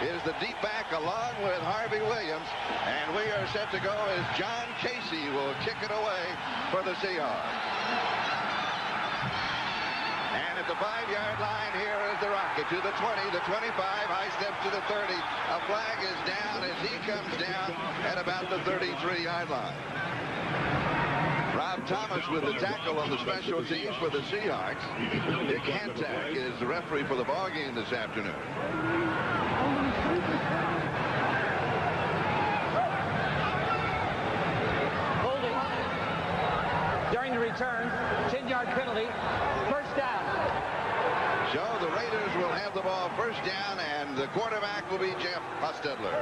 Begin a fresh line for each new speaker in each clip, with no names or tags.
is the deep back along with Harvey Williams. And we are set to go as John Casey will kick it away for the Seahawks. And at the 5-yard line, here is the Rocket to the 20, the 25, high steps to the 30. A flag is down as he comes down at about the 33-yard line. Rob Thomas with the tackle on the special teams for the Seahawks. Dick Hantak is the referee for the ball game this afternoon.
Holding during the return, 10-yard penalty, first down.
So the Raiders will have the ball first down, and the quarterback will be Jeff Hostetler.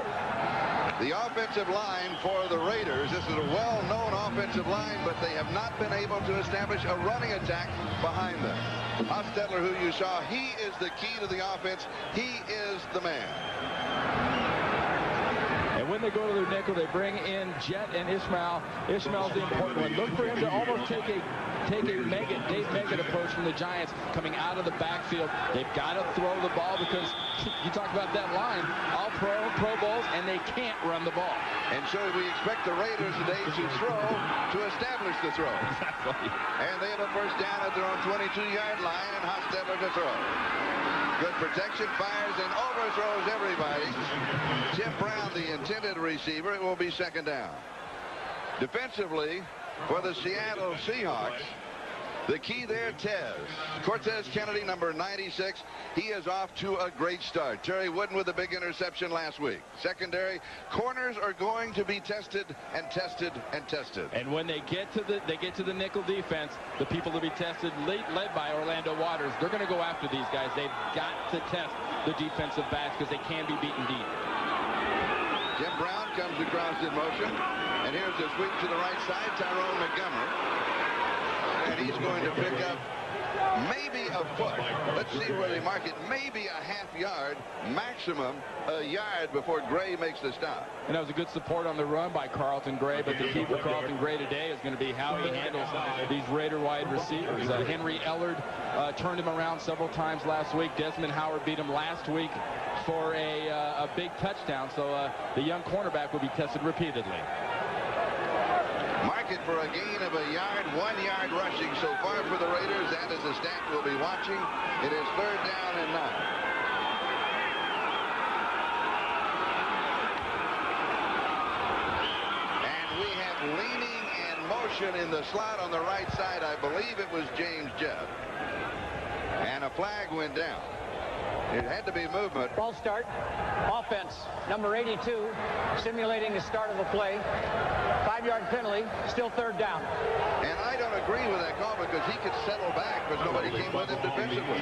The offensive line for the Raiders, this is a well-known offensive line, but they have not been able to establish a running attack behind them. Hostetler, who you saw, he is the key to the offense. He is the man.
And when they go to their nickel, they bring in Jet and Ishmael. Ishmael's the important one. Look for him to almost take a Dave Meggett approach from the Giants coming out of the backfield. They've got to throw the ball because you talk about that line, all Pro Bowls, and they can't run the ball.
And so we expect the Raiders today to throw to establish the throw.
Exactly.
And they have a first down at their own 22-yard line, and Hostetler to throw. Good protection, fires and overthrows everybody. Tim Brown, the intended receiver. It will be second down. Defensively, for the Seattle Seahawks, the key there, Cortez Kennedy, number 96. He is off to a great start. Terry Wooden with a big interception last week. Secondary, corners are going to be tested and tested and tested.
And when they get to the nickel defense, the people to be tested, led by Orlando Waters, they're going to go after these guys. They've got to test the defensive backs because they can be beaten deep.
Jim Brown comes across in motion. And here's a sweep to the right side, Tyrone Montgomery. And he's going to pick up maybe a foot. Let's see where they mark it. Maybe a half yard, maximum a yard before Gray makes the stop.
And that was a good support on the run by Carlton Gray, but the key for Carlton Gray today is going to be how he handles these Raider wide receivers. Henry Ellard turned him around several times last week. Desmond Howard beat him last week for a big touchdown, so the young cornerback will be tested repeatedly.
Mark it for a gain of a yard, 1 yard rushing so far for the Raiders. That is the stat we'll be watching. It is third down and 9. And we have leaning and motion in the slot on the right side. I believe it was James Jett. And a flag went down. It had to be movement.
Ball start. Offense. Number 82 simulating the start of a play. 5-yard penalty. Still third down.
And I don't agree with that call because he could settle back because nobody came with him defensively.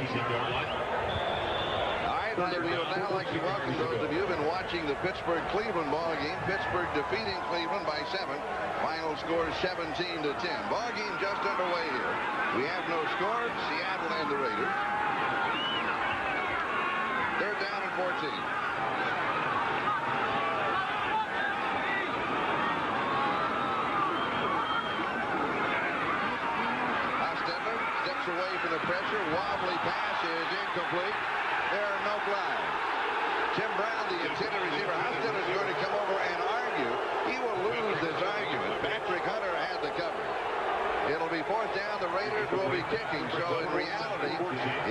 All right, we would now like to welcome those of you who have been watching the Pittsburgh-Cleveland ball game. Pittsburgh defeating Cleveland by 7. Final score 17-10. Ball game just underway here. We have no score. Seattle and the Raiders. Third down and 14. Hostetler steps away from the pressure. Wobbly pass is incomplete. There are no flags. Tim Brown, the intended receiver. Hostetler is going to come over and argue. He will lose this argument. Patrick Hunter had the cover. It'll be fourth down. The Raiders will be kicking. So in reality,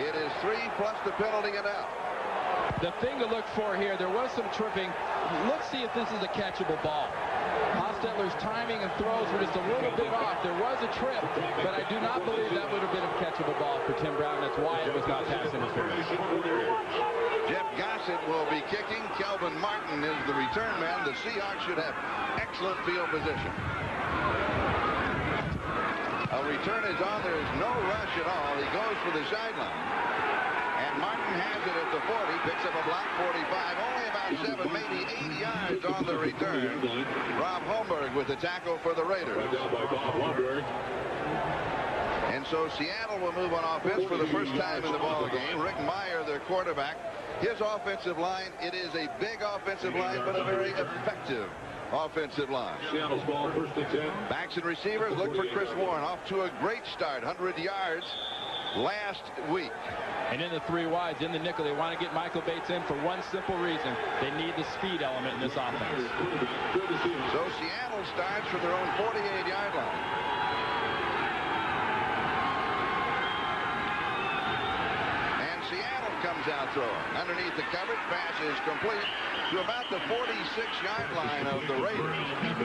it is 3 plus the penalty and out.
The thing to look for here, there was some tripping. Let's see if this is a catchable ball. Hostetler's timing and throws were just a little bit off. There was a trip, but I do not believe that would have been a catchable ball for Tim Brown. That's why it was not pass interference.
Jeff Gossett will be kicking. Kelvin Martin is the return man. The Seahawks should have excellent field position. A return is on. There is no rush at all. He goes for the sideline. And Martin has it at the 40, picks up a block 45, only about 7, maybe 8 yards on the return. Rob Holmberg with the tackle for the Raiders. And so Seattle will move on offense for the first time in the ball game. Rick Meyer, their quarterback. His offensive line, it is a big offensive line, but a very effective offensive line.
Seattle's ball first and 10.
Backs and receivers look for Chris Warren. Off to a great start, 100 yards. last week.
And in the 3 wides, in the nickel, they want to get Michael Bates in for one simple reason. They need the speed element in this offense.
So Seattle starts from their own 48-yard line. Comes out throwing. Underneath the coverage, pass is complete to about the 46-yard line of the Raiders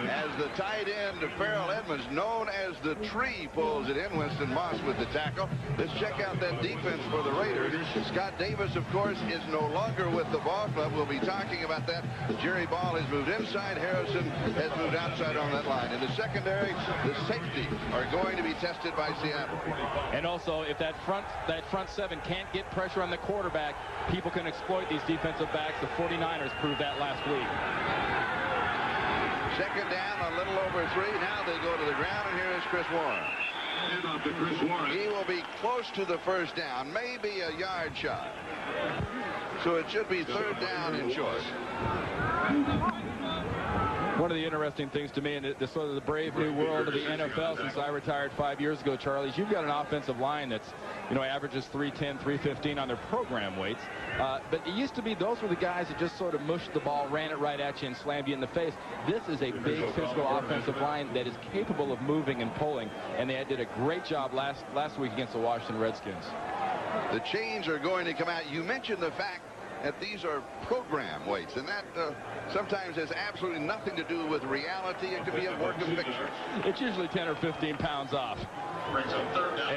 as the tight end Farrell Edmonds, known as the Tree, pulls it in. Winston Moss with the tackle. Let's check out that defense for the Raiders. Scott Davis, of course, is no longer with the ball club. We'll be talking about that. Jerry Ball has moved inside. Harrison has moved outside on that line. In the secondary, the safety are going to be tested by Seattle.
And also, if that front seven can't get pressure on the quarterback, people can exploit these defensive backs. The 49ers proved that last week.
Second down, a little over 3. Now they go to the ground, and here is Chris Warren. He will be close to the first down, maybe a yard shy. So it should be third down and short.
One of the interesting things to me in the sort of the brave new world of the NFL since I retired 5 years ago, Charlie, is you've got an offensive line that's, averages 310, 315 on their program weights. But it used to be those were the guys that just sort of mushed the ball, ran it right at you, and slammed you in the face. This is a big physical offensive line that is capable of moving and pulling, and they did a great job last week against the Washington Redskins.
The chains are going to come out. You mentioned the fact that these are program weights, and that sometimes has absolutely nothing to do with reality. It could be a work of fiction.
It's usually 10 or 15 pounds off.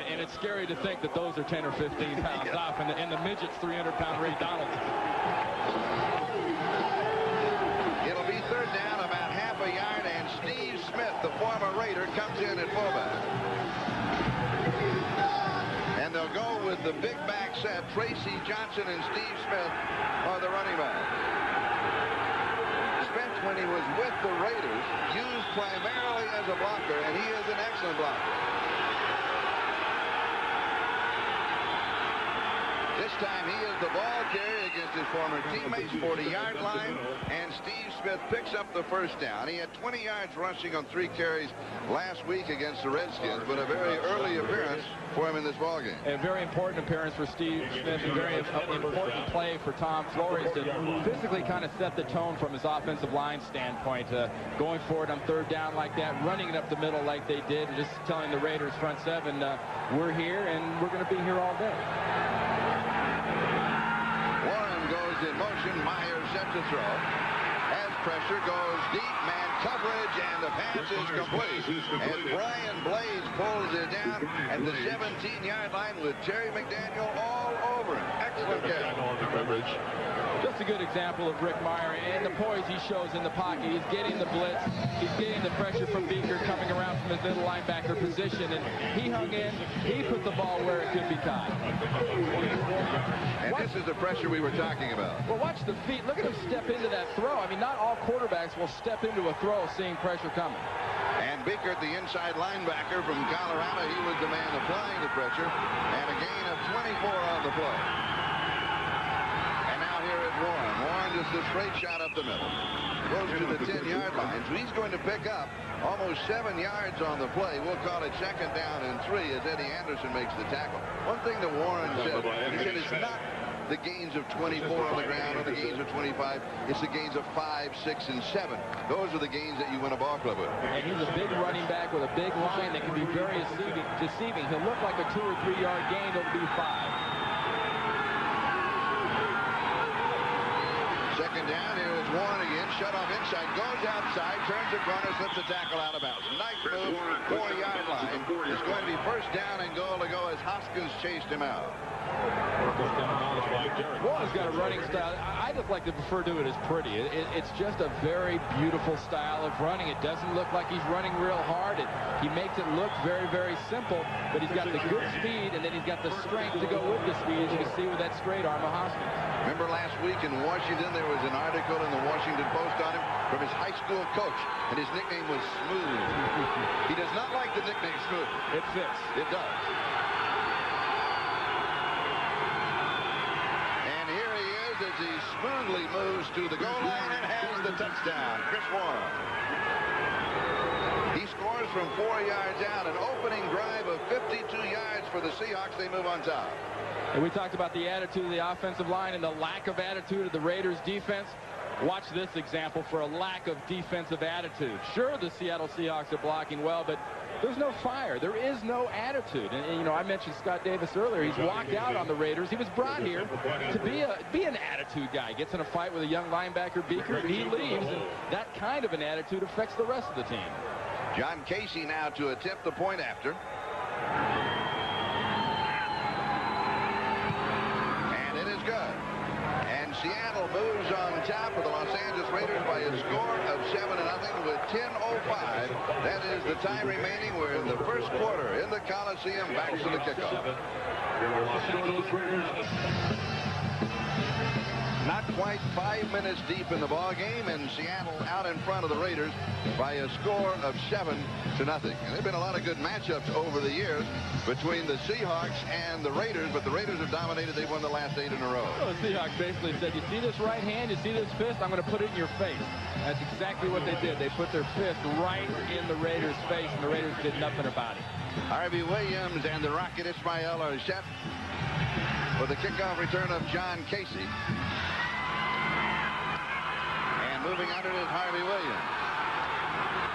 And it's scary to think that those are 10 or 15 pounds off, and the midget's 300-pound Ray Donald.
It'll be third down, about half a yard, and Steve Smith, the former Raider, comes in at fullback. And they'll go with the big back set. Tracy Johnson and Steve Smith are the running backs. Smith, when he was with the Raiders, used primarily as a blocker, and he is an excellent blocker. This time he is the ball carrier against his former teammates, 40-yard line, and Steve Smith picks up the first down. He had 20 yards rushing on 3 carries last week against the Redskins, but a very early appearance for him in this ballgame.
A very important appearance for Steve Smith, a very important play for Tom Flores to physically kind of set the tone from his offensive line standpoint, going forward on third down like that, running it up the middle like they did, and just telling the Raiders front seven, we're here and we're going to be here all day.
Warren goes in motion. Myers sets a throw. As pressure goes deep, man coverage, and the pass is complete. As Brian Blades pulls it down at the 17-yard line with Terry McDaniel all over him. Excellent catch.
Just a good example of Rick Meyer and the poise he shows in the pocket. He's getting the blitz. He's getting the pressure from Beaker coming around from his middle linebacker position. And he hung in. He put the ball where it could be caught.
And this is the pressure we were talking about.
Well, watch the feet. Look at him step into that throw. I mean, not all quarterbacks will step into a throw seeing pressure coming.
And Beaker, the inside linebacker from Colorado, he was the man applying the pressure. And a gain of 24 on the play. Warren just a straight shot up the middle. Goes to the 10-yard line. So he's going to pick up almost 7 yards on the play. We'll call it second down and 3 as Eddie Anderson makes the tackle. One thing that Warren said, he said it's not the gains of 24 on the ground or the gains of 25. It's the gains of 5, 6, and 7. Those are the gains that you win a ball club with.
And he's a big running back with a big line that can be very deceiving. He'll look like a 2 or 3 yard gain. It'll be 5.
Second down, here is Warren again, shut off inside, goes outside, turns the corner, slips the tackle out of bounds. Nice move, 4-yard line. It's going to be first down and goal to go as Hoskins chased him out.
Warren's got a running style. I just like to refer to it as pretty. It's just a very beautiful style of running. It doesn't look like he's running real hard. He makes it look very, very simple, but he's got the good speed, and then he's got the strength to go with the speed, as you can see with that straight arm of Hoskins.
Remember last week in Washington, there was an article in the Washington Post on him from his high school coach, and his nickname was Smooth. He does not like the nickname Smooth.
It fits.
It does. And here he is as he smoothly moves to the goal line and has the touchdown. Chris Warren. He scores from 4 yards out. An opening drive of 52 yards for the Seahawks. They move on top.
And we talked about the attitude of the offensive line and the lack of attitude of the Raiders defense. Watch this example for a lack of defensive attitude. Sure, the Seattle Seahawks are blocking well, but there's no fire. There is no attitude. And you know, I mentioned Scott Davis earlier. He's walked out on the Raiders. He was brought here to be an attitude guy. Gets in a fight with a young linebacker, Beaker, and he leaves. And that kind of an attitude affects the rest of the team.
John Casey now to attempt the point after. And it is good. And Seattle moves on top of the Los Angeles Raiders by a score of 7-0 with 10:05. That is the time remaining. We're in the first quarter in the Coliseum. Back to the kickoff. Not quite 5 minutes deep in the ball game, and Seattle out in front of the Raiders by a score of 7-0. And there have been a lot of good matchups over the years between the Seahawks and the Raiders, but the Raiders have dominated. They've won the last 8 in a row.
Well, the Seahawks basically said, you see this right hand, you see this fist, I'm going to put it in your face. That's exactly what they did. They put their fist right in the Raiders' face, and the Raiders did nothing about it.
Harvey Williams and the Rocket Ismail are set for the kickoff return of John Casey. And moving under is Harvey Williams.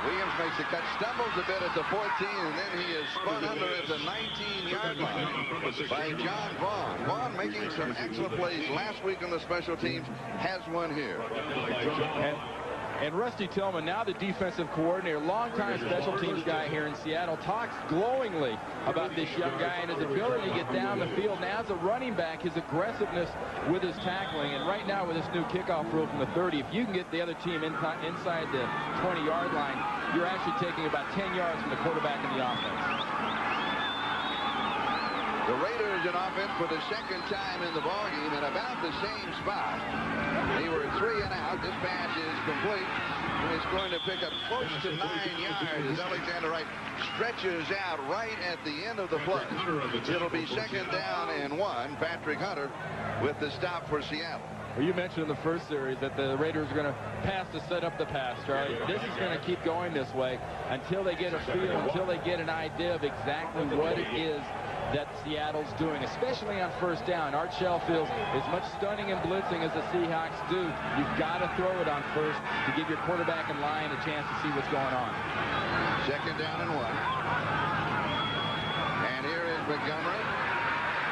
Williams makes the cut, stumbles a bit at the 14, and then he is spun under at the 19-yard line by John Vaughn. Vaughn making some excellent plays last week on the special teams, has one here.
And Rusty Tillman, now the defensive coordinator, longtime special teams guy here in Seattle, talks glowingly about this young guy and his ability to get down the field. Now as a running back, his aggressiveness with his tackling. And right now with this new kickoff rule from the 30, if you can get the other team inside the 20-yard line, you're actually taking about 10 yards from the quarterback in the offense.
The Raiders in offense for the second time in the ballgame in about the same spot. They were 3 and out. This pass is complete. And it's going to pick up close to 9 yards as Alexander Wright stretches out right at the end of the play. It'll be 2nd down and 1. Patrick Hunter with the stop for Seattle.
Well, you mentioned in the first series that the Raiders are going to pass to set up the pass, Charlie. This is going to keep going this way until they get a feel, until they get an idea of exactly what it is that Seattle's doing, especially on first down. Art Shell feels as much stunning and blitzing as the Seahawks do. You've got to throw it on first to give your quarterback in line a chance to see what's going on.
2nd down and 1. And here is Montgomery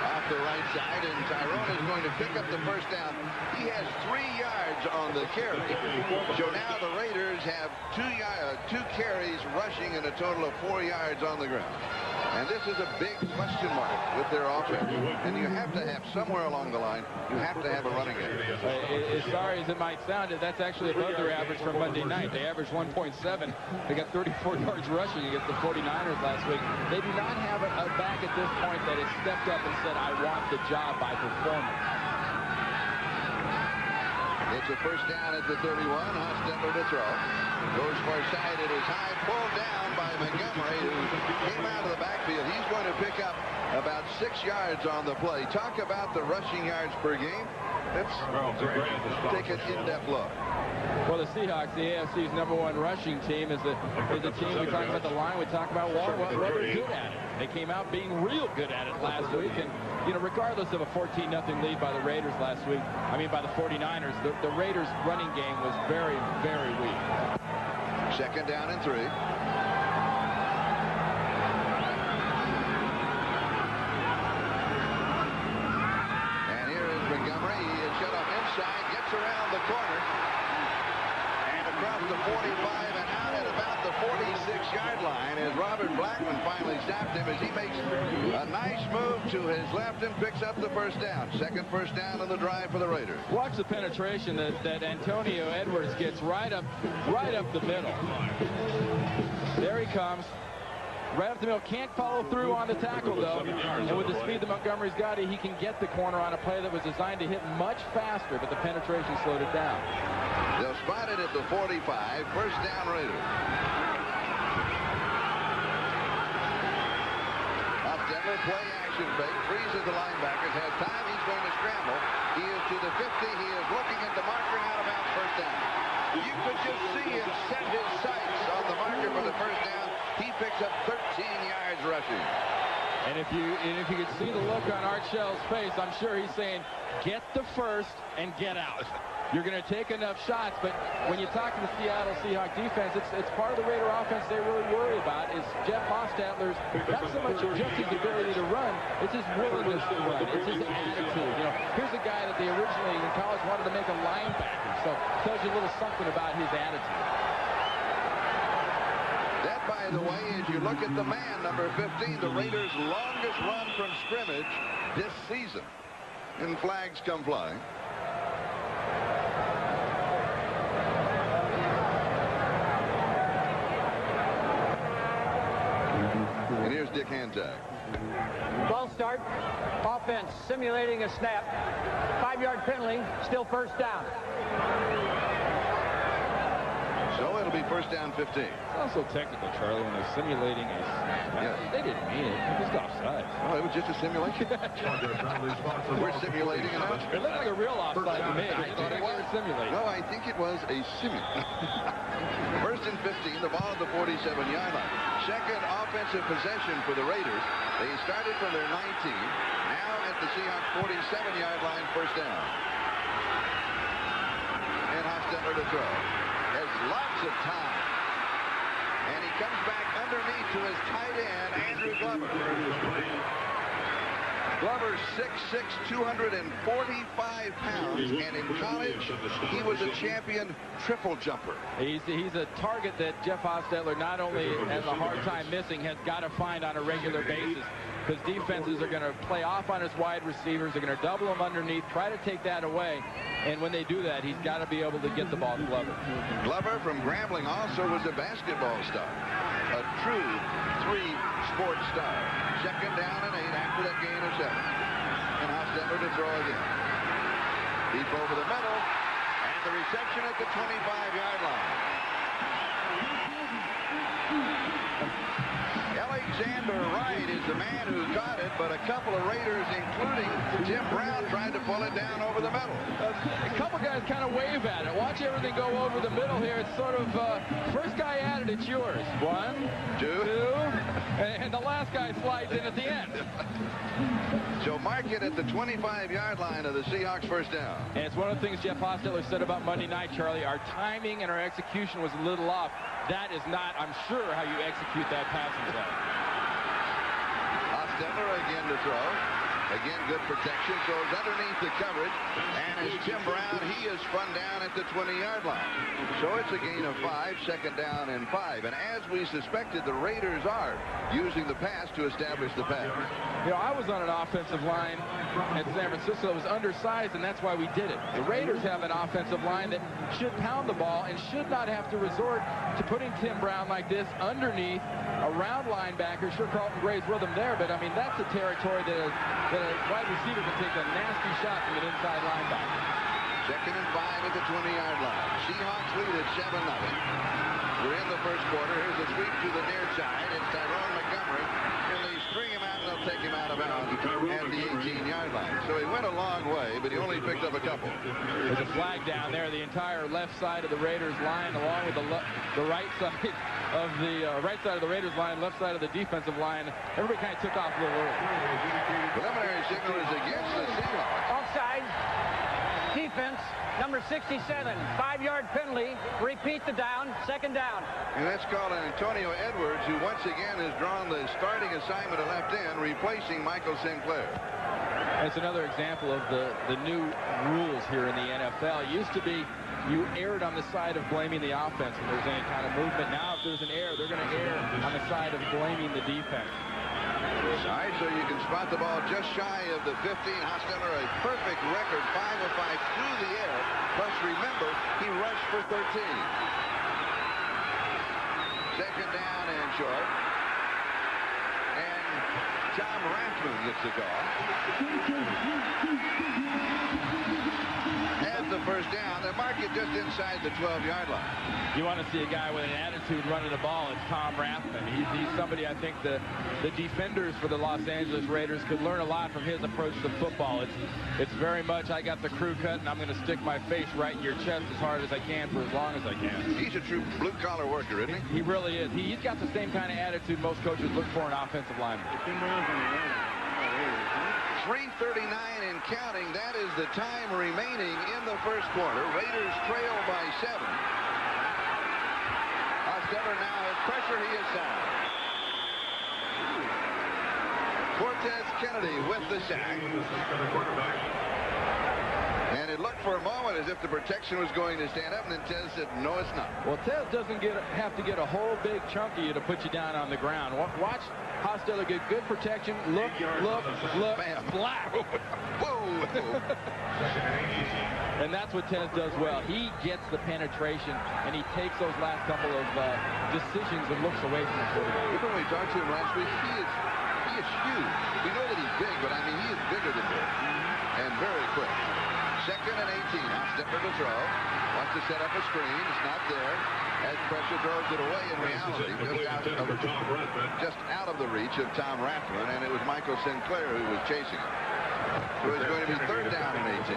off the right side, and Tyrone is going to pick up the first down. He has 3 yards on the carry. So now the Raiders have 2 carries rushing and a total of 4 yards on the ground. And this is a big question mark with their offense. And you have to have somewhere along the line, you have to have a running game.
As sorry as it might sound, that's actually above their average from Monday night. They averaged 1.7. They got 34 yards rushing against the 49ers last week. They do not have a back at this point that has stepped up and said, I want the job by performance.
It's a first down at the 31. Hostetler to throw. Goes far side. It is high. Pulled down by Montgomery, who came out of the backfield. He's going to pick up about 6 yards on the play. Talk about the rushing yards per game. Let's take an in-depth look.
Well, the Seahawks, the AFC's #1 rushing team, is a team. We talk about the line. We talk about what they're good at it. They came out being real good at it last week. And, you know, regardless of a 14-0 lead by the Raiders last week, by the 49ers, the Raiders' running game was very, very weak.
2nd down and 3. And here is Montgomery. He is shut up inside, gets around the corner, and across the 45 and out at about the 46-yard line as Robert Blackman finally stopped him as he makes a nice move to his left and picks up the first down. 2nd first down on the drive for the Raiders.
Watch the penetration that Antonio Edwards gets right up the middle. There he comes. Right up the middle. Can't follow through on the tackle, though. And with the speed that Montgomery's got, he can get the corner on a play that was designed to hit much faster, but the penetration slowed it down.
They'll spot it at the 45. First down, Raiders. Hostetler, play action fake, freezes the linebackers, has time, he's going to scramble. He is to the 50, he is looking at the marker, out of bounds, first down. You could just see him set his sights on the marker for the first down,
And if you could see the look on Art Shell's face, I'm sure he's saying, get the first and get out. You're going to take enough shots, but when you talk to the Seattle Seahawks defense, it's part of the Raider offense they really worry about is Jeff Hostetler's not so much just his ability to run, it's his willingness to run. It's his attitude. You know, here's a guy that they originally in college wanted to make a linebacker, so it tells you a little something about his attitude.
That, by the way, as you look at the man, number 15, the Raiders' longest run from scrimmage this season. And flags come flying. And here's Dick Hantag.
Ball start. Offense simulating a snap. 5-yard penalty. Still first down.
So it'll be first down 15.
It's also technical, Charlie, when they're simulating a snap.
Yeah.
They didn't mean it. It was offside.
Oh, it was just a simulation? We're simulating an
It looked like a real offside to me. I thought it was simulating.
No, I think it was a simulation. First and 15, the ball at the 47-yard line. Second offensive possession for the Raiders. They started from their 19. Now at the Seahawks 47-yard line, first down. And Hostetler to throw. Has lots of time. And he comes back underneath to his tight end, Andrew Glover. Glover, 6'6", 245 pounds, and in college, he was a champion triple jumper.
He's a target that Jeff Hostetler not only has a hard time missing, has got to find on a regular basis, because defenses are going to play off on his wide receivers. They're going to double him underneath, try to take that away, and when they do that, he's got to be able to get the ball to Glover.
Glover from Grambling also was a basketball star, a true three-sport star. Second down and 8 after that gain of 7. And Hostetler to throw again. Deep over the middle, and the reception at the 25-yard line. Alexander Wright is the man who got it, but a couple of Raiders, including Jim Brown, tried to pull it down over the middle.
A couple guys kind of wave at it. Watch everything go over the middle here. It's sort of first guy at it, it's yours. 1, 2, and the last guy slides in at the end.
So mark it at the 25-yard line of the Seahawks first down.
And it's one of the things Jeff Hostetler said about Monday night, Charlie. Our timing and our execution was a little off. That is not, I'm sure, how you execute that passing play.
Hostetler again to throw. Again, good protection. Goes underneath the coverage. And as Tim Brown, he is spun down at the 20-yard line. So it's a gain of 5, second down and 5. And as we suspected, the Raiders are using the pass to establish the pass.
You know, I was on an offensive line at San Francisco that was undersized, and that's why we did it. The Raiders have an offensive line that should pound the ball and should not have to resort to putting Tim Brown like this underneath around linebacker. Sure, Carlton Gray's with him there, but I mean, that's a territory that a wide receiver can take a nasty shot from an inside linebacker.
Second and 5 at the 20-yard line. Seahawks lead at 7-0. We're in the first quarter. Here's a sweep to the near side. It's Tyrone Montgomery. And they string him out, and they'll take him out of bounds at the 18-yard line. So he went a long way, but he only picked up a couple.
There's a flag down there. The entire left side of the Raiders line, along with the right side of the right side of the Raiders line, left side of the defensive line. Everybody kind of took off a little early.
Preliminary signal is against the Seahawks.
Offside. Defense, number 67, 5-yard penalty. Repeat the down, second down.
And that's called Antonio Edwards, who once again has drawn the starting assignment at left end, replacing Michael Sinclair.
That's another example of the new rules here in the NFL. It used to be you erred on the side of blaming the offense when there's any kind of movement. Now, if there's an error, they're going to err on the side of blaming the defense.
All right, so you can spot the ball just shy of the 15. Hostetler, a perfect record, 5 of 5 through the air. Plus, remember, he rushed for 13. Second down and short. And Tom Rathman gets the call. Has the first down. They mark it just inside the 12-yard line.
You want to see a guy with an attitude running the ball. It's Tom Rathman. He's somebody I think the defenders for the Los Angeles Raiders could learn a lot from his approach to football. It's very much, I got the crew cut, and I'm going to stick my face right in your chest as hard as I can for as long as I can.
He's a true blue-collar worker, isn't he?
He really is. He's got the same kind of attitude most coaches look for in offensive linemen.
3:39 and counting. That is the time remaining in the first quarter. Raiders trail by 7. Hostetler now has pressure. He is down. Cortez Kennedy with the sack. And it looked for a moment as if the protection was going to stand up, and then Tez said, no, it's not.
Well, Tez doesn't have to get a whole big chunk of you to put you down on the ground. Watch Hostetler get good protection. Look,
bam.
Black.
Whoa.
And that's what Tez does well. He gets the penetration, and he takes those last couple of decisions and looks away from the quarterback.
Even when we talked to him last week, he is huge. We know that he's big, but I mean, he is bigger than big. And very quick. 2nd and 18. Hostetler to throw. Wants to set up a screen. It's not there. As pressure throws it away in reality. Just out of the reach of Tom Rathman. And it was Michael Sinclair who was chasing it. So it's going to be 3rd down and 18.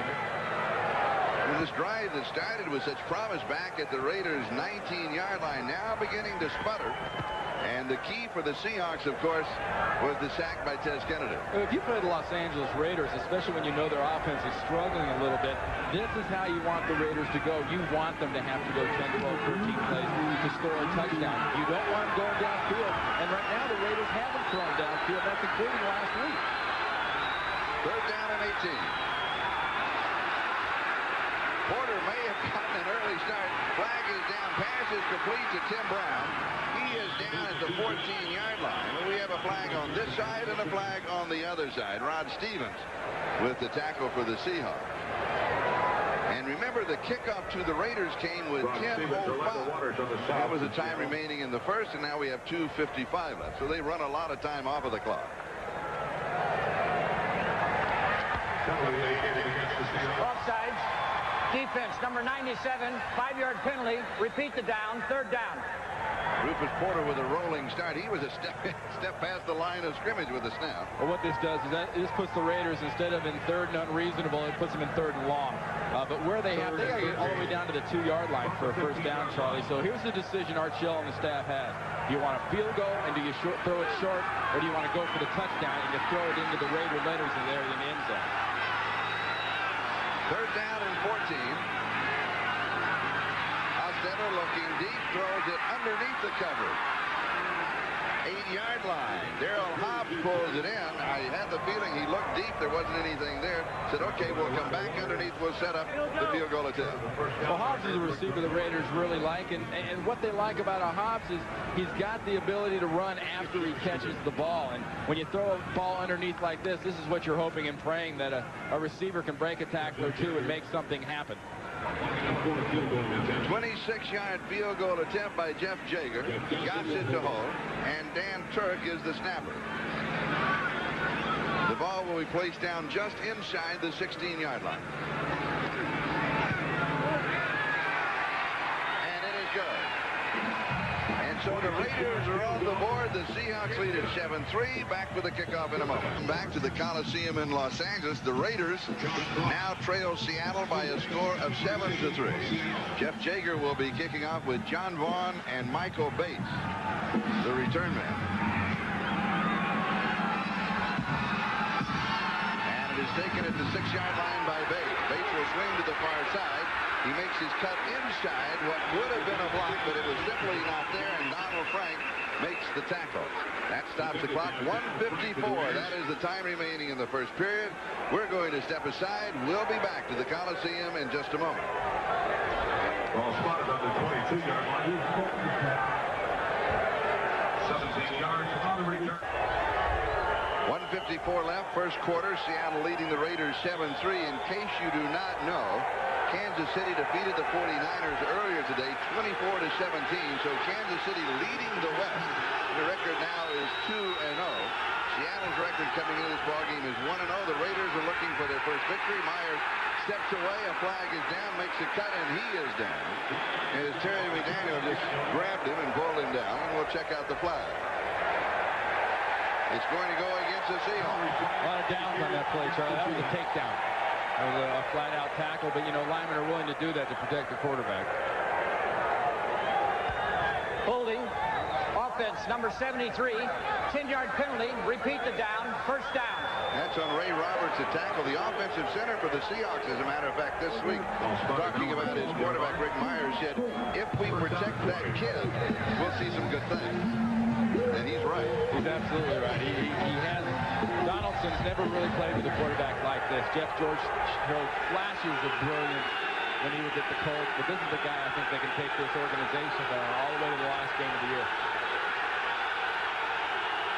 And this drive that started with such promise back at the Raiders' 19-yard line now beginning to sputter. And the key for the Seahawks, of course, was the sack by Tez Kennedy.
If you play the Los Angeles Raiders, especially when you know their offense is struggling a little bit, this is how you want the Raiders to go. You want them to have to go 10, 12, 13 plays to score a touchdown. You don't want them going downfield. And right now the Raiders haven't thrown downfield. That's including last week.
3rd down and 18. Porter may have gotten an early start. Flag is down. Pass is complete to Tim Brown. He is down at the 14-yard line. We have a flag on this side and a flag on the other side. Rod Stevens with the tackle for the Seahawks. And remember, the kickoff to the Raiders came with 10:05. That was the time remaining in the first, and now we have 2:55 left. So they run a lot of time off of the clock.
Offsides. Defense, number 97, 5-yard penalty. Repeat the down, 3rd down.
Rufus Porter with a rolling start. He was a step past the line of scrimmage with a snap.
Well, what this does is that this puts the Raiders, instead of in 3rd and unreasonable, it puts them in 3rd and long. But where they got to get all the way down to the 2-yard line for a 1st down, Charlie. So here's the decision Art Shell and the staff has. Do you want a field goal, and do you throw it short, or do you want to go for the touchdown and you throw it into the Raider letters in there in the end zone?
3rd down and 14. Hostetler looking deep, throws it underneath the coverage. 8-yard line. Darrell Hobbs pulls it in. I had the feeling he looked deep. There wasn't anything there. Said, okay, we'll come back underneath. We'll set up the field goal attempt.
Well, Hobbs is a receiver the Raiders really like. And what they like about a Hobbs is he's got the ability to run after he catches the ball. And when you throw a ball underneath like this is what you're hoping and praying, that a receiver can break a tackle or two and make something happen.
26-yard field goal attempt by Jeff Jager. Got it to hold, and Dan Turk is the snapper. The ball will be placed down just inside the 16-yard line. And it is good. And so the Raiders are on the board. The Seahawks lead at 7-3. Back with the kickoff in a moment. Back to the Coliseum in Los Angeles. The Raiders now trail Seattle by a score of 7-3. Jeff Jager will be kicking off with John Vaughn and Michael Bates, the return man. And it is taken at the 6-yard line by Bates. Bates will swing to the far side. He makes his cut inside what would have been a block, but it was simply not there, and Donald Frank makes the tackle. That stops the clock. 1:54. That is the time remaining in the first period. We're going to step aside. We'll be back to the Coliseum in just a moment.
Ball spotted on the 22-yard line. 17 yards on the return.
1:54 left, first quarter. Seattle leading the Raiders 7-3. In case you do not know, Kansas City defeated the 49ers earlier today, 24-17. So Kansas City leading the West. The record now is 2-0. Seattle's record coming into this ballgame is 1-0. The Raiders are looking for their first victory. Myers steps away. A flag is down, makes a cut, and he is down. And as Terry McDaniel just grabbed him and pulled him down, and we'll check out the flag. It's going to go against the Seahawks.
A lot of downs on that play, Charlie. That was a takedown. That was a flat-out tackle, but, you know, linemen are willing to do that to protect the quarterback.
Holding. offense, number 73, 10-yard penalty, repeat the down, first down.
That's on Ray Roberts to tackle the offensive center for the Seahawks. As a matter of fact, this week, talking about his quarterback, Rick Myers, said, if we protect that kid, we'll see some good things. And he's right.
He's absolutely right. He has. Donaldson's never really played with a quarterback like this. Jeff George showed flashes of brilliance when he was at the Colts, but this is the guy I think that can take this organization all the way to the last game of the year.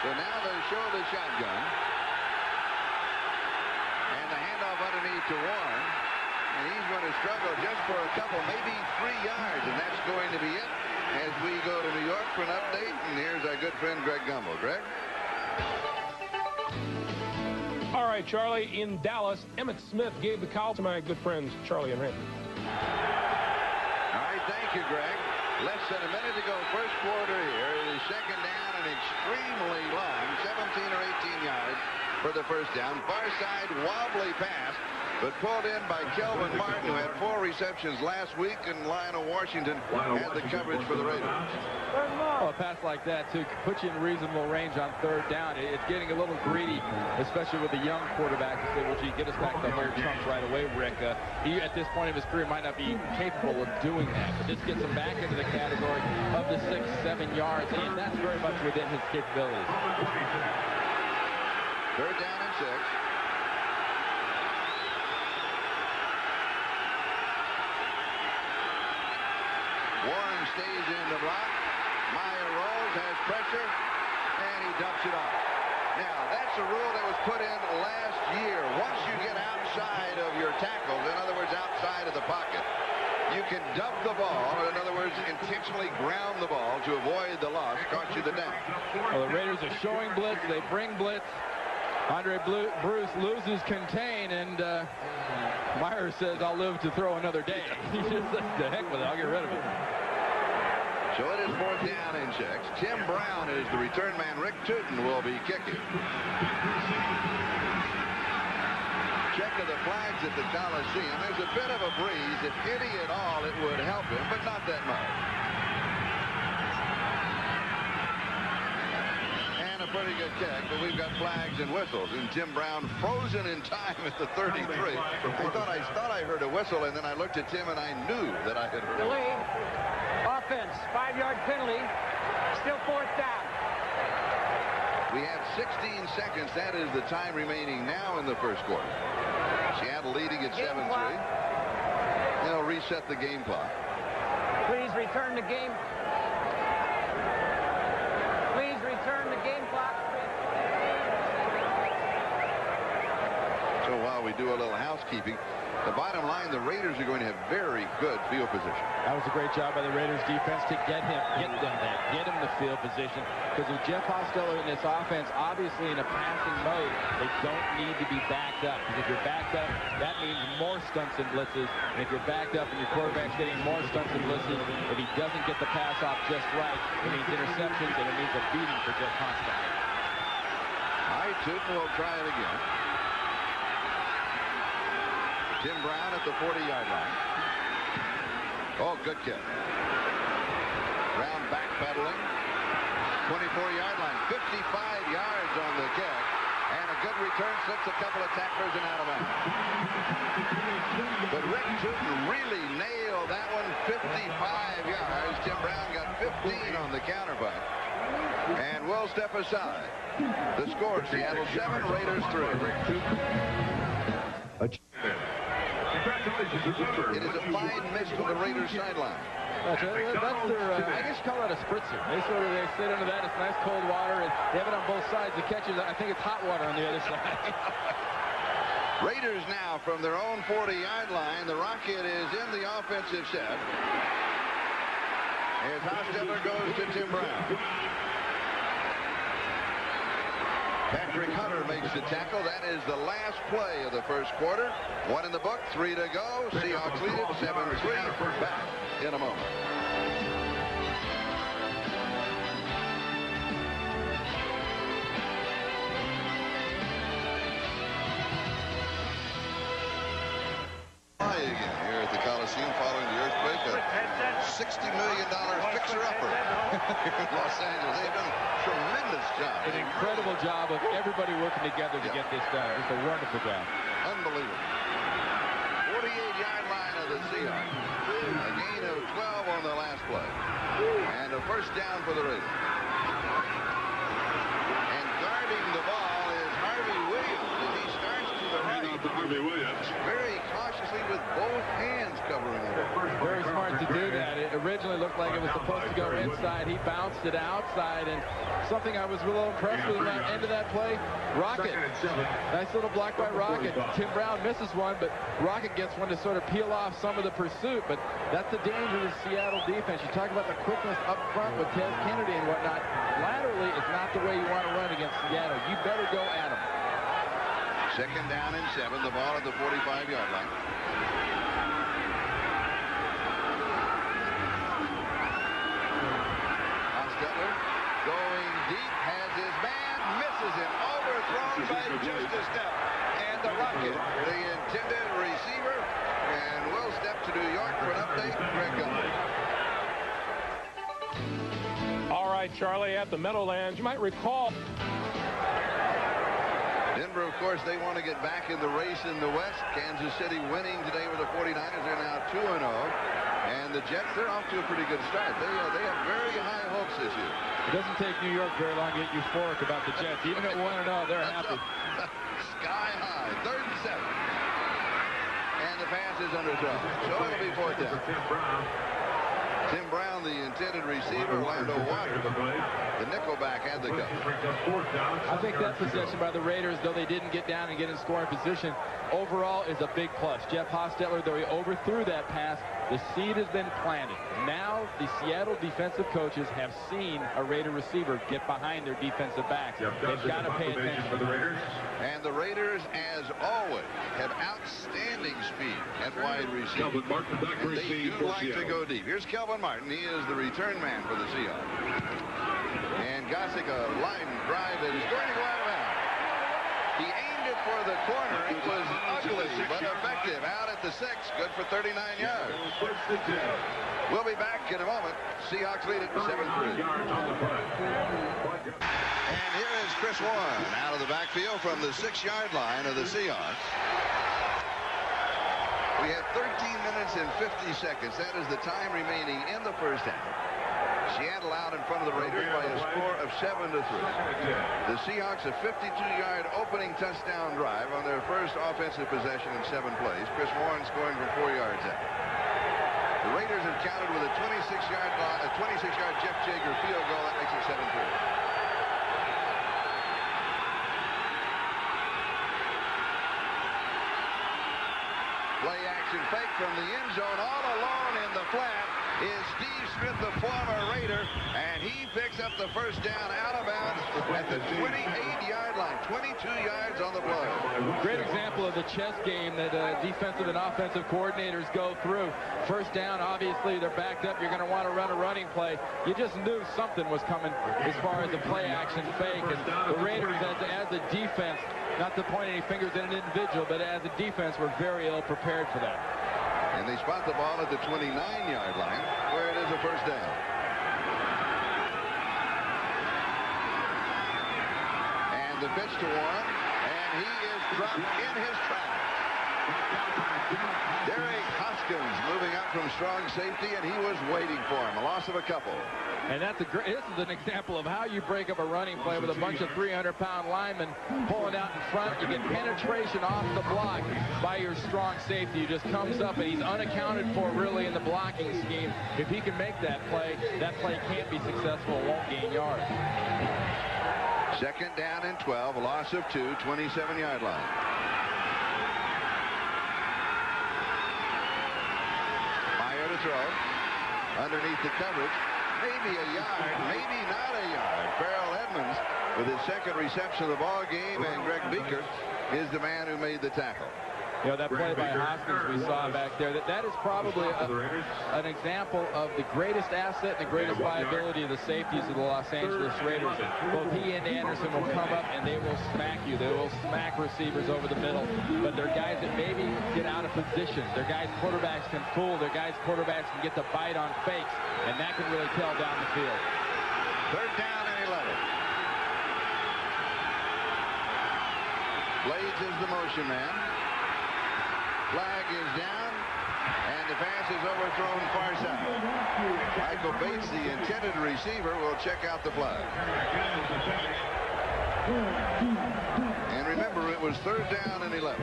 So now they show the shotgun. And the handoff underneath to Warren. And he's going to struggle just for a couple, maybe 3 yards. And that's going to be it as we go to New York for an update. And here's our good friend Greg Gumbel. Greg?
All right, Charlie, in Dallas, Emmitt Smith gave the call to my good friends Charlie and Randy.
All right, thank you, Greg. Less than a minute to go, first quarter here. It is second down and extremely long, 17 or 18 yards for the first down. Far side wobbly pass, but pulled in by Kelvin Martin, who had 4 receptions last week, and Lionel Washington had the coverage for the Raiders.
Well, a pass like that, too, puts you in reasonable range on third down. It's getting a little greedy, especially with a young quarterback, to say, well, gee, get us back the whole chunks right away, Rick. He, at this point of his career, might not be capable of doing that, but this gets him back into the category of the 6-7 yards, and that's very much within his capabilities.
Third down and 6. Warren stays in the block. Meyer rolls, has pressure, and he dumps it off. Now, that's a rule that was put in last year. Once you get outside of your tackles, in other words, outside of the pocket, you can dump the ball, or in other words, intentionally ground the ball to avoid the loss, cost you the down.
Well, the Raiders are showing blitz. They bring blitz. Andre Bruce loses contain, and Myers says, I'll live to throw another day. He just says, the heck with it, I'll get rid of it.
So it is fourth down and 6. Tim Brown is the return man. Rick Tootin will be kicking. Check of the flags at the Coliseum. There's a bit of a breeze. If any at all, it would help him, but not that much. And a pretty good kick, but we've got flags and whistles. And Tim Brown frozen in time at the 33. I thought I heard a whistle, and then I looked at Tim, and I knew that I had heard it.
Delay. Offense, 5-yard penalty, still fourth down.
We have 16 seconds. That is the time remaining now in the first quarter. Seattle leading at 7-3. They'll reset the game clock.
Please return the game. Please return the game clock.
So while we do a little housekeeping, the bottom line, the Raiders are going to have very good field position.
That was a great job by the Raiders defense to get them the field position. Because with Jeff Costello in this offense, obviously in a passing mode, they don't need to be backed up. Because if you're backed up, that means more stunts and blitzes. And if you're backed up and your quarterback's getting more stunts and blitzes, if he doesn't get the pass off just right, it means interceptions and it means a beating for Jeff Costello.
All right, Tootin will try it again. Tim Brown at the 40-yard line. Oh, good kick. Brown backpedaling. 24-yard line. 55 yards on the kick. And a good return, slips a couple of tacklers and out of bounds. But Rick Tootin really nailed that one. 55 yards. Tim Brown got 15 on the counterpunch. And we'll step aside. The score, Seattle 7, Raiders 3. It is a fine miss from the Raiders sideline.
That's their, I guess you call that a spritzer. They sit under that. It's nice cold water. And they have it on both sides. The catch is, I think it's hot water on the other side.
Raiders now from their own 40-yard line. The Rocket is in the offensive set. As Hostetler goes to Tim Brown. Patrick Hunter makes the tackle. That is the last play of the first quarter. 1 in the book, 3 to go. Seahawks lead it 7-3. Back in a moment. Again here at the Coliseum following the earthquake. A $60 million fixer-upper Los Angeles. They've done a tremendous job.
An incredible job of everybody working together to get this done. Just a wonderful job.
Unbelievable. 48-yard line of the Seahawks. A gain of 12 on the last play. And a first down for the Raiders. And guarding the ball is Harvey Williams as he starts to the right.
Harvey Williams.
Very cautiously with both hands covering the ball.
Very smart to do that. It originally looked like it was supposed to go inside. He bounced it outside, and something I was a little impressed with at the end of that play, Rocket. Nice little block by Rocket. Tim Brown misses one, but Rocket gets one to sort of peel off some of the pursuit. But that's the danger of the Seattle defense. You talk about the quickness up front with Ted Kennedy and whatnot. Laterally is not the way you want to run against Seattle. You better go at them.
Second down and 7. The ball at the 45-yard line. Hostetler going deep, has his man, misses him, overthrown by just a step. And the Rocket, the intended receiver, and will step to New York for an update. Greg Gilbert.
All right, Charlie, at the Meadowlands, you might recall.
Denver, of course, they want to get back in the race in the West. Kansas City winning today with the 49ers. They're now 2-0. And the Jets, they're off to a pretty good start. They have very high hopes this year.
It doesn't take New York very long to get euphoric about the Jets. Even at 1-0, they're happy.
Sky high. 3rd and 7. And the pass is underthrown. So it'll be 4th down. Tim Brown, the intended receiver. Orlando Waters, the nickelback, had the cut.
I think that possession by the Raiders, though they didn't get down and get in scoring position, overall is a big plus. Jeff Hostetler, though he overthrew that pass, the seed has been planted. Now the Seattle defensive coaches have seen a Raider receiver get behind their defensive backs. They've got to pay attention
for the Raiders.
And the Raiders, as always, have outstanding speed at wide receiver. And they do like to go deep. Here's Kelvin Martin. He is the return man for the Seahawks. And Gossick, a line drive that is going to go out of bounds. He aimed it for the corner. It was ugly, but effective. Out at the 6. Good for 39 yards. We'll be back in a moment. Seahawks lead it 7-3. And here is Chris Warren out of the backfield from the 6-yard line of the Seahawks. We have 13 minutes and 50 seconds. That is the time remaining in the first half. Seattle out in front of the Raiders by a score of 7-3. The Seahawks a 52-yard opening touchdown drive on their first offensive possession in 7 plays. Chris Warren scoring from 4 yards out. The Raiders have counted with a 26-yard Jeff Jager field goal. That makes it 7-3. Play action fake from the end zone. All alone in the flat is Steve Smith, the former Raider, and he picks up the first down out of bounds at the 28-yard line. 22 yards on the play.
Great example of the chess game that defensive and offensive coordinators go through. First down, obviously, they're backed up. You're going to want to run a running play. You just knew something was coming as far as the play action fake. And the Raiders, as a defense, not to point any fingers at an individual, but as a defense, were very ill prepared for that.
And they spot the ball at the 29-yard line, where it is a first down. And the pitch to Warren, and he is dropped in his tracks. Derek Hoskins moving up from strong safety, and he was waiting for him. A loss of a couple.
And this is an example of how you break up a running play with a bunch of 300-pound linemen pulling out in front. You get penetration off the block by your strong safety. He just comes up, and he's unaccounted for really in the blocking scheme. If he can make that play can't be successful. It won't gain yards.
Second down and 12, a loss of 2, 27-yard line. Meyer to throw. Underneath the coverage. Maybe a yard, maybe not a yard. Farrell Edmonds with his second reception of the ball game, and Greg Beaker is the man who made the tackle.
You know, that play by Hoskins we saw back there, that is probably an example of the greatest asset and the greatest viability of the safeties of the Los Angeles Raiders. Both he and Anderson will come up and they will smack you. They will smack receivers over the middle. But they're guys that maybe get out of position. They're guys quarterbacks can fool. They're guys quarterbacks can get the bite on fakes. And that can really tell down the field.
3rd down and 11. Blades is the motion man. Flag is down, and the pass is overthrown far side. Michael Bates, the intended receiver, will check out the flag. And remember, it was 3rd down and 11.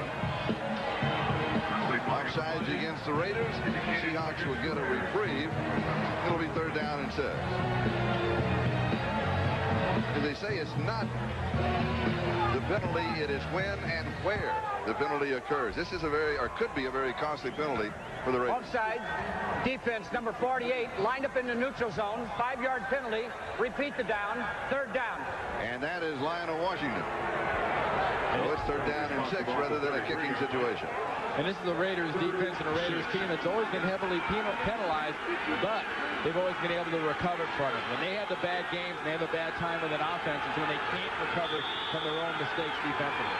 Offsides against the Raiders. Seahawks will get a reprieve. It'll be 3rd down and 6. As they say, it's not the penalty, it is when and where the penalty occurs. This is a very, or could be a very costly penalty for the Raiders.
Offside. Defense number 48 lined up in the neutral zone. 5-yard penalty. Repeat the down. 3rd down.
And that is Lionel Washington. So it's 3rd down and 6 rather than a kicking situation.
And this is the Raiders defense and a Raiders team that's always been heavily penalized, but they've always been able to recover from it. When they have the bad games and they have a bad time with an offense, it's when they can't recover from their own mistakes defensively.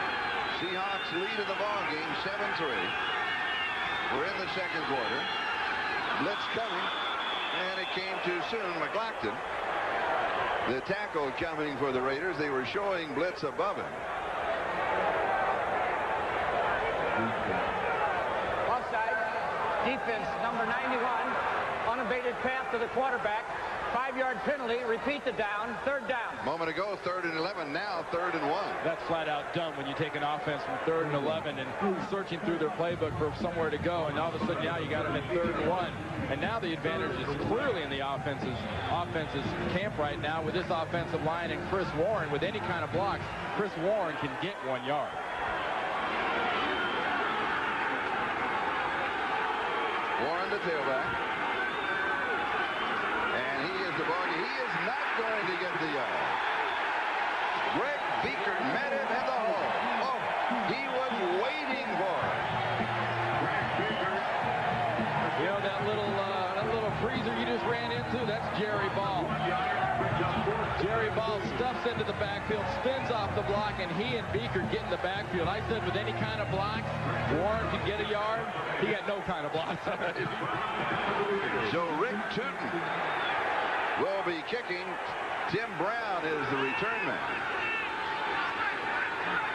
Seahawks lead in the ball game 7-3. We're in the 2nd quarter. Blitz coming, and it came too soon. McLaughlin, the tackle coming for the Raiders. They were showing blitz above him.
Offside. Defense number 91. Unabated path to the quarterback. 5-yard penalty. Repeat the down. 3rd down.
Moment ago, 3rd and 11. Now 3rd and 1.
That's flat out dumb when you take an offense from 3rd and 11 and searching through their playbook for somewhere to go, and all of a sudden now you got them at 3rd and 1. And now the advantage is clearly in the offense's camp right now with this offensive line and Chris Warren. With any kind of blocks, Chris Warren can get 1 yard.
Warren, the tailback. And he is the ball. He is not going to get the yard. Greg Beaker met him in the hole. Oh, he was waiting for it.
You know, that little freezer you just ran into, that's Jerry Ball. Jerry Ball stuffs into the backfield, spins off the block, and he and Beaker get in the backfield. I said with any kind of block, Warren could get a yard. He got no kind of blocks.
So Rick Tootin will be kicking. Tim Brown is the return man.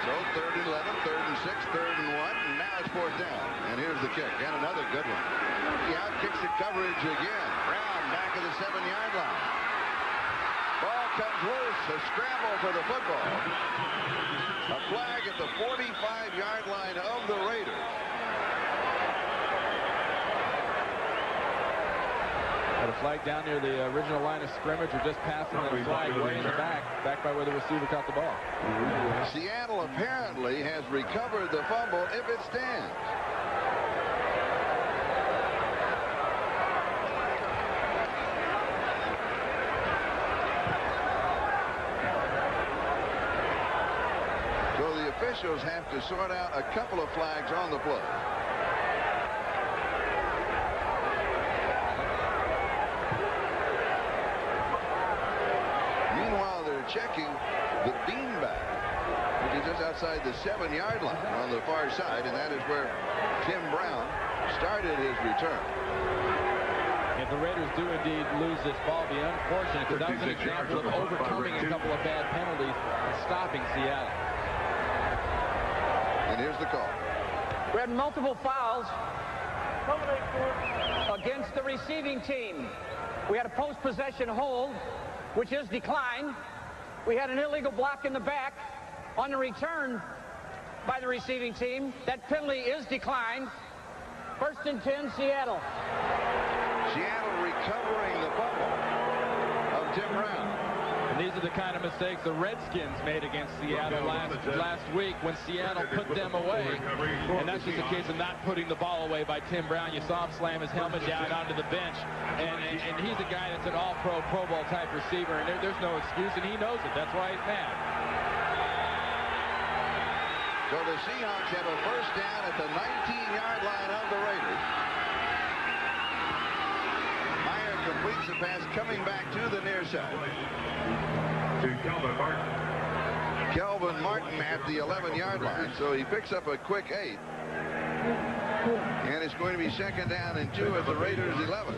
So 3rd and 11, 3rd and 6, 3rd and 1, and now it's 4th down. And here's the kick, and another good one. He outkicks the coverage again. Brown back at the 7-yard line. Ball comes loose, a scramble for the football. A flag at the 45-yard line of the Raiders.
Got a flag down near the original line of scrimmage, or just passing the flag way in the back by where the receiver caught the ball.
Seattle apparently has recovered the fumble if it stands. So the officials have to sort out a couple of flags on the play. Checking the beanbag, which is just outside the 7-yard line on the far side, and that is where Tim Brown started his return.
If the Raiders do indeed lose this ball, it'll be unfortunate, because that was an example of overcoming a couple of bad penalties and stopping Seattle.
And here's the call.
We had multiple fouls against the receiving team. We had a post-possession hold, which is declined. We had an illegal block in the back on the return by the receiving team. That penalty is declined. 1st and 10, Seattle.
Seattle recovering the fumble of Tim Brown.
And these are the kind of mistakes the Redskins made against Seattle last week when Seattle put them away. And that's just a case of not putting the ball away by Tim Brown. You saw him slam his helmet down onto the bench. And he's a guy that's an all-pro, Pro Bowl type receiver. And there's no excuse, and he knows it. That's why he's mad.
So the Seahawks have a first down at the 19-yard line of the Raiders. Meyer completes the pass coming back to the near side.
To Kelvin Martin.
Kelvin Martin at the 11-yard line. So he picks up a quick 8. And it's going to be second down and 2 at the Raiders' 11.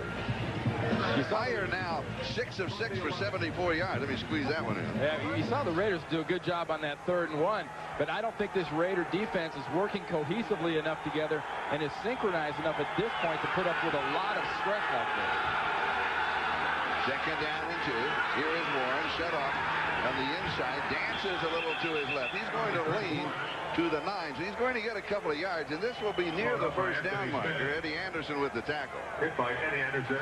Meyer now 6 of 6 for 74 yards. Let me squeeze that one in.
Yeah, you saw the Raiders do a good job on that 3rd and 1, but I don't think this Raider defense is working cohesively enough together and is synchronized enough at this point to put up with a lot of stress like this.
Second down and 2. Here is Warren, shut off on the inside, dances a little to his left. He's going to lean to the 9, so he's going to get a couple of yards, and this will be near the first down marker. Eddie Anderson with the tackle.
Hit by Eddie Anderson.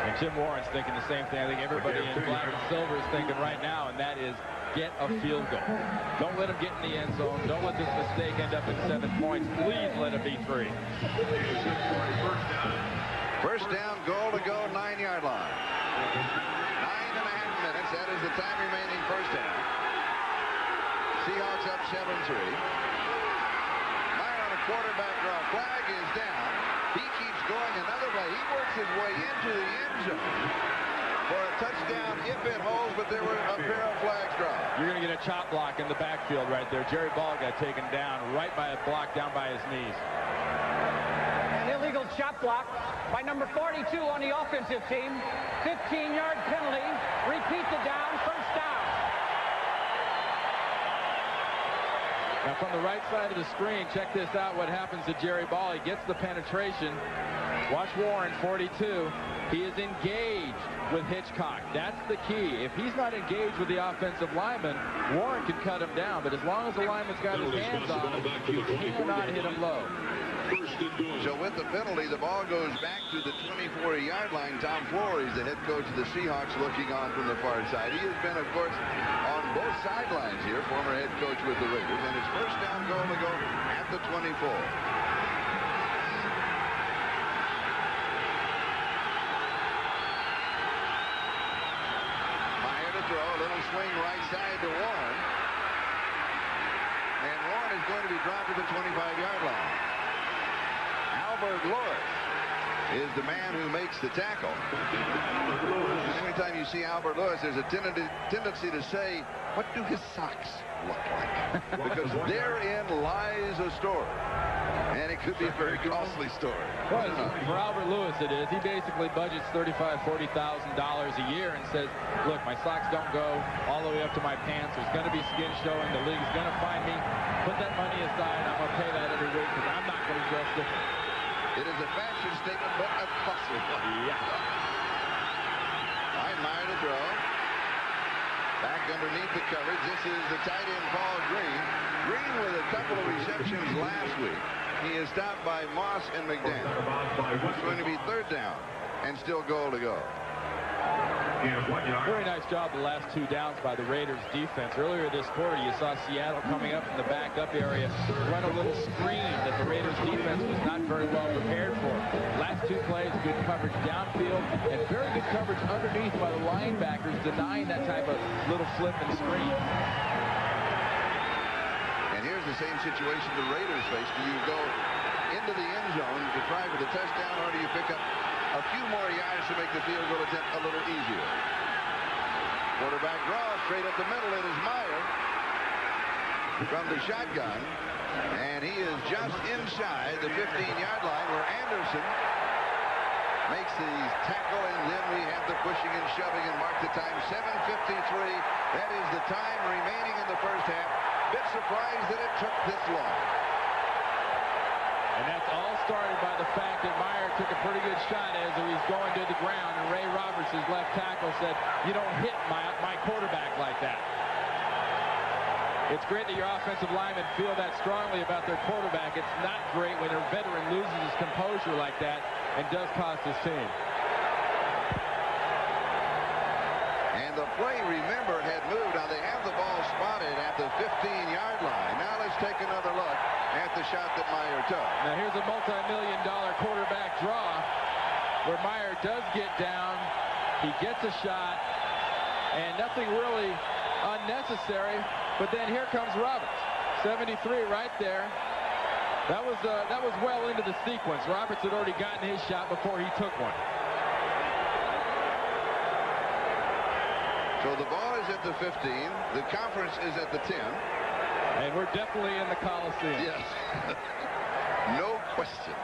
And Jim Warren's thinking the same thing. I think everybody in black and silver is thinking right now, and that is get a field goal. Don't let him get in the end zone. Don't let this mistake end up in 7 points. Please let it be 3.
First down, goal to go, 9-yard line. 9.5 minutes. That is the time remaining first half. Seahawks up 7-3. Meyer on a quarterback draw. Flag is down. He keeps going another way. He works his way into the end zone for a touchdown if it holds, but there were a pair of flags dropped.
You're going to get a chop block in the backfield right there. Jerry Ball got taken down right by a block down by his knees.
An illegal chop block by number 42 on the offensive team. 15-yard penalty. Repeat the down. First down.
Now from the right side of the screen, check this out, what happens to Jerry Ball. He gets the penetration. Watch Warren, 42. He is engaged with Hitchcock. That's the key. If he's not engaged with the offensive lineman, Warren can cut him down. But as long as the lineman's got his hands on him, you cannot hit him low.
So with the penalty, the ball goes back to the 24-yard line. Tom Flores, the head coach of the Seahawks, looking on from the far side. He has been, of course, on both sidelines here, former head coach with the Raiders. And his first down goal to go at the 24. Meyer to throw, a little swing right side to Warren. And Warren is going to be dropped to the 25-yard line. Albert Lewis is the man who makes the tackle. Anytime you see Albert Lewis, there's a tendency to say, what do his socks look like? Because therein lies a story. And it could be a very costly story.
Well, for Albert Lewis it is. He basically budgets $35,000, $40,000 a year and says, look, my socks don't go all the way up to my pants. There's going to be skin showing. The league's going to find me. Put that money aside. I'm going to pay that every week because I'm not going to dress different.
It is a fashion statement, but a costly one.
Yeah.
All right, Meyer to throw. Back underneath the coverage. This is the tight end, Paul Green. Green with a couple of receptions last week. He is stopped by Moss and McDaniel. It's going to be third down and still goal to go.
Very nice job the last 2 downs by the Raiders defense. Earlier this quarter, you saw Seattle coming up in the backup area, run a little screen that the Raiders defense was not very well prepared for. Last 2 plays, good coverage downfield, and very good coverage underneath by the linebackers, denying that type of little flip and screen.
And here's the same situation the Raiders face. Do you go into the end zone to try for the touchdown, or do you pick up a few more yards to make the field goal attempt a little easier? Quarterback draw straight up the middle. It is Meyer from the shotgun, and he is just inside the 15-yard line where Anderson makes the tackle, and then we have the pushing and shoving and mark the time. 7:53. That is the time remaining in the first half. Bit surprised that it took this long.
And that's all started by the fact that Meyer took a pretty good shot as he was going to the ground, and Ray Roberts, his left tackle, said, you don't hit my quarterback like that. It's great that your offensive linemen feel that strongly about their quarterback. It's not great when a veteran loses his composure like that and does cost his team.
And the play, remember, had moved. Now they have the ball spotted at the 15-yard line. Now let's take another look at the shot that Meyer took.
Now here's a multi-million-dollar quarterback draw where Meyer does get down. He gets a shot. and nothing really unnecessary. But then here comes Roberts, 73 right there. That was well into the sequence. Roberts had already gotten his shot before he took one.
So the ball is at the 15. The conference is at the 10.
And we're definitely in the Coliseum.
Yes. No question.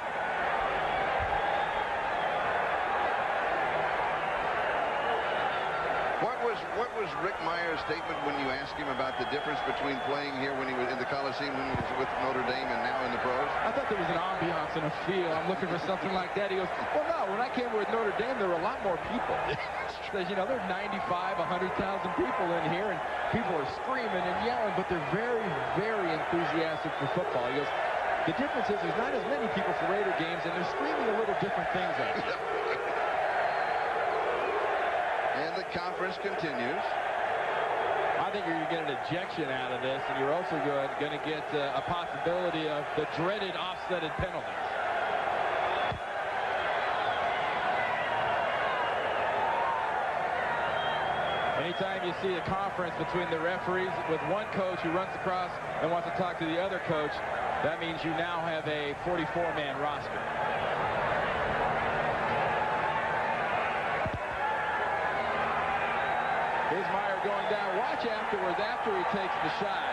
What was Rick Meyer's statement when you asked him about the difference between playing here when he was in the Coliseum when he was with Notre Dame and now in the pros?
I thought there was an ambiance and a feel. I'm looking for something like that. He goes, well, no, when I came with Notre Dame, there were a lot more people. Because, you know, there are 95, 100,000 people in here, and people are screaming and yelling, but they're very, very enthusiastic for football. He goes, the difference is there's not as many people for Raider games, and they're screaming a little different things at you.
And the conference continues.
I think you're going to get an ejection out of this, and you're also going to get a possibility of the dreaded offsetted penalties. Anytime you see a conference between the referees with one coach who runs across and wants to talk to the other coach, that means you now have a 44-man roster. Here's Meyer going down. Watch afterwards after he takes the shot.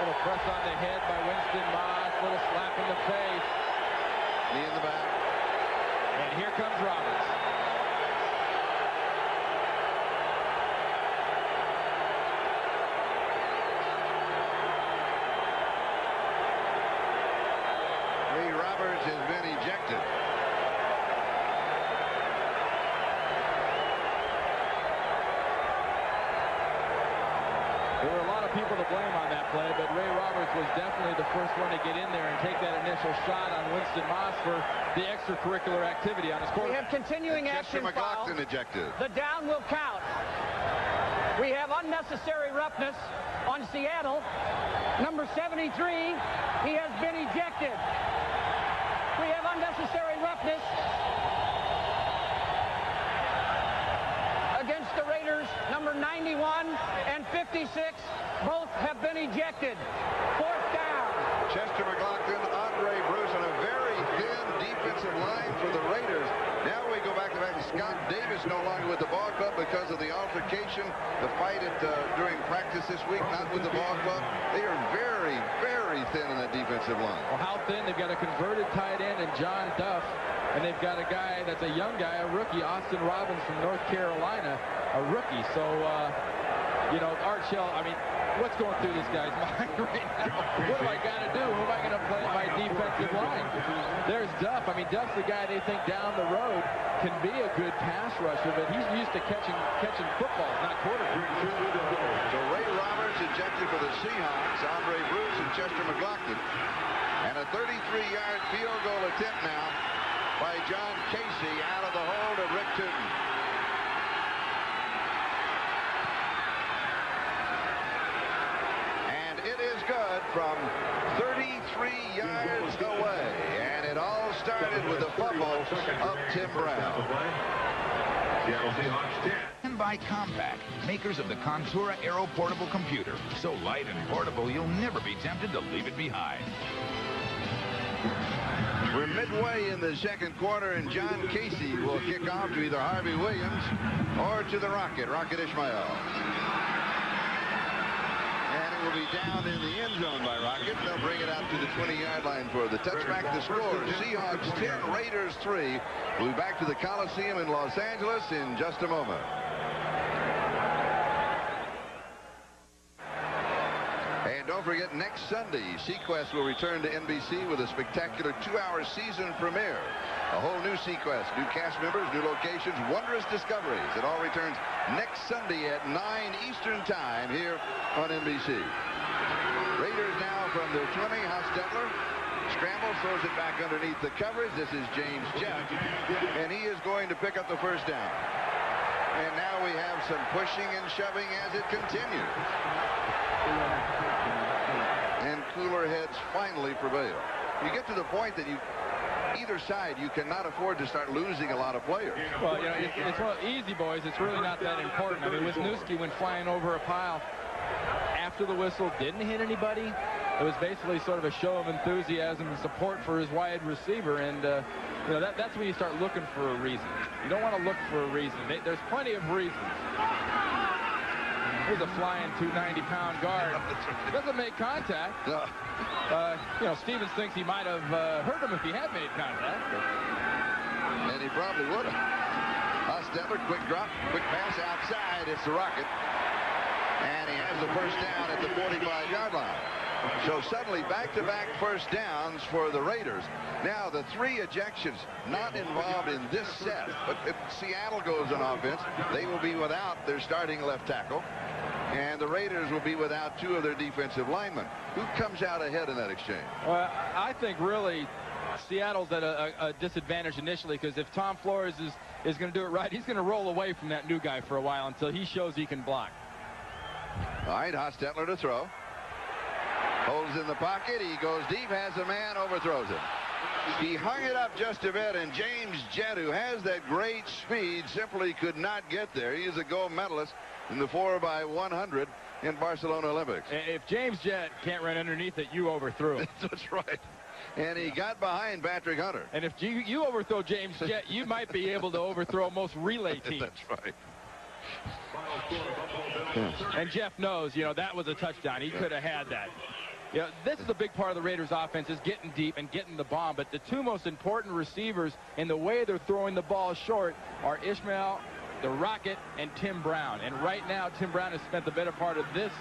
Little press on the head by Winston Moss. Little slap in the face.
Knee in the back.
And here comes Roberts.
Ray Roberts has been ejected.
There were a lot of people to blame on that play, but Ray Roberts was definitely the first one to get in there and take that initial shot on Winston Moss for the extracurricular activity on his quarter.
We have continuing action foul.
Ejected.
The down will count. We have unnecessary roughness on Seattle. Number 73, he has been ejected. We have unnecessary roughness against the Raiders. Number 91 and 56 both have been ejected. Fourth down.
Chester McLaughlin, Andre Bruce, and a very thin defensive line for the Raiders. Now we go back to Scott Davis no longer with the ball club because of the altercation, the fight during practice this week, not with the ball club. They are very, very thin in that defensive line.
Well, how thin? They've got a converted tight end in John Duff, and they've got a guy that's a young guy, a rookie, Austin Robbins from North Carolina, a rookie. So, you know, Art Shell, I mean, what's going through this guy's mind right now? What do I got to do? Who am I going to play in my defensive line? There's Duff. I mean, Duff's the guy they think down the road can be a good pass rusher, but he's used to catching footballs, not quarterbacks.
So Ray Roberts ejected for the Seahawks, Andre Bruce and Chester McLaughlin. And a 33-yard field goal attempt now by John Casey out of the hold of Rick Tootin. And it is good from 33 yards away. And it all started with the fumble of Tim Brown.
Seattle Seahawks 10.
And by Compaq, makers of the Contura Aero Portable Computer. So light and portable, you'll never be tempted to leave it behind.
We're midway in the second quarter, and John Casey will kick off to either Harvey Williams or to the Rocket Ishmael. And it will be down in the end zone by Rocket. They'll bring it out to the 20-yard line for the touchback. The score, Seahawks 10, Raiders 3. We'll be back to the Coliseum in Los Angeles in just a moment. And don't forget, next Sunday, Sequest will return to NBC with a spectacular 2-hour season premiere. A whole new Sequest, new cast members, new locations, wondrous discoveries. It all returns next Sunday at 9 Eastern Time here on NBC. Raiders now from their 20, Hostetler. Scrambles, throws it back underneath the coverage. This is James Jett, and he is going to pick up the first down. And now we have some pushing and shoving as it continues. And cooler heads finally prevail. You get to the point that you either side, you cannot afford to start losing a lot of players.
Well, you know, it's one of easy, boys. It's really not that important. I mean, Wisniewski went flying over a pile after the whistle, didn't hit anybody. It was basically sort of a show of enthusiasm and support for his wide receiver, and you know, that's when you start looking for a reason. You don't want to look for a reason. There's plenty of reasons. Here's a flying 290-pound guard. Doesn't make contact.
No.
You know, Stevens thinks he might have hurt him if he had made contact.
And he probably would have. Hostetler, quick drop, quick pass outside. It's the Rocket. And he has the first down at the 45-yard line. So suddenly back-to-back first downs for the Raiders. Now the 3 ejections not involved in this set, but if Seattle goes on offense, they will be without their starting left tackle, and the Raiders will be without 2 of their defensive linemen. Who comes out ahead in that exchange?
Well, I think really Seattle's at a disadvantage initially, because if Tom Flores is going to do it right, he's going to roll away from that new guy for a while until he shows he can block.
All right, Hostetler to throw. Holds in the pocket. He goes deep, has a man, overthrows it. He hung it up just a bit, and James Jett, who has that great speed, simply could not get there. He is a gold medalist in the 4x100 in Barcelona Olympics.
If James Jett can't run underneath it, you overthrew him.
That's right. And he got behind Patrick Hunter.
And if you overthrow James Jett, you might be able to overthrow most relay teams.
That's right.
And Jeff knows, you know, that was a touchdown. He could have had that. You know, this is the big part of the Raiders' offense, is getting deep and getting the bomb. But the 2 most important receivers in the way they're throwing the ball short are Ishmael, the Rocket, and Tim Brown. And right now, Tim Brown has spent the better part of this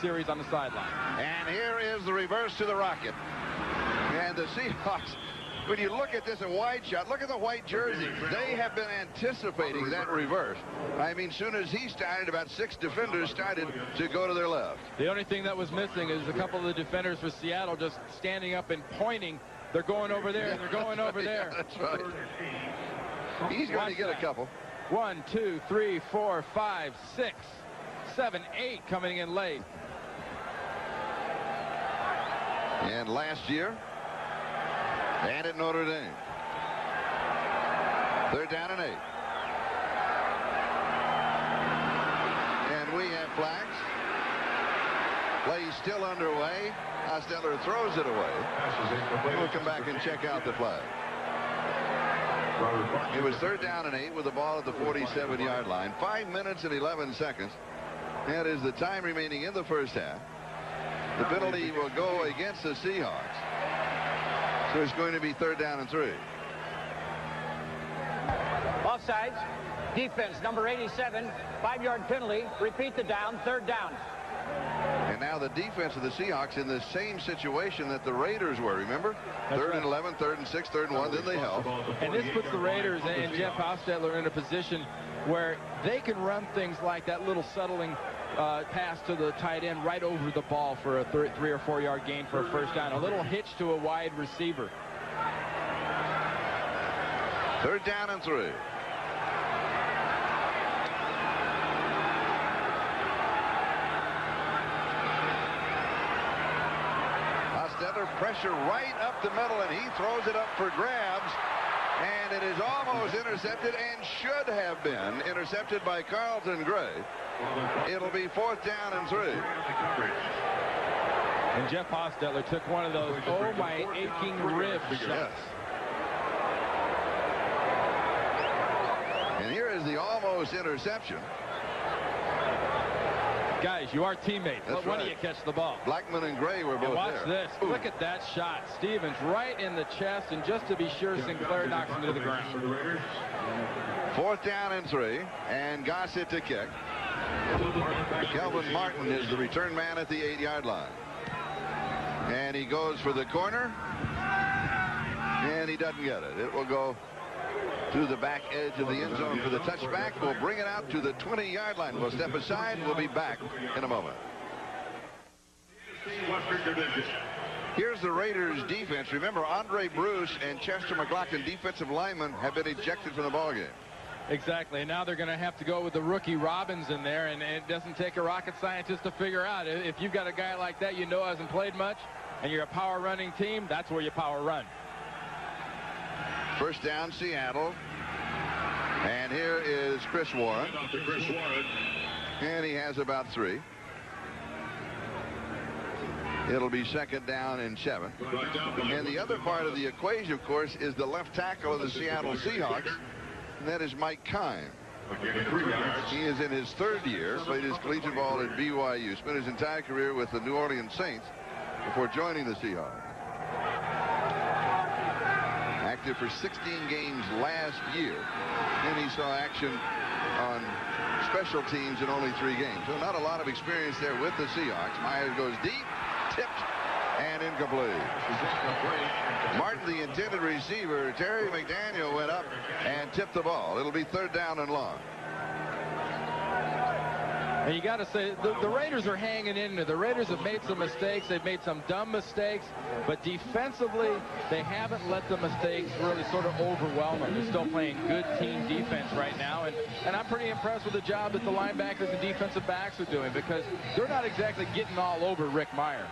series on the sideline.
And here is the reverse to the Rocket. And the Seahawks, when you look at this in wide shot, look at the white jersey. They have been anticipating that reverse. I mean, soon as he started, about 6 defenders started to go to their left.
The only thing that was missing is a couple of the defenders for Seattle just standing up and pointing. They're going over there, and they're going over there.
Yeah, that's right. He's going to get a couple.
1, 2, 3, 4, 5, 6, 7, 8 coming in late.
And last year, and at Notre Dame. 3rd down and 8. And we have flags. Play still underway. Hostetler throws it away. We'll come back and check out the flag. It was 3rd down and 8 with the ball at the 47-yard line. 5 minutes and 11 seconds. That is the time remaining in the first half. The penalty will go against the Seahawks. So it's going to be 3rd down and 3.
Offsides. Defense, number 87. 5-yard penalty. Repeat the down. 3rd down.
And now the defense of the Seahawks in the same situation that the Raiders were, remember?
That's
3rd
right.
and 11, 3rd and 6, 3rd and 1, then they held.
And this puts the Raiders and Jeff Hostetler in a position where they can run things like that little settling pass to the tight end right over the ball for a 3 or 4 yard gain for a first down. A little hitch to a wide receiver.
3rd down and 3. Hostetler pressure right up the middle, and he throws it up for grabs. And it is almost intercepted, and should have been intercepted by Carlton Gray. It'll be 4th down and 3.
And Jeff Hostetler took one of those, oh my aching rib shots.
And here is the almost interception.
Guys, you are teammates.
That's
When
right.
do you catch the ball?
Blackman and Gray were both
And watch
there.
this.
Ooh.
Look at that shot. Stevens right in the chest, and just to be sure, Sinclair knocks him to the ground.
4th down and 3, and Gossett to kick. Kelvin Martin is the return man at the 8-yard line. And he goes for the corner, and he doesn't get it. It will go to the back edge of the end zone for the touchback. We'll bring it out to the 20-yard line. We'll step aside. We'll be back in a moment. Here's the Raiders defense. Remember, Andre Bruce and Chester McLaughlin, defensive linemen, have been ejected from the ballgame.
Exactly. And now they're going to have to go with the rookie Robbins in there, and it doesn't take a rocket scientist to figure out. If you've got a guy like that you know hasn't played much, and you're a power running team, that's where you power run.
First down, Seattle. And here is Chris Warren. And he has about 3. It'll be second down and 7. And the other part of the equation, of course, is the left tackle of the Seattle Seahawks. And that is Mike Kime. He is in his 3rd year, played his collegiate ball at BYU, spent his entire career with the New Orleans Saints before joining the Seahawks. Active for 16 games last year. And he saw action on special teams in only 3 games. So not a lot of experience there with the Seahawks. Myers goes deep, tipped, and incomplete. Martin, the intended receiver, Terry McDaniel, went up and tipped the ball. It'll be 3rd down and long.
And you got to say, the Raiders are hanging in there. The Raiders have made some mistakes. They've made some dumb mistakes. But defensively, they haven't let the mistakes really sort of overwhelm them. They're still playing good team defense right now. And I'm pretty impressed with the job that the linebackers and defensive backs are doing, because they're not exactly getting all over Rick Mirer.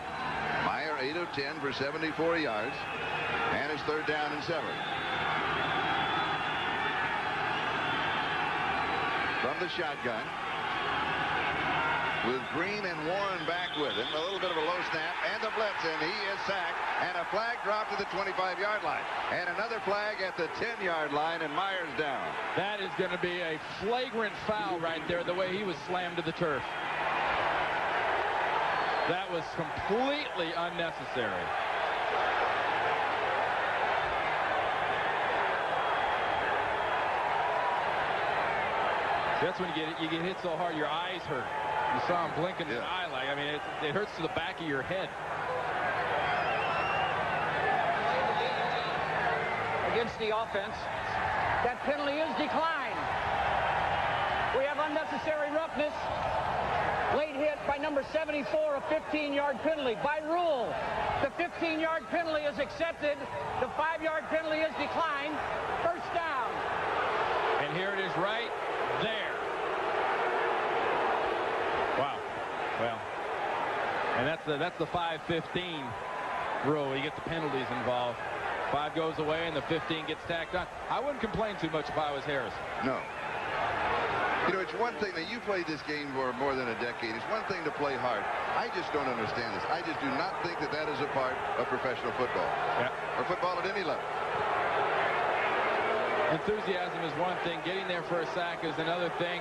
Meyer 8 of 10 for 74 yards. And it's 3rd down and 7. From the shotgun, with Green and Warren back with him. A little bit of a low snap and the blitz, and he is sacked. And a flag dropped to the 25-yard line. And another flag at the 10-yard line, and Myers down.
That is going to be a flagrant foul right there, the way he was slammed to the turf. That was completely unnecessary. That's when you get hit so hard your eyes hurt. You saw him blinking his eye. Like, I mean, it hurts to the back of your head.
Against the offense, that penalty is declined. We have unnecessary roughness. Late hit by number 74, a 15-yard penalty. By rule, the 15-yard penalty is accepted. The 5-yard penalty is declined. First down.
And here it is right there. Wow. Well, and that's the 5-15 rule. You get the penalties involved. 5 goes away and the 15 gets tacked on. I wouldn't complain too much if I was Harris.
No. You know, it's one thing that you played this game for more than a decade. It's one thing to play hard. I just don't understand this. I just do not think that that is a part of professional football.
Yeah.
Or football at any level.
Enthusiasm is one thing. Getting there for a sack is another thing.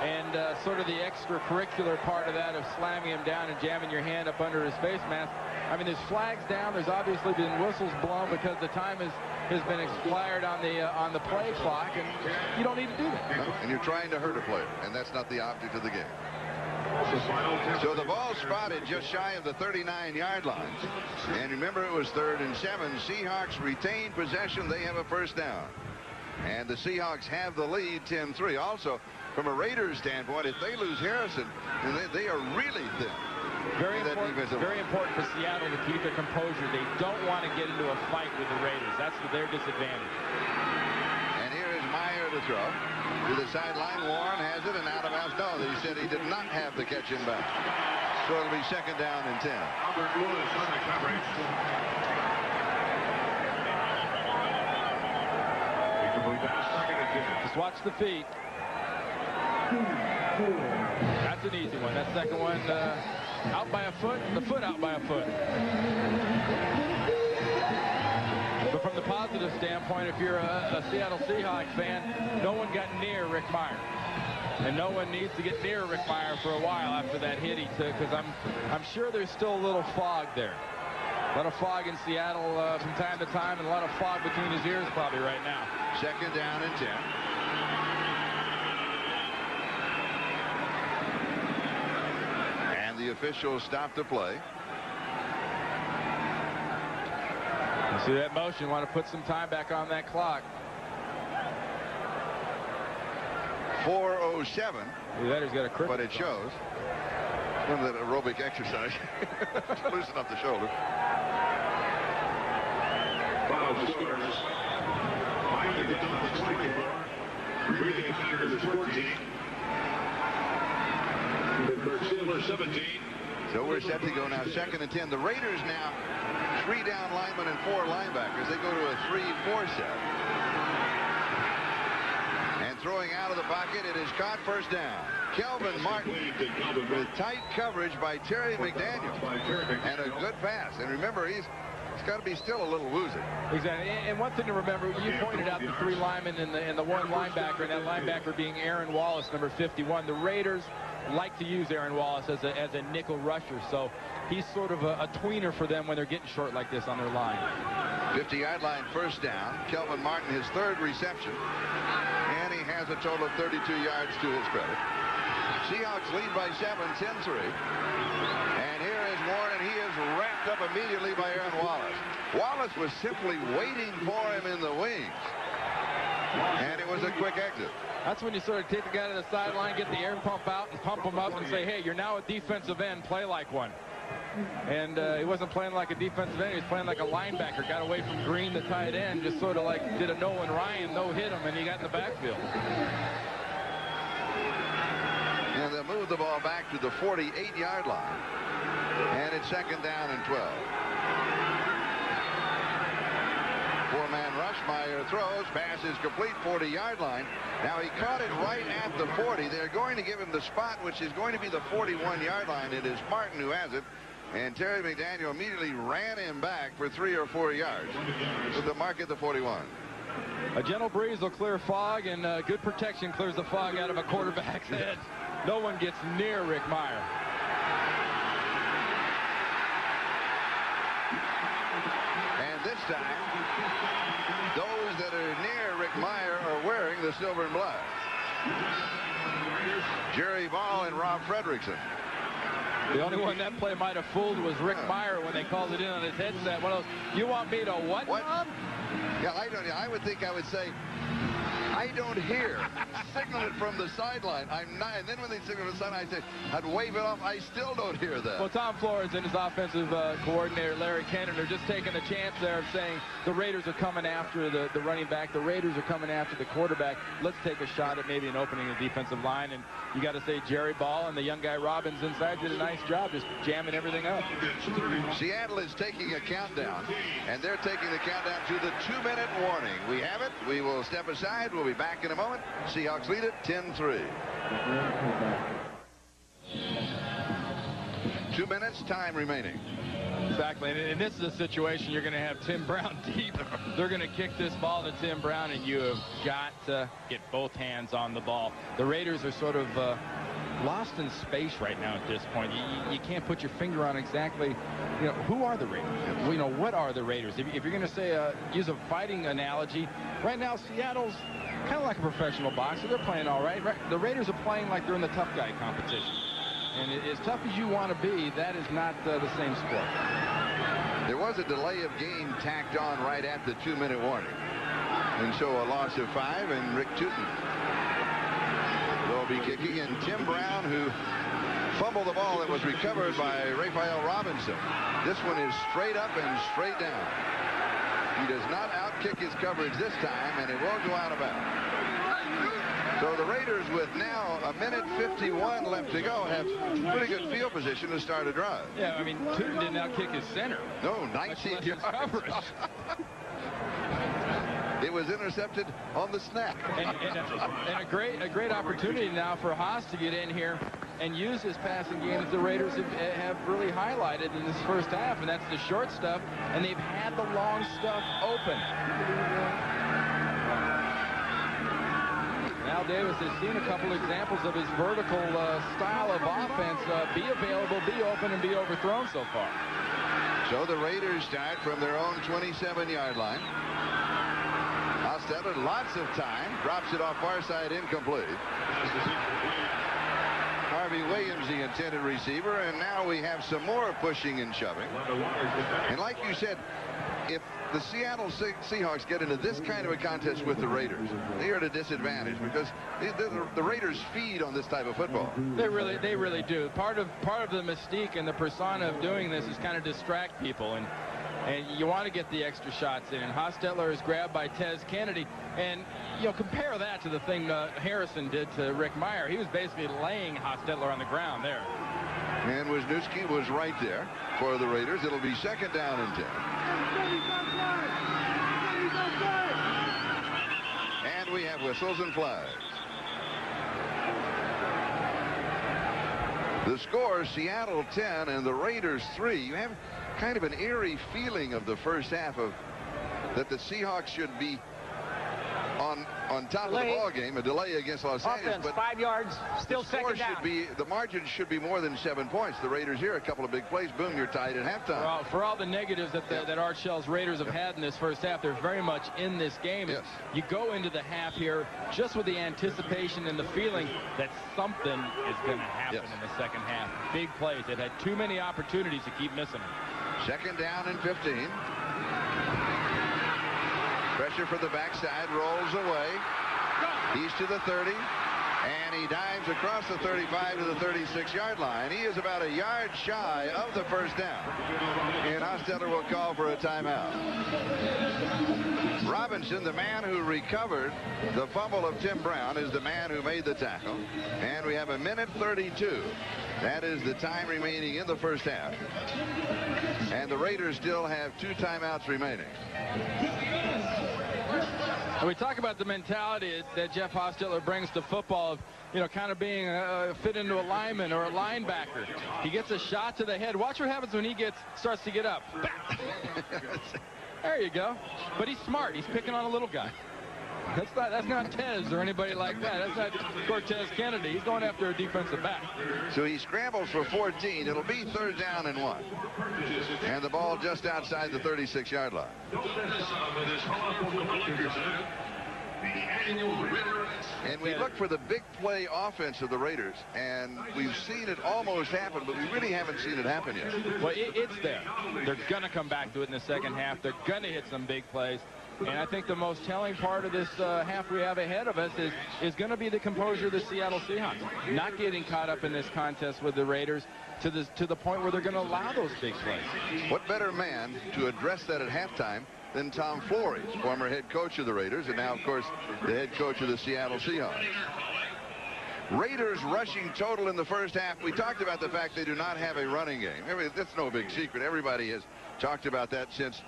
And sort of the extracurricular part of that of slamming him down and jamming your hand up under his face mask. I mean, there's flags down. There's obviously been whistles blown because the time has been expired on the play clock, and you don't need to do that.
No, and you're trying to hurt a player, and that's not the object of the game. So the ball spotted just shy of the 39-yard line. And remember, it was 3rd and 7. Seahawks retain possession. They have a first down. And the Seahawks have the lead 10-3. Also, from a Raiders standpoint, if they lose Harrison, then they are really thin.
Very important for Seattle to keep their composure. They don't want to get into a fight with the Raiders. That's their disadvantage.
And here is Meyer to throw. To the sideline, Warren has it and out of bounds. No, he said he did not have the catch in back. So it'll be second down and 10.
Just watch the feet. That's an easy one. That second one out by a foot, the foot out by a foot. But from the positive standpoint, if you're a Seattle Seahawks fan, no one got near Rick Mirer. And no one needs to get near Rick Mirer for a while after that hit he took, because I'm sure there's still a little fog there. A lot of fog in Seattle from time to time, and a lot of fog between his ears probably right now.
Second down and 10. And the officials stop the play.
You see that motion, want to put some time back on that clock.
4:07.
That has got a cricket.
But it shows. One of that aerobic exercise. Loosen up the shoulder.
Final scores. Miami the Dolphins 24. Breathing Packers 14. Pittsburgh Steelers 17.
So we're set to go now. Second and 10. The Raiders now 3 down linemen and 4 linebackers. They go to a 3-4 set. throwing out of the pocket. It is caught, first down. Kelvin Martin with tight coverage by Terry McDaniel. And a good pass. And remember, he's got to be still a little woozy.
Exactly. And one thing to remember, you pointed out the 3 linemen and the 1 linebacker, and that linebacker being Aaron Wallace, number 51. The Raiders like to use Aaron Wallace as a nickel rusher, so he's sort of a tweener for them when they're getting short like this on their line.
50-yard line, first down. Kelvin Martin, his 3rd reception, and he has a total of 32 yards to his credit. Seahawks lead by 7, 10-3. And here is Warren, and he is wrapped up immediately by Aaron Wallace. Wallace was simply waiting for him in the wings, and it was a quick exit.
That's when you sort of take the guy to the sideline, get the air pump out, and pump him up and say, hey, you're now a defensive end, play like one. And he wasn't playing like a defensive end, he was playing like a linebacker. Got away from Green, the tight end, just sort of like did a Nolan Ryan, no-hit him, and he got in the backfield.
And they'll move the ball back to the 48-yard line. And it's 2nd down and 12. 4-man rush. Meyer throws. Pass is complete. 40-yard line. Now he caught it right at the 40. They're going to give him the spot, which is going to be the 41-yard line. It is Martin who has it. And Terry McDaniel immediately ran him back for 3 or 4 yards with the mark at the 41.
A gentle breeze will clear fog, and good protection clears the fog out of a quarterback's head. No one gets near Rick Meyer.
And this time, those that are near Rick Meyer are wearing the silver and black. Jerry Ball and Rob Fredrickson.
The only one that play might have fooled was Rick Meyer when they called it in on his headset. One of those, you want me to what? Bob?
Yeah, I would think I would say, I don't hear. Signal it from the sideline. I'm not. And then when they signal from the sideline, I'd wave it off. I still don't hear that.
Well, Tom Flores and his offensive coordinator, Larry Cannon, are just taking the chance there of saying the Raiders are coming after the running back. The Raiders are coming after the quarterback. Let's take a shot at maybe an opening in the defensive line. And you got to say Jerry Ball and the young guy Robbins inside did a nice job just jamming everything up.
Seattle is taking a countdown, and they're taking the countdown to the 2-minute warning. We have it. We will step aside. We'll be back in a moment. Seahawks lead it 10-3. 2 minutes, time remaining.
Exactly, and this is a situation you're going to have Tim Brown deep. They're going to kick this ball to Tim Brown, and you have got to get both hands on the ball. The Raiders are sort of lost in space right now at this point. You can't put your finger on exactly, who are the Raiders? What are the Raiders? If you're going to say, use a fighting analogy, right now Seattle's kind of like a professional boxer. They're playing all right. The Raiders are playing like they're in the tough guy competition. And as tough as you want to be, that is not the same sport.
There was a delay of game tacked on right at the 2-minute warning. And so a loss of 5, and Rick Tootin will be kicking. And Tim Brown, who fumbled the ball that was recovered by Raphael Robinson. This one is straight up and straight down. He does not outkick his coverage this time, and it won't go out of bounds. So the Raiders, with now a minute 51 left to go, have pretty good field position to start a drive.
Yeah, I mean, Tootin didn't outkick his center.
No, 19 yards.
Coverage.
It was intercepted on the snap.
And a great opportunity now for Haas to get in here and use his passing game that the Raiders have really highlighted in this first half, and that's the short stuff, and they've had the long stuff open. Al Davis has seen a couple examples of his vertical style of offense be available, be open, and be overthrown so far.
So the Raiders start from their own 27-yard line. Hostetler, lots of time, drops it off far side, incomplete. Harvey Williams, the intended receiver, and now we have some more pushing and shoving. And like you said, if the Seattle Seahawks get into this kind of a contest with the Raiders, they are at a disadvantage because the Raiders feed on this type of football.
They really do. Part of the mystique and the persona of doing this is kind of distract people, and you want to get the extra shots in. Hostetler is grabbed by Tez Kennedy, and compare that to the thing Harrison did to Rick Meyer. He was basically laying Hostetler on the ground there.
And Wisniewski was right there for the Raiders. It'll be 2nd down and 10. And we have whistles and flags. The score, Seattle 10 and the Raiders 3. You have kind of an eerie feeling of the first half of that the Seahawks should be on top of the ball game, a delay against Los Angeles.
But 5 yards, still second down.
The margin should be more than 7 points. The Raiders here, a couple of big plays, boom, you're tied at halftime.
For all the negatives that Art Shell's Raiders have had in this first half, they're very much in this game.
Yes.
You go into the half here just with the anticipation and the feeling that something is going to happen in the second half. Big plays. They've had too many opportunities to keep missing them.
Second down and 15. Pressure for the backside, rolls away. He's to the 30, and he dives across the 35 to the 36-yard line. He is about a yard shy of the first down. And Hostetler will call for a timeout. Robinson, the man who recovered the fumble of Tim Brown, is the man who made the tackle. And we have a minute 32. That is the time remaining in the first half. And the Raiders still have 2 timeouts remaining.
And we talk about the mentality that Jeff Hostetler brings to football of, kind of being fit into a lineman or a linebacker. He gets a shot to the head. Watch what happens when he starts to get up. There you go. But he's smart. He's picking on a little guy. That's not Tez or anybody like that. That's not Cortez Kennedy. He's going after a defensive back.
So he scrambles for 14. It'll be 3rd down and 1. And the ball just outside the 36-yard line. And we look for the big play offense of the Raiders, and we've seen it almost happen, but we really haven't seen it happen yet.
Well, it's there. They're going to come back to it in the second half. They're going to hit some big plays. And I think the most telling part of this half we have ahead of us is going to be the composure of the Seattle Seahawks. Not getting caught up in this contest with the Raiders to the point where they're going to allow those big plays.
What better man to address that at halftime than Tom Flores, former head coach of the Raiders, and now, of course, the head coach of the Seattle Seahawks. Raiders rushing total in the first half. We talked about the fact they do not have a running game. That's no big secret. Everybody has talked about that since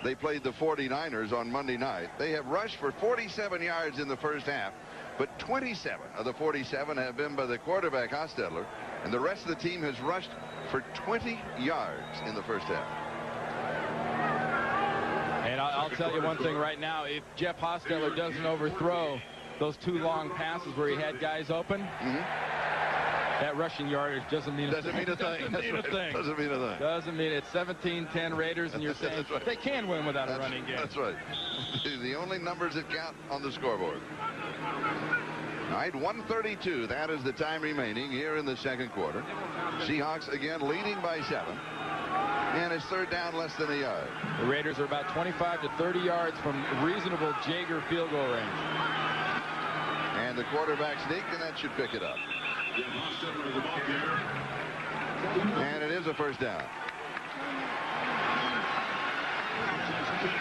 they played the 49ers on Monday night. They have rushed for 47 yards in the first half, but 27 of the 47 have been by the quarterback, Hostetler, and the rest of the team has rushed for 20 yards in the first half.
And I'll tell you one thing right now. If Jeff Hostetler doesn't overthrow those 2 long passes where he had guys open, that rushing yardage doesn't mean a thing. Doesn't mean a thing.
Doesn't mean a thing.
Doesn't mean it's 17-10 Raiders, and you're saying right. They can win without a running game.
That's right. The only numbers that count on the scoreboard. All right, 1:32. That is the time remaining here in the second quarter. Seahawks again leading by 7. And it's 3rd down, less than a yard.
The Raiders are about 25 to 30 yards from reasonable Jaeger field goal range.
And the quarterback sneak, and that should pick it up. And it is a first down.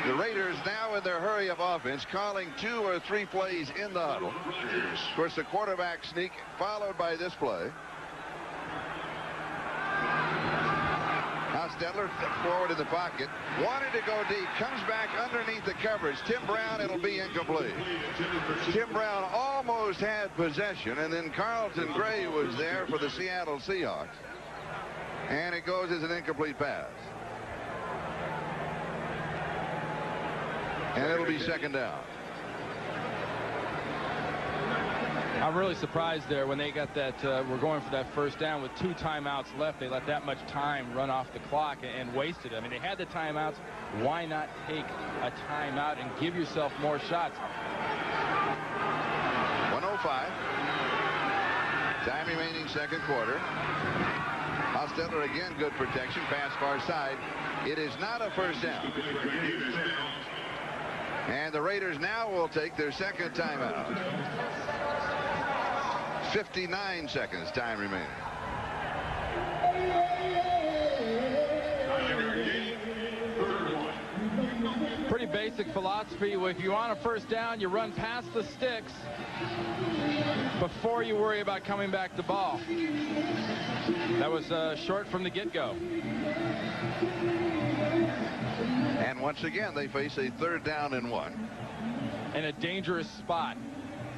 The Raiders now in their hurry of offense, calling 2 or 3 plays in the huddle. Of course, the quarterback sneak followed by this play. Hostetler stepped forward in the pocket, wanted to go deep, comes back underneath the coverage. Tim Brown, it'll be incomplete. Tim Brown almost had possession, and then Carlton Gray was there for the Seattle Seahawks. And it goes as an incomplete pass. And it'll be 2nd down.
I'm really surprised there when they got that, we're going for that first down with 2 timeouts left. They let that much time run off the clock and wasted it. I mean, they had the timeouts. Why not take a timeout and give yourself more shots?
1:05. Time remaining, second quarter. Hostetler again, good protection, pass far side. It is not a first down. And the Raiders now will take their second timeout. 59 seconds time remaining.
Pretty basic philosophy. If you want a first down, you run past the sticks before you worry about coming back the ball. That was short from the get-go.
And once again, they face a 3rd down and 1.
In a dangerous spot.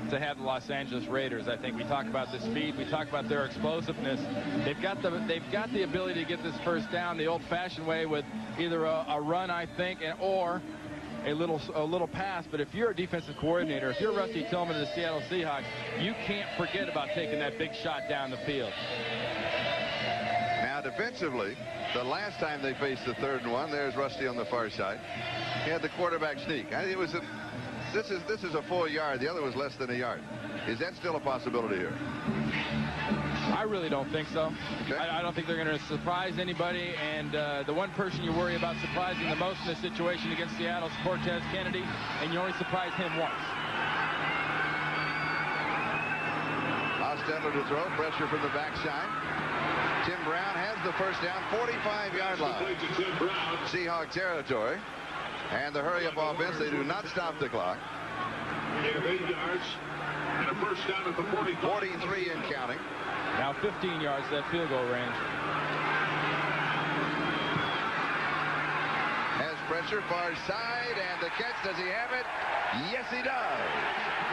to have the Los Angeles Raiders. I think we talk about the speed, we talk about their explosiveness. They've got the ability to get this first down the old-fashioned way with either a run, I think, or a little pass. But if you're a defensive coordinator, if you're Rusty Tillman of the Seattle Seahawks, you can't forget about taking that big shot down the field.
Now defensively, the last time they faced the 3rd and 1, there's Rusty on the far side. He had the quarterback sneak. It was this is a full yard. The other was less than a yard. Is that still a possibility here?
I really don't think so.
Okay.
I don't think they're going to surprise anybody. And the one person you worry about surprising the most in this situation against Seattle is Cortez Kennedy, and you only surprise him once.
Hostetler to throw. Pressure from the backside. Tim Brown has the first down, 45-yard line. Seahawk territory. And the hurry-up offense, they do not stop the clock.
They have 8 yards and a first down at the 45.
43 and counting.
Now 15 yards, that field goal range.
Has pressure, far side, and the catch. Does he have it? Yes, he does.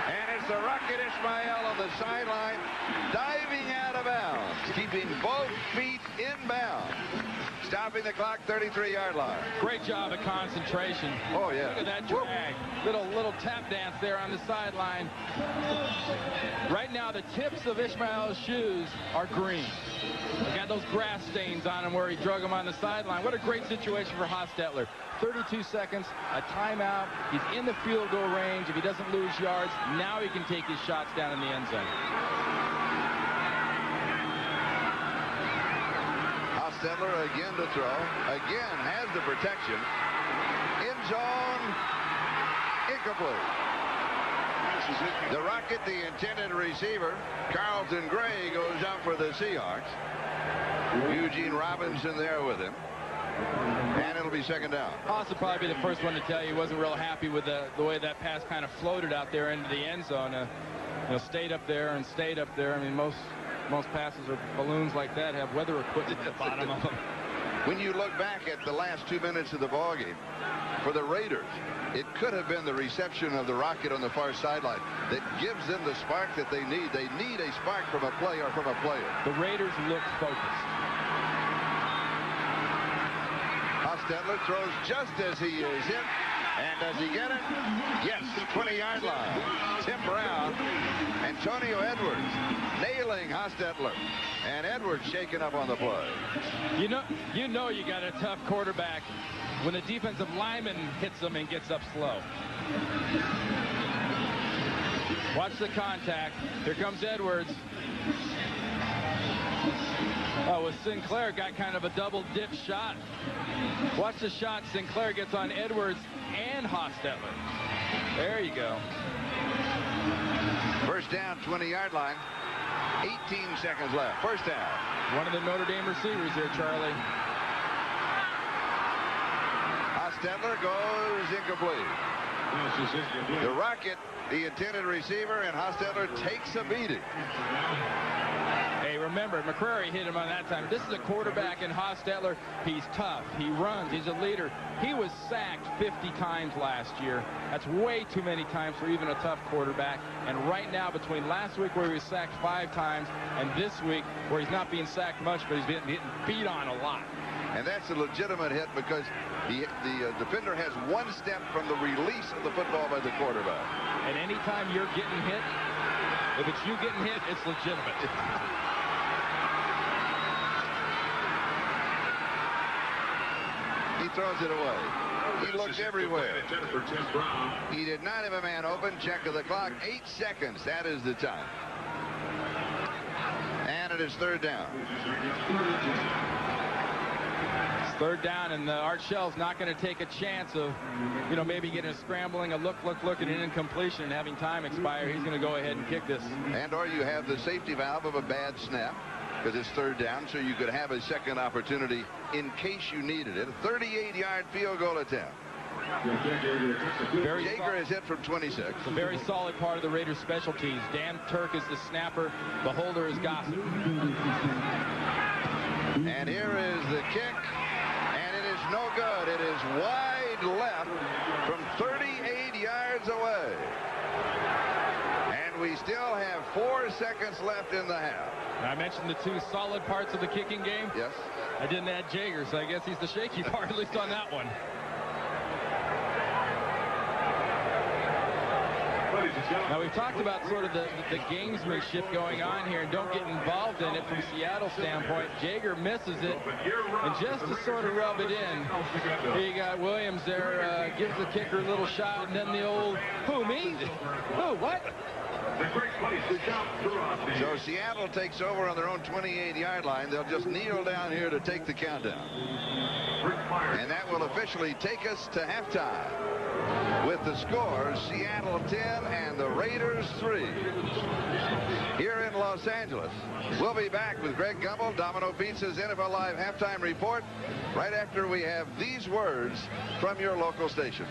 And it's the Rocket Ismail on the sideline, diving out of bounds, keeping both feet inbound. Stopping the clock, 33-yard line.
Great job of concentration.
Oh, yeah.
Look at that drag. Little tap dance there on the sideline. Right now, the tips of Ishmael's shoes are green. They got those grass stains on him where he drug him on the sideline. What a great situation for Hostetler. 32 seconds, a timeout. He's in the field goal range. If he doesn't lose yards, now he can take his shots down in the end zone.
Hostetler again to throw. Again has the protection. End zone. Incomplete. The Rocket, the intended receiver, Carlton Gray, goes out for the Seahawks. Eugene Robinson there with him. And it'll be second down.
Haas will probably be the first one to tell you he wasn't real happy with the way that pass kind of floated out there into the end zone. Stayed up there and stayed up there. I mean, most passes or balloons like that have weather equipment at the bottom of them.
When you look back at the last 2 minutes of the ballgame, for the Raiders, it could have been the reception of the Rocket on the far sideline that gives them the spark that they need. They need a spark from a play or from a player.
The Raiders look focused.
Hostetler throws just as he is hit. And does he get it? Yes, 20-yard line. Tim Brown, Antonio Edwards nailing Hostetler. And Edwards shaken up on the play.
You know you got a tough quarterback when the defensive lineman hits him and gets up slow. Watch the contact. Here comes Edwards. Oh, with Sinclair got kind of a double dip shot. Watch the shot Sinclair gets on Edwards and Hostetler. There you go.
First down, 20-yard line. 18 seconds left. First down.
One of the Notre Dame receivers here, Charlie.
Hostetler goes incomplete. The Rocket, the intended receiver, and Hostetler takes a beating.
Hey, remember, McCrary hit him on that time. This is a quarterback in Hostetler. He's tough. He runs. He's a leader. He was sacked 50 times last year. That's way too many times for even a tough quarterback. And right now, between last week where he was sacked 5 times and this week where he's not being sacked much, but he's getting beat on a lot.
And that's a legitimate hit because the defender has 1 step from the release of the football by the quarterback.
And anytime you're getting hit, if it's you getting hit, it's legitimate.
He throws it away. He looked everywhere. He did not have a man open. Check of the clock. 8 seconds. That is the time. And it is third down.
It's third down, and Art Shell's not going to take a chance of, maybe getting a scrambling, a look, and an incompletion and having time expire. He's going to go ahead and kick this.
And or you have the safety valve of a bad snap, because it's third down, so you could have a second opportunity in case you needed it. A 38-yard field goal attempt. Jaeger is hit from 26.
It's a very solid part of the Raiders' special teams. Dan Turk is the snapper. The holder is Gossett.
And here is the kick, and it is no good. It is wide left from 38 yards away. And we seconds left in the half.
I mentioned the two solid parts of the kicking game.
Yes.
I didn't add Jaeger, so I guess he's the shaky part, at least on that one. Now, we've talked about sort of the gamesmanship going on here, and don't get involved in it from Seattle's standpoint. Jaeger misses it, and just to sort of rub it in, here you got Williams there, gives the kicker a little shot, and then the old, who, me? Who, what?
So Seattle takes over on their own 28-yard line. They'll just kneel down here to take the countdown. And that will officially take us to halftime. With the scores, Seattle 10 and the Raiders 3. Here in Los Angeles, we'll be back with Greg Gumbel, Domino Pizza's NFL Live halftime report, right after we have these words from your local station.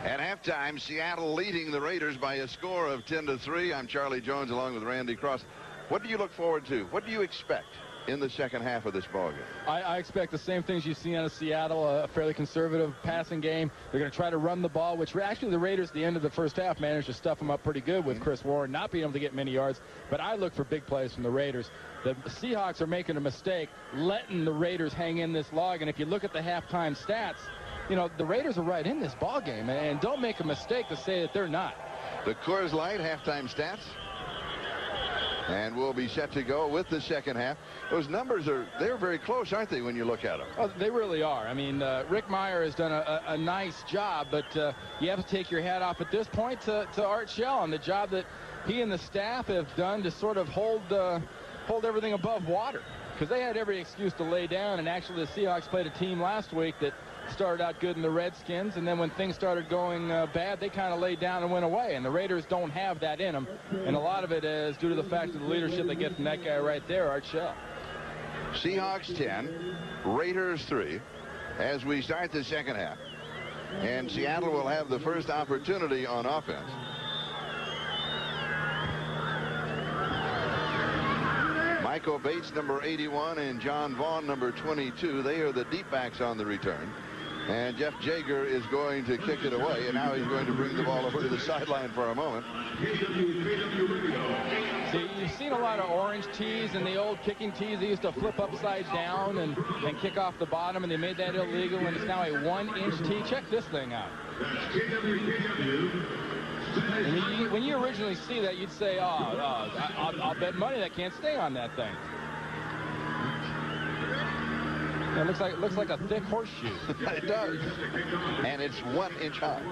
At halftime, Seattle leading the Raiders by a score of 10-3. I'm Charlie Jones along with Randy Cross. What do you look forward to? What do you expect in the second half of this ballgame?
I expect the same things you've seen out of Seattle, a fairly conservative passing game. They're going to try to run the ball, which actually the Raiders at the end of the first half managed to stuff them up pretty good with Chris Warren not being able to get many yards. But I look for big plays from the Raiders. The Seahawks are making a mistake letting the Raiders hang in this log. And if you look at the halftime stats, you know, the Raiders are right in this ball game, and don't make a mistake to say that they're not.
The Coors Light halftime stats. And we'll be set to go with the second half. Those numbers they're very close, aren't they, when you look at them?
Oh, they really are. I mean, Rick Meyer has done a nice job, but you have to take your hat off at this point to Art Shell on the job that he and the staff have done to sort of hold everything above water. Because they had every excuse to lay down, and actually the Seahawks played a team last week that started out good in the Redskins, and then when things started going bad, they kind of laid down and went away. And the Raiders don't have that in them, and a lot of it is due to the fact of the leadership they get from that guy right there, Art Shell.
Seahawks 10, Raiders 3, as we start the second half. And Seattle will have the first opportunity on offense. Michael Bates, number 81, and John Vaughn, number 22. They are the deep backs on the return. And Jeff Jaeger is going to kick it away, and now he's going to bring the ball over to the sideline for a moment.
See, you've seen a lot of orange tees and the old kicking tees. They used to flip upside down and kick off the bottom, and they made that illegal, and it's now a 1-inch tee. Check this thing out. And when you originally see that, you'd say, I'll bet money that can't stay on that thing. It looks like a thick horseshoe.
It does. And it's 1 inch high.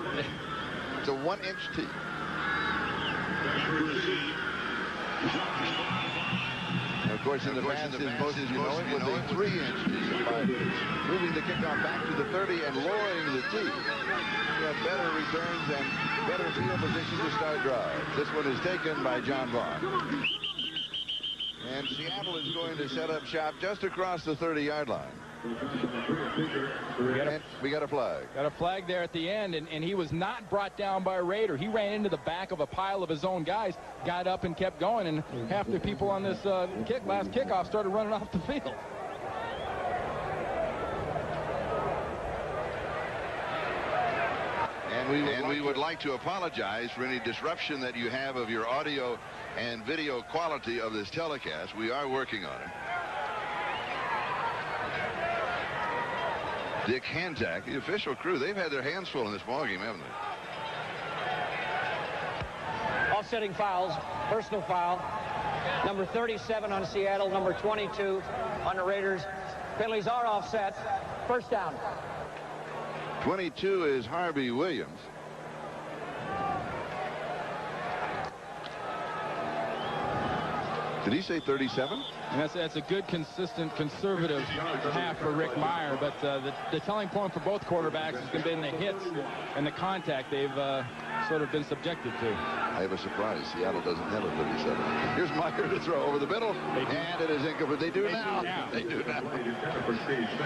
It's a 1-inch tee. And of course, in the past, as most as you know, it was a 3-inch tee. By moving the kickoff back to the 30 and lowering the tee, you have better returns and better field position to start drives. This one is taken by John Vaughn. And Seattle is going to set up shop just across the 30-yard line. We got a flag.
Got a flag there at the end, and he was not brought down by a Raider. He ran into the back of a pile of his own guys, got up and kept going, and half the people on this last kickoff started running off the field.
And we would like to apologize for any disruption that you have of your audio and video quality of this telecast. We are working on it. Dick Hantak, the official crew, they've had their hands full in this ballgame, haven't they?
Offsetting fouls, personal foul, number 37 on Seattle, number 22 on the Raiders. Penalties are offset. First down.
22 is Harvey Williams. Did he say 37?
And that's a good, consistent, conservative half for Rick Meyer. But the telling point for both quarterbacks has been the hits and the contact they've sort of been subjected to.
I have a surprise. Seattle doesn't have a 37. Here's Meyer to throw over the middle, and it is incomplete. They do now. They do now.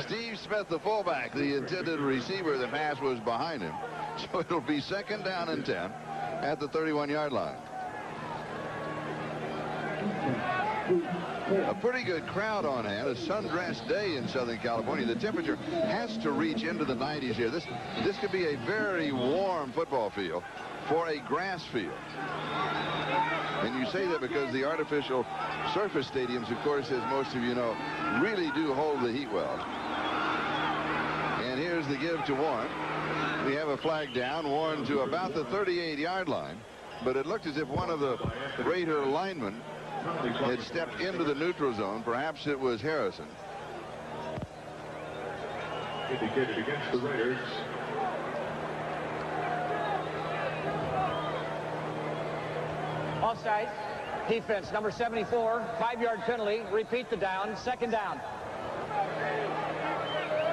Steve Smith, the fullback, the intended receiver. The pass was behind him. So it'll be second down and 10 at the 31-yard line. A pretty good crowd on hand. A sundress day in Southern California. The temperature has to reach into the 90s here. This could be a very warm football field for a grass field. And you say that because the artificial surface stadiums, of course, as most of you know, really do hold the heat well. And here's the give to Warren. We have a flag down. Warren to about the 38-yard line. But it looked as if one of the Raider linemen had stepped into the neutral zone. Perhaps it was Harrison.
Indicated against the Raiders.
Offside. Defense, number 74, 5-yard penalty. Repeat the down. Second down.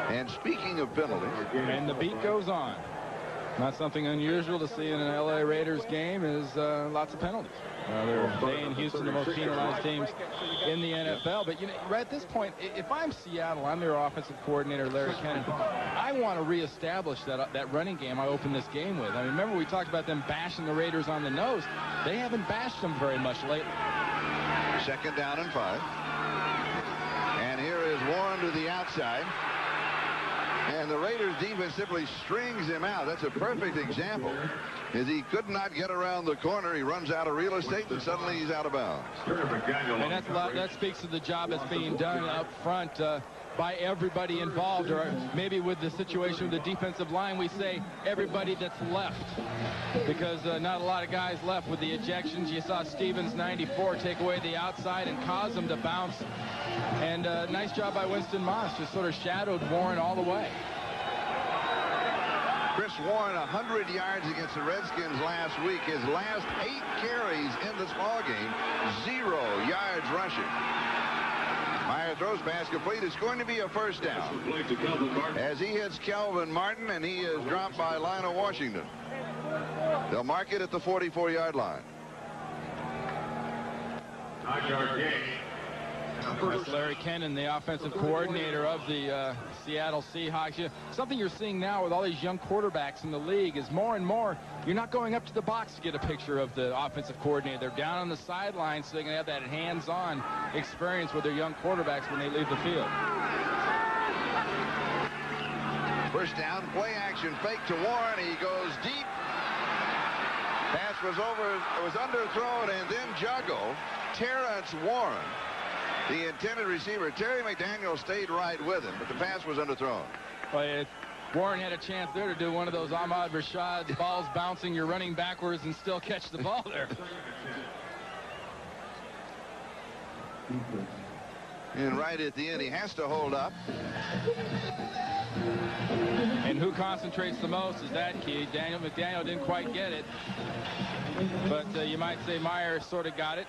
And speaking of penalties.
And the beat goes on. Not something unusual to see in an LA Raiders game is lots of penalties. They and Houston the most penalized teams in the NFL. But you know, right at this point, if I'm Seattle, I'm their offensive coordinator, Larry Kennan, I want to reestablish that running game I opened this game with. I mean, remember we talked about them bashing the Raiders on the nose. They haven't bashed them very much lately.
Second down and 5. And here is Warren to the outside. And the Raiders defense simply strings him out. That's a perfect example. As he could not get around the corner, he runs out of real estate, and suddenly he's out of bounds.
And that speaks to the job that's being done up front by everybody involved, or maybe with the situation with the defensive line, we say everybody that's left, because not a lot of guys left with the ejections. You saw Stevens, 94, take away the outside and cause them to bounce. And nice job by Winston Moss, just sort of shadowed Warren all the way.
Chris Warren, 100 yards against the Redskins last week. His last 8 carries in this ball game, 0 yards rushing. Meyer throws pass complete. It's going to be a first down as he hits Kelvin Martin, and he is dropped by Lionel Washington. They'll mark it at the 44-yard line.
9-yard gain.
That's Larry Kennan, the offensive coordinator of the Seattle Seahawks. Something you're seeing now with all these young quarterbacks in the league is more and more, you're not going up to the box to get a picture of the offensive coordinator. They're down on the sideline so they can have that hands-on experience with their young quarterbacks when they leave the field.
First down, play action fake to Warren. He goes deep. Pass was underthrown, and then juggle. Terrence Warren, the intended receiver. Terry McDaniel stayed right with him, but the pass was underthrown.
Well, Warren had a chance there to do one of those Ahmad Rashad balls bouncing, you're running backwards and still catch the ball there.
And right at the end, he has to hold up.
And who concentrates the most is that key. Daniel McDaniel didn't quite get it. But you might say Meyer sort of got it.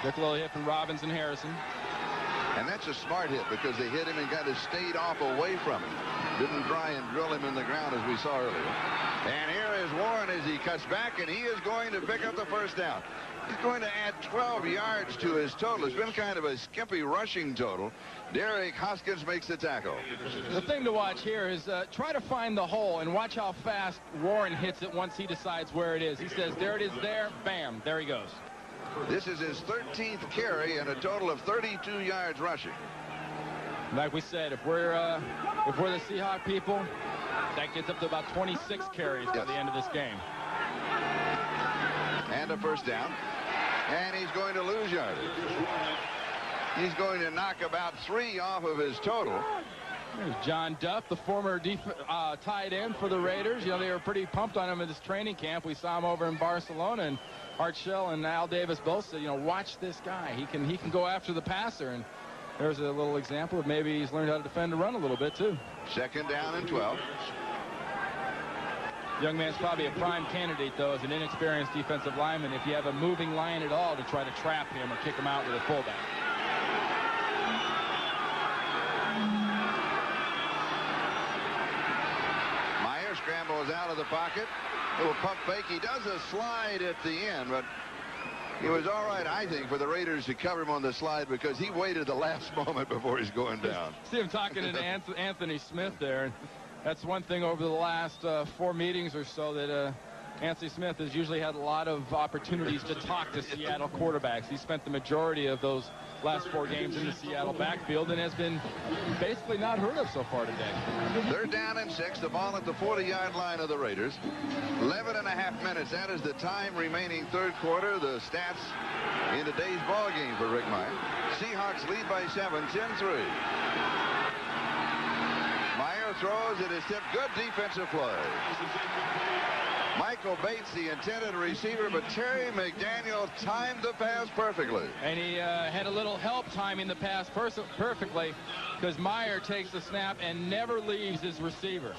Took a little hit from Robbins and Harrison.
And that's a smart hit because they hit him and kind of stayed off away from him. Didn't try and drill him in the ground as we saw earlier. And here is Warren as he cuts back, and he is going to pick up the first down. He's going to add 12 yards to his total. It's been kind of a skimpy rushing total. Derek Hoskins makes the tackle.
The thing to watch here is try to find the hole and watch how fast Warren hits it once he decides where it is. He says, there it is there, bam, there he goes.
This is his 13th carry and a total of 32 yards rushing.
Like we said, if we're the Seahawks people, that gets up to about 26 carries by the end of this game.
And a first down. And he's going to lose yardage. He's going to knock about 3 off of his total.
There's John Duff, the former tight end for the Raiders. You know, they were pretty pumped on him in this training camp. We saw him over in Barcelona, and Art Shell and Al Davis both said, you know, watch this guy. He can go after the passer. And there's a little example of maybe he's learned how to defend the run a little bit, too.
Second down and 12.
Young man's probably a prime candidate, though, as an inexperienced defensive lineman, if you have a moving line at all, to try to trap him or kick him out with a fullback.
Meyer scrambles out of the pocket. Little pump fake. He does a slide at the end, but it was all right, I think, for the Raiders to cover him on the slide because he waited the last moment before he's going down.
See him talking to Anthony Smith there. That's one thing over the last 4 meetings or so that Anthony Smith has usually had a lot of opportunities to talk to Seattle quarterbacks. He spent the majority of those last 4 games in the Seattle backfield and has been basically not heard of so far today.
They're down in 6. The ball at the 40-yard line of the Raiders. 11.5 minutes. That is the time remaining third quarter. The stats in today's ball game for Rick Meyer. Seahawks lead by 7, 10-3. Meyer throws. It is tipped. Good defensive play. Michael Bates, the intended receiver, but Terry McDaniel timed the pass perfectly.
And he had a little help timing the pass perfectly, because Meyer takes the snap and never leaves his receiver.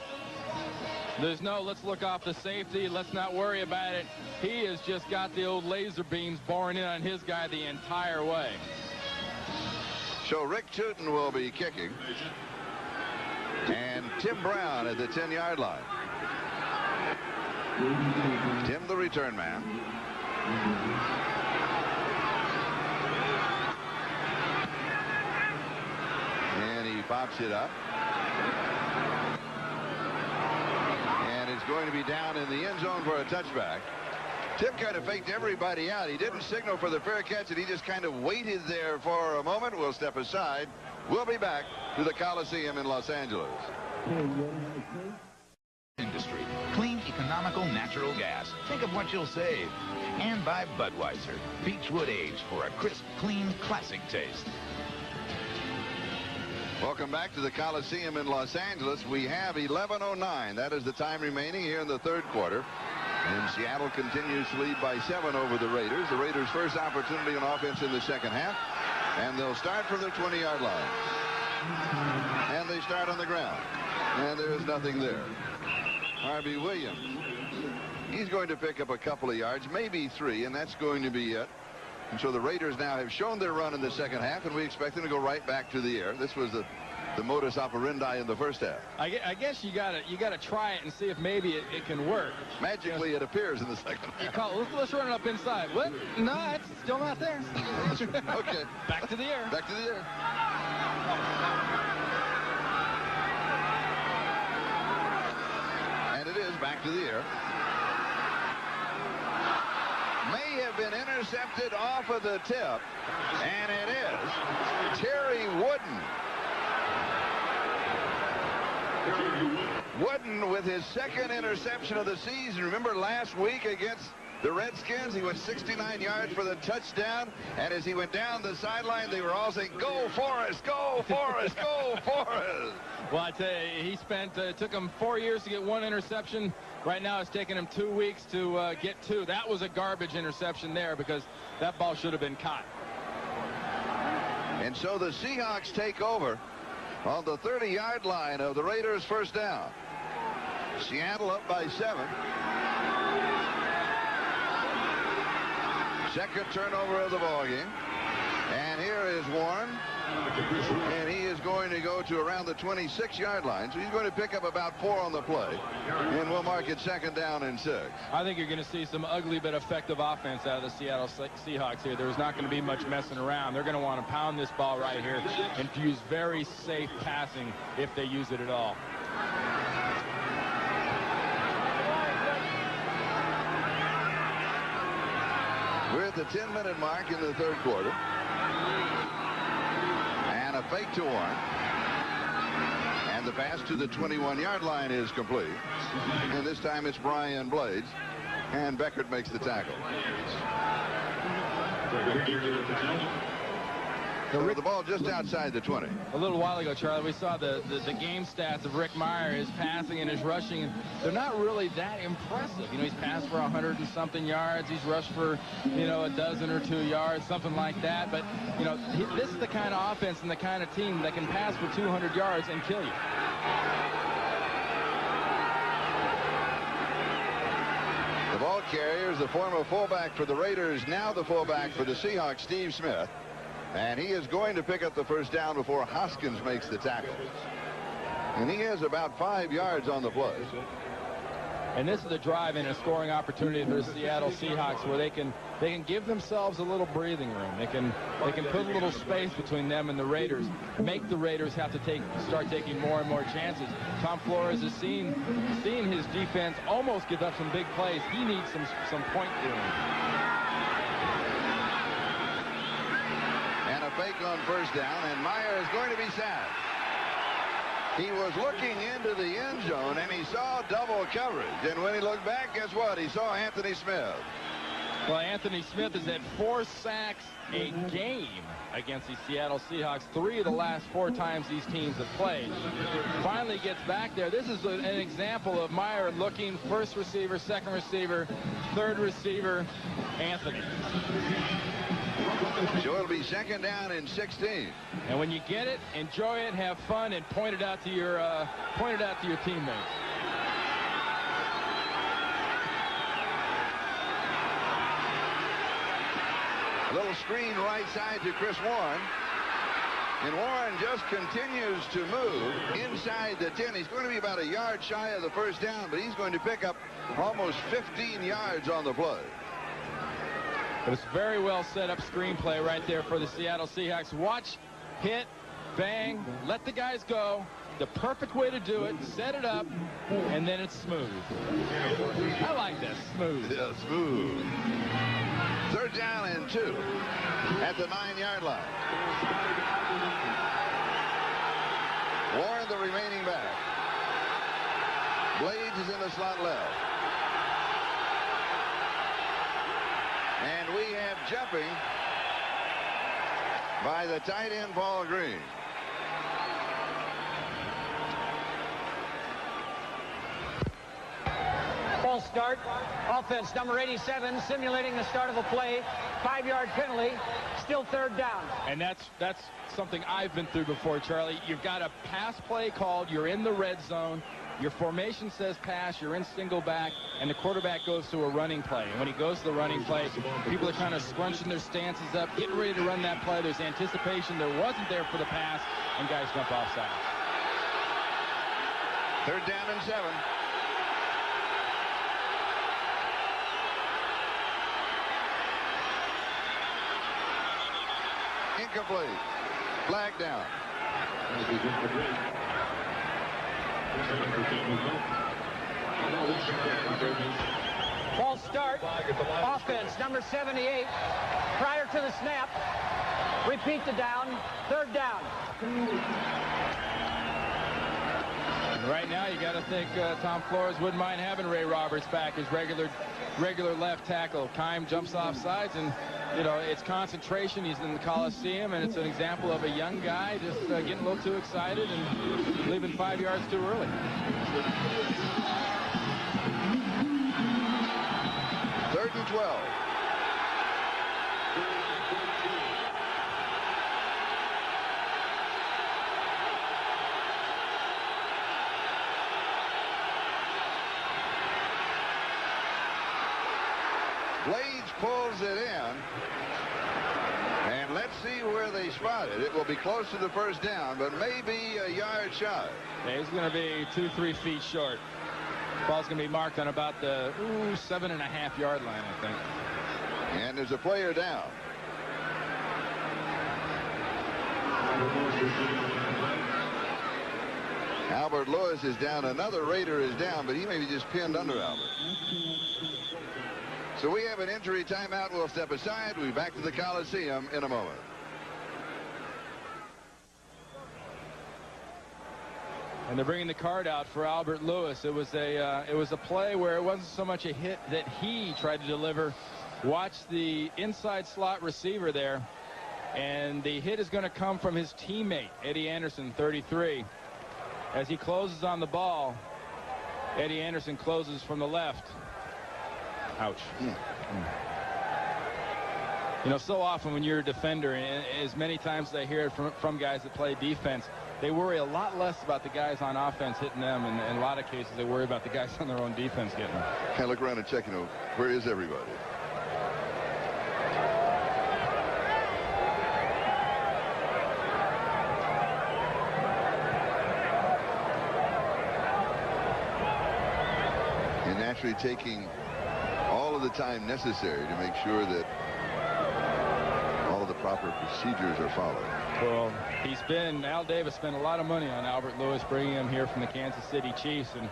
There's no, let's look off the safety, let's not worry about it. He has just got the old laser beams boring in on his guy the entire way.
So Rick Tootin will be kicking. And Tim Brown at the 10-yard line. Tim, the return man. And he pops it up. And it's going to be down in the end zone for a touchback. Tim kind of faked everybody out. He didn't signal for the fair catch, and he just kind of waited there for a moment. We'll step aside. We'll be back to the Coliseum in Los Angeles.
Industry. Clean, economical, natural gas. Think of what you'll save. And by Budweiser. Beechwood aged for a crisp, clean, classic taste.
Welcome back to the Coliseum in Los Angeles. We have 11:09. That is the time remaining here in the third quarter. And Seattle continues to lead by 7 over the Raiders. The Raiders' first opportunity on offense in the second half. And they'll start from their 20-yard line. And they start on the ground. And there is nothing there. Harvey Williams. He's going to pick up a couple of yards, maybe 3, and that's going to be it. And so the Raiders now have shown their run in the second half, and we expect them to go right back to the air. This was the modus operandi in the first half.
I guess you gotta try it and see if maybe it can work.
Magically, it appears in the second half.
Let's run it up inside. What? No, it's still not there.
Okay.
Back to the air.
Back to the air. And it is back to the air. May have been intercepted off of the tip, and it is Terry Wooden. Wooden with his second interception of the season. Remember last week against the Redskins, he went 69 yards for the touchdown, and as he went down the sideline, they were all saying, "Go Forrest, go Forrest, go Forrest."
Well, I tell you, he took him 4 years to get 1 interception. Right now it's taken him 2 weeks to get 2. That was a garbage interception there, because that ball should have been caught.
And so the Seahawks take over on the 30-yard line of the Raiders' first down. Seattle up by 7. Second turnover of the ball game. And here is Warren. And he is going to go to around the 26-yard line. So he's going to pick up about 4 on the play. And we'll mark it second down and 6.
I think you're going to see some ugly but effective offense out of the Seattle Seahawks here. There's not going to be much messing around. They're going to want to pound this ball right here and use very safe passing if they use it at all.
We're at the 10-minute mark in the third quarter. And a fake to Warren. And the pass to the 21-yard line is complete. And this time it's Brian Blades. And Beckert makes the tackle. So the ball just outside the 20.
A little while ago, Charlie, we saw the game stats of Rick Meyer, his passing and his rushing, and they're not really that impressive. You know, he's passed for 100 and something yards. He's rushed for, you know, a dozen or 2 yards, something like that. But, you know, this is the kind of offense and the kind of team that can pass for 200 yards and kill you.
The ball carrier is the former fullback for the Raiders, now the fullback for the Seahawks, Steve Smith. And he is going to pick up the first down before Hoskins makes the tackle. And he has about 5 yards on the play.
And this is a drive and a scoring opportunity for the Seattle Seahawks where they can give themselves a little breathing room. They can put a little space between them and the Raiders, make the Raiders have to start taking more and more chances. Tom Flores has seen his defense almost give up some big plays. He needs some point doing.
And a fake on first down, and Meyer is going to be sacked. He was looking into the end zone, and he saw double coverage. And when he looked back, guess what? He saw Anthony Smith.
Well, Anthony Smith has had 4 sacks a game against the Seattle Seahawks. 3 of the last 4 times these teams have played. Finally gets back there. This is an example of Meyer looking first receiver, second receiver, third receiver, Anthony.
So it'll be second down and 16.
And when you get it, enjoy it, have fun, and point it out to your teammates.
A little screen right side to Chris Warren. And Warren just continues to move inside the 10. He's going to be about a yard shy of the first down, but he's going to pick up almost 15 yards on the play.
But it's very well set up screenplay right there for the Seattle Seahawks. Watch, hit, bang, let the guys go. The perfect way to do it, set it up, and then it's smooth. I like that, smooth.
Yeah, smooth. Third down and 2 at the 9-yard line. Warren, the remaining back. Blades is in the slot left. And we have jumping by the tight end, Paul Green.
False start. Offense, number 87, simulating the start of a play. 5-yard penalty. Still third down.
And that's something I've been through before, Charlie. You've got a pass play called. You're in the red zone. Your formation says pass, you're in single back, and the quarterback goes to a running play. And when he goes to the running play, people are kind of scrunching their stances up, getting ready to run that play. There's anticipation there wasn't there for the pass, and guys jump offside.
Third down and 7. Incomplete. Flag down.
False start. Offense, number 78. Prior to the snap. Repeat the down. Third down.
And right now, you got to think Tom Flores wouldn't mind having Ray Roberts back as regular left tackle. Kime jumps off sides, and it's concentration. He's in the Coliseum, and it's an example of a young guy just getting a little too excited and leaving 5 yards too early.
Third and 12. Blades pulls it in. And let's see where they spot it. It will be close to the first down, but maybe a yard shy.
Yeah, he's going to be 2-3 feet short. Ball's going to be marked on about the 7.5-yard line, I think.
And there's a player down. Albert Lewis is down. Another Raider is down, but he may be just pinned under Albert. So we have an injury timeout. We'll step aside. We'll be back to the Coliseum in a moment.
And they're bringing the card out for Albert Lewis. It was a play where it wasn't so much a hit that he tried to deliver. Watch the inside slot receiver there, and the hit is going to come from his teammate, Eddie Anderson, 33. As he closes on the ball, Eddie Anderson closes from the left. Ouch. So often when you're a defender, and as many times as I hear it from guys that play defense, they worry a lot less about the guys on offense hitting them, and in a lot of cases they worry about the guys on their own defense getting them.
Kind of look around and check, where is everybody? actually taking all of the time necessary to make sure that all of the proper procedures are followed.
Well, Al Davis spent a lot of money on Albert Lewis, bringing him here from the Kansas City Chiefs. And,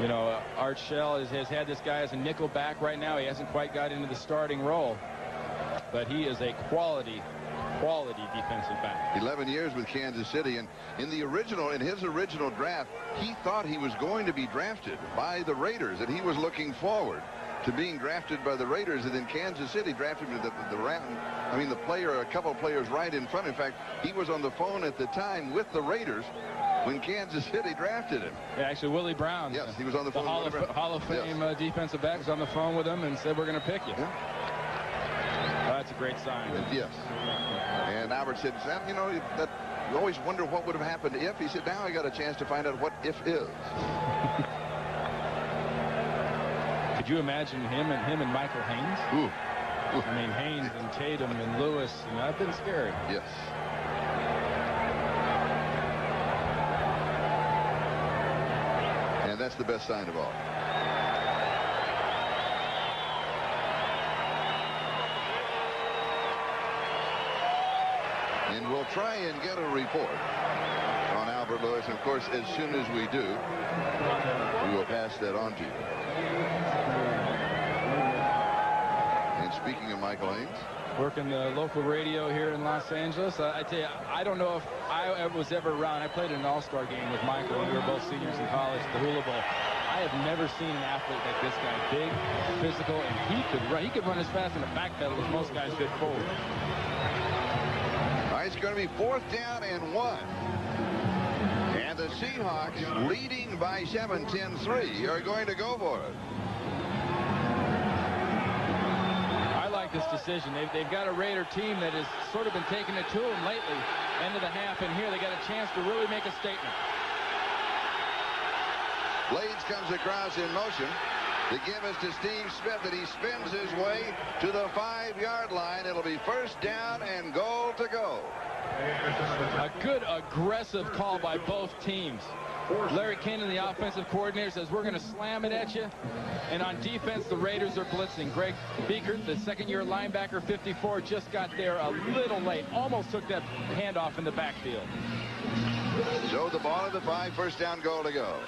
you know, Art Shell has had this guy as a nickel back right now. He hasn't quite got into the starting role, but he is a quality defensive back.
11 years with Kansas City, and in his original draft, he thought he was going to be drafted by the Raiders, and he was looking forward to being drafted by the Raiders, and then Kansas City drafted him a couple of players right in front. In fact, he was on the phone at the time with the Raiders when Kansas City drafted him.
Yeah, actually, Willie Brown.
Yes, he was on the phone.
Hall of Fame defensive back was on the phone with him and said, "We're going to pick you."
Yeah.
That's a great sign.
Yes. And Albert said, "Sam, you know, that you always wonder what would have happened if." He said, "Now I got a chance to find out what if is."
Could you imagine him and Michael Haynes?
Ooh.
I mean, Haynes and Tatum and Lewis, and I've been scary.
Yes. And that's the best sign of all. And we'll try and get a report on Albert Lewis. And of course, as soon as we do, we will pass that on to you. And speaking of Michael Haynes,
working the local radio here in Los Angeles, I tell you, I don't know if I was ever around. I played in an all-star game with Michael when we were both seniors in college at the Hula Bowl. I have never seen an athlete like this guy, big, physical, and he could run as fast in the backpedal as most guys did forward.
It's going to be 4th down and 1. And the Seahawks, leading by 7, 10-3, are going to go for it.
I like this decision. They've got a Raider team that has sort of been taking it to them lately. End of the half, and here they got a chance to really make a statement.
Blades comes across in motion. The give is to Steve Smith, and he spins his way to the 5-yard line. It'll be 1st down and goal to go.
A good aggressive call by both teams. Larry Cannon, the offensive coordinator, says we're going to slam it at you. And on defense, the Raiders are blitzing. Greg Beekert, the second-year linebacker, 54, just got there a little late. Almost took that handoff in the backfield.
So the ball at the 5, 1st down, goal to go.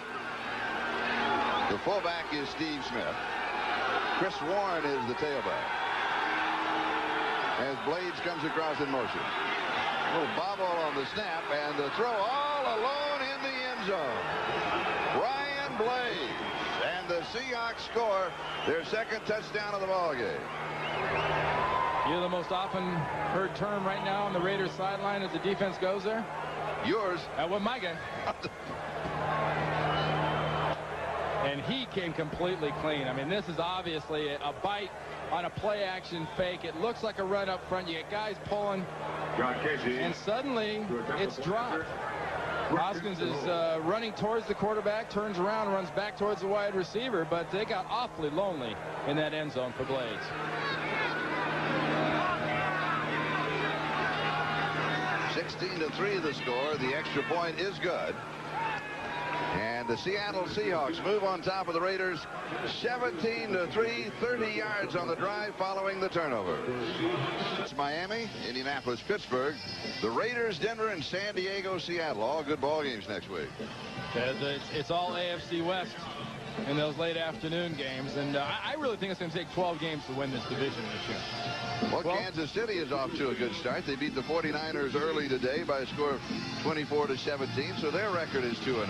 The fullback is Steve Smith. Chris Warren is the tailback. As Blades comes across in motion. A little bobble on the snap, and the throw all alone in the end zone. Ryan Blades. And the Seahawks score their 2nd touchdown of the ballgame.
You know the most often heard term right now on the Raiders sideline as the defense goes there?
Yours.
That was my guy. And he came completely clean. I mean, this is obviously a bite on a play-action fake. It looks like a run up front. You get guys pulling, and suddenly it's dropped. Hoskins is running towards the quarterback, turns around, and runs back towards the wide receiver, but they got awfully lonely in that end zone for Blades.
(16-3) the score. The extra point is good. And the Seattle Seahawks move on top of the Raiders 17-3, 30 yards on the drive following the turnover. It's Miami, Indianapolis, Pittsburgh, the Raiders, Denver, and San Diego, Seattle. All good ball games next week.
It's all AFC West in those late afternoon games, and I really think it's going to take 12 games to win this division this year.
Well, Kansas City is off to a good start. They beat the 49ers early today by a score of 24-17, so their record is 2-0.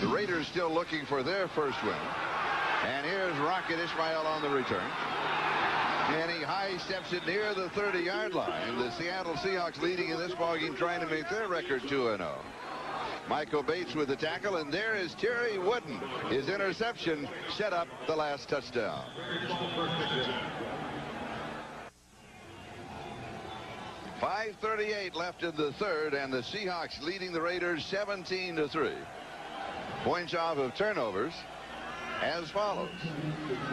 The Raiders still looking for their first win. And here's Rocket Ismail on the return. And he high steps it near the 30-yard line. The Seattle Seahawks leading in this ballgame, trying to make their record 2-0. Michael Bates with the tackle, and there is Terry Wooden. His interception set up the last touchdown. .538 left in the third, and the Seahawks leading the Raiders 17-3. Points off of turnovers. as follows.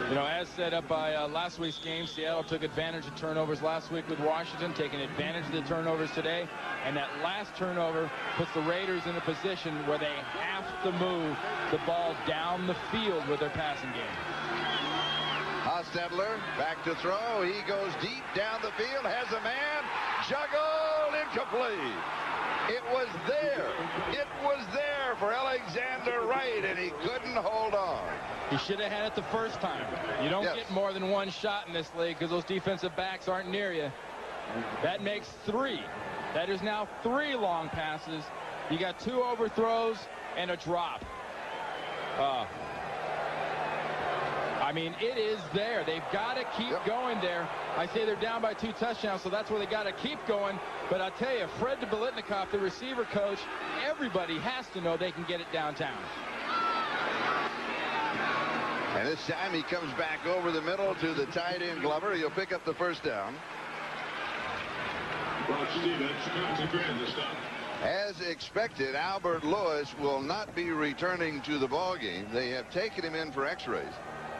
You know, as set up by last week's game, Seattle took advantage of turnovers last week with Washington, taking advantage of the turnovers today. And that last turnover puts the Raiders in a position where they have to move the ball down the field with their passing game.
Hostetler back to throw. He goes deep down the field, has a man, juggled, incomplete. It was there. It was there for Alexander Wright, and he couldn't hold on.
He should have had it the first time. You don't get more than one shot in this league because those defensive backs aren't near you. That makes 3. That is now 3 long passes. You got 2 overthrows and a drop. I mean, it is there. They've got to keep going there. I say they're down by 2 touchdowns, so that's where they got to keep going. But I'll tell you, Fred Biletnikoff, the receiver coach, everybody has to know they can get it downtown.
And this time he comes back over the middle to the tight end Glover. He'll pick up the first down. As expected, Albert Lewis will not be returning to the ball game. They have taken him in for x-rays,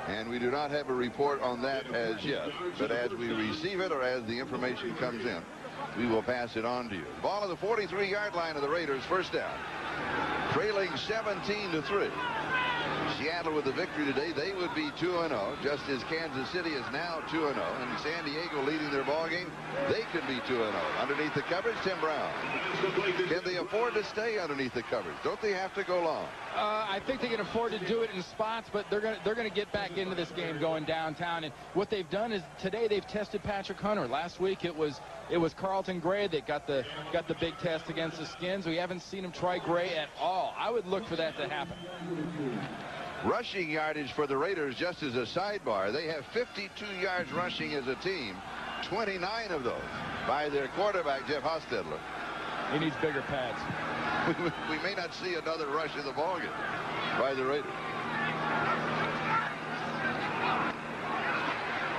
and we do not have a report on that as yet. But as we receive it or as the information comes in, we will pass it on to you. Ball at the 43-yard line of the Raiders, first down. Trailing 17-3. Seattle with the victory today, they would be 2-0, just as Kansas City is now 2-0, and San Diego leading their ball game, they could be 2-0. Underneath the coverage, Tim Brown. Can they afford to stay underneath the coverage? Don't they have to go long?
I think they can afford to do it in spots, but they're going to get back into this game going downtown. And what they've done is today they've tested Patrick Hunter. Last week it was Carlton Gray that got the big test against the Skins. We haven't seen him try Gray at all. I would look for that to happen.
Rushing yardage for the Raiders, just as a sidebar, they have 52 yards rushing as a team, 29 of those by their quarterback, Jeff Hostetler.
He needs bigger pads.
We may not see another rush in the ballgame by the Raiders.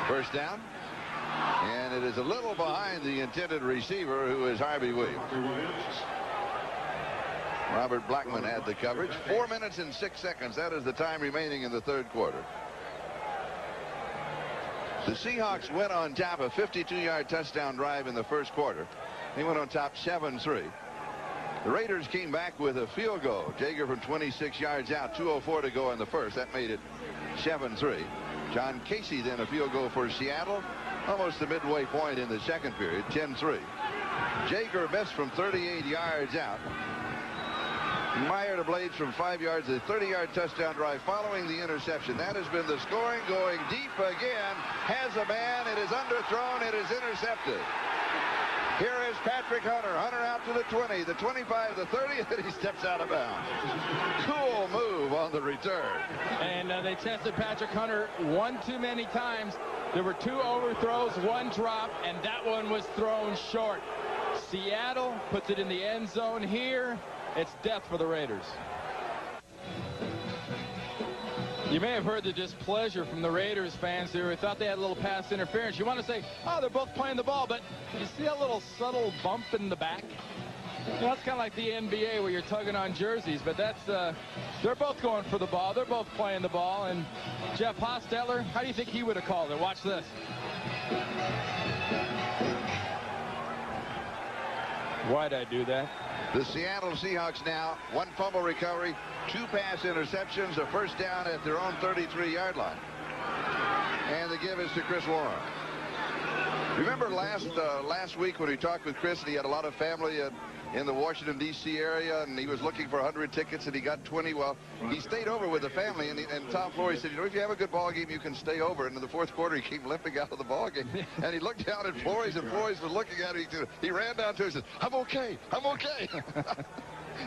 First down, and it is a little behind the intended receiver, who is Harvey Williams. Robert Blackman had the coverage. 4 minutes and 6 seconds. That is the time remaining in the third quarter. The Seahawks went on top, a 52-yard touchdown drive in the first quarter. They went on top 7-3. The Raiders came back with a field goal. Jaeger from 26 yards out, 2:04 to go in the first. That made it 7-3. John Casey then a field goal for Seattle, almost the midway point in the second period, 10-3. Jaeger missed from 38 yards out. Meyer to Blades from 5 yards, a 30-yard touchdown drive following the interception. That has been the scoring, going deep again. Has a man. It is underthrown. It is intercepted. Here is Patrick Hunter. Hunter out to the 20, the 25, the 30, and he steps out of bounds. Cool move on the return.
And they tested Patrick Hunter one too many times. There were 2 overthrows, 1 drop, and that one was thrown short. Seattle puts it in the end zone here. It's death for the Raiders. You may have heard the displeasure from the Raiders fans who thought they had a little pass interference. You want to say, oh, they're both playing the ball, but you see a little subtle bump in the back? You know, that's kind of like the NBA where you're tugging on jerseys, but that's they're both going for the ball. They're both playing the ball. And Jeff Hostetler, how do you think he would have called it? Watch this. Why'd I do that?
The Seattle Seahawks now, 1 fumble recovery, 2 pass interceptions, a first down at their own 33-yard line. And the give is to Chris Warren. Remember last week when we talked with Chris, and he had a lot of family in the Washington, D.C. area, and he was looking for 100 tickets, and he got 20. Well, he stayed over with the family, and Tom Flory said, you know, if you have a good ball game, you can stay over. And in the fourth quarter, he came limping out of the ball game, and he looked down at Flory's, and Flory's was looking at him. He ran down to him and said, I'm okay. I'm okay.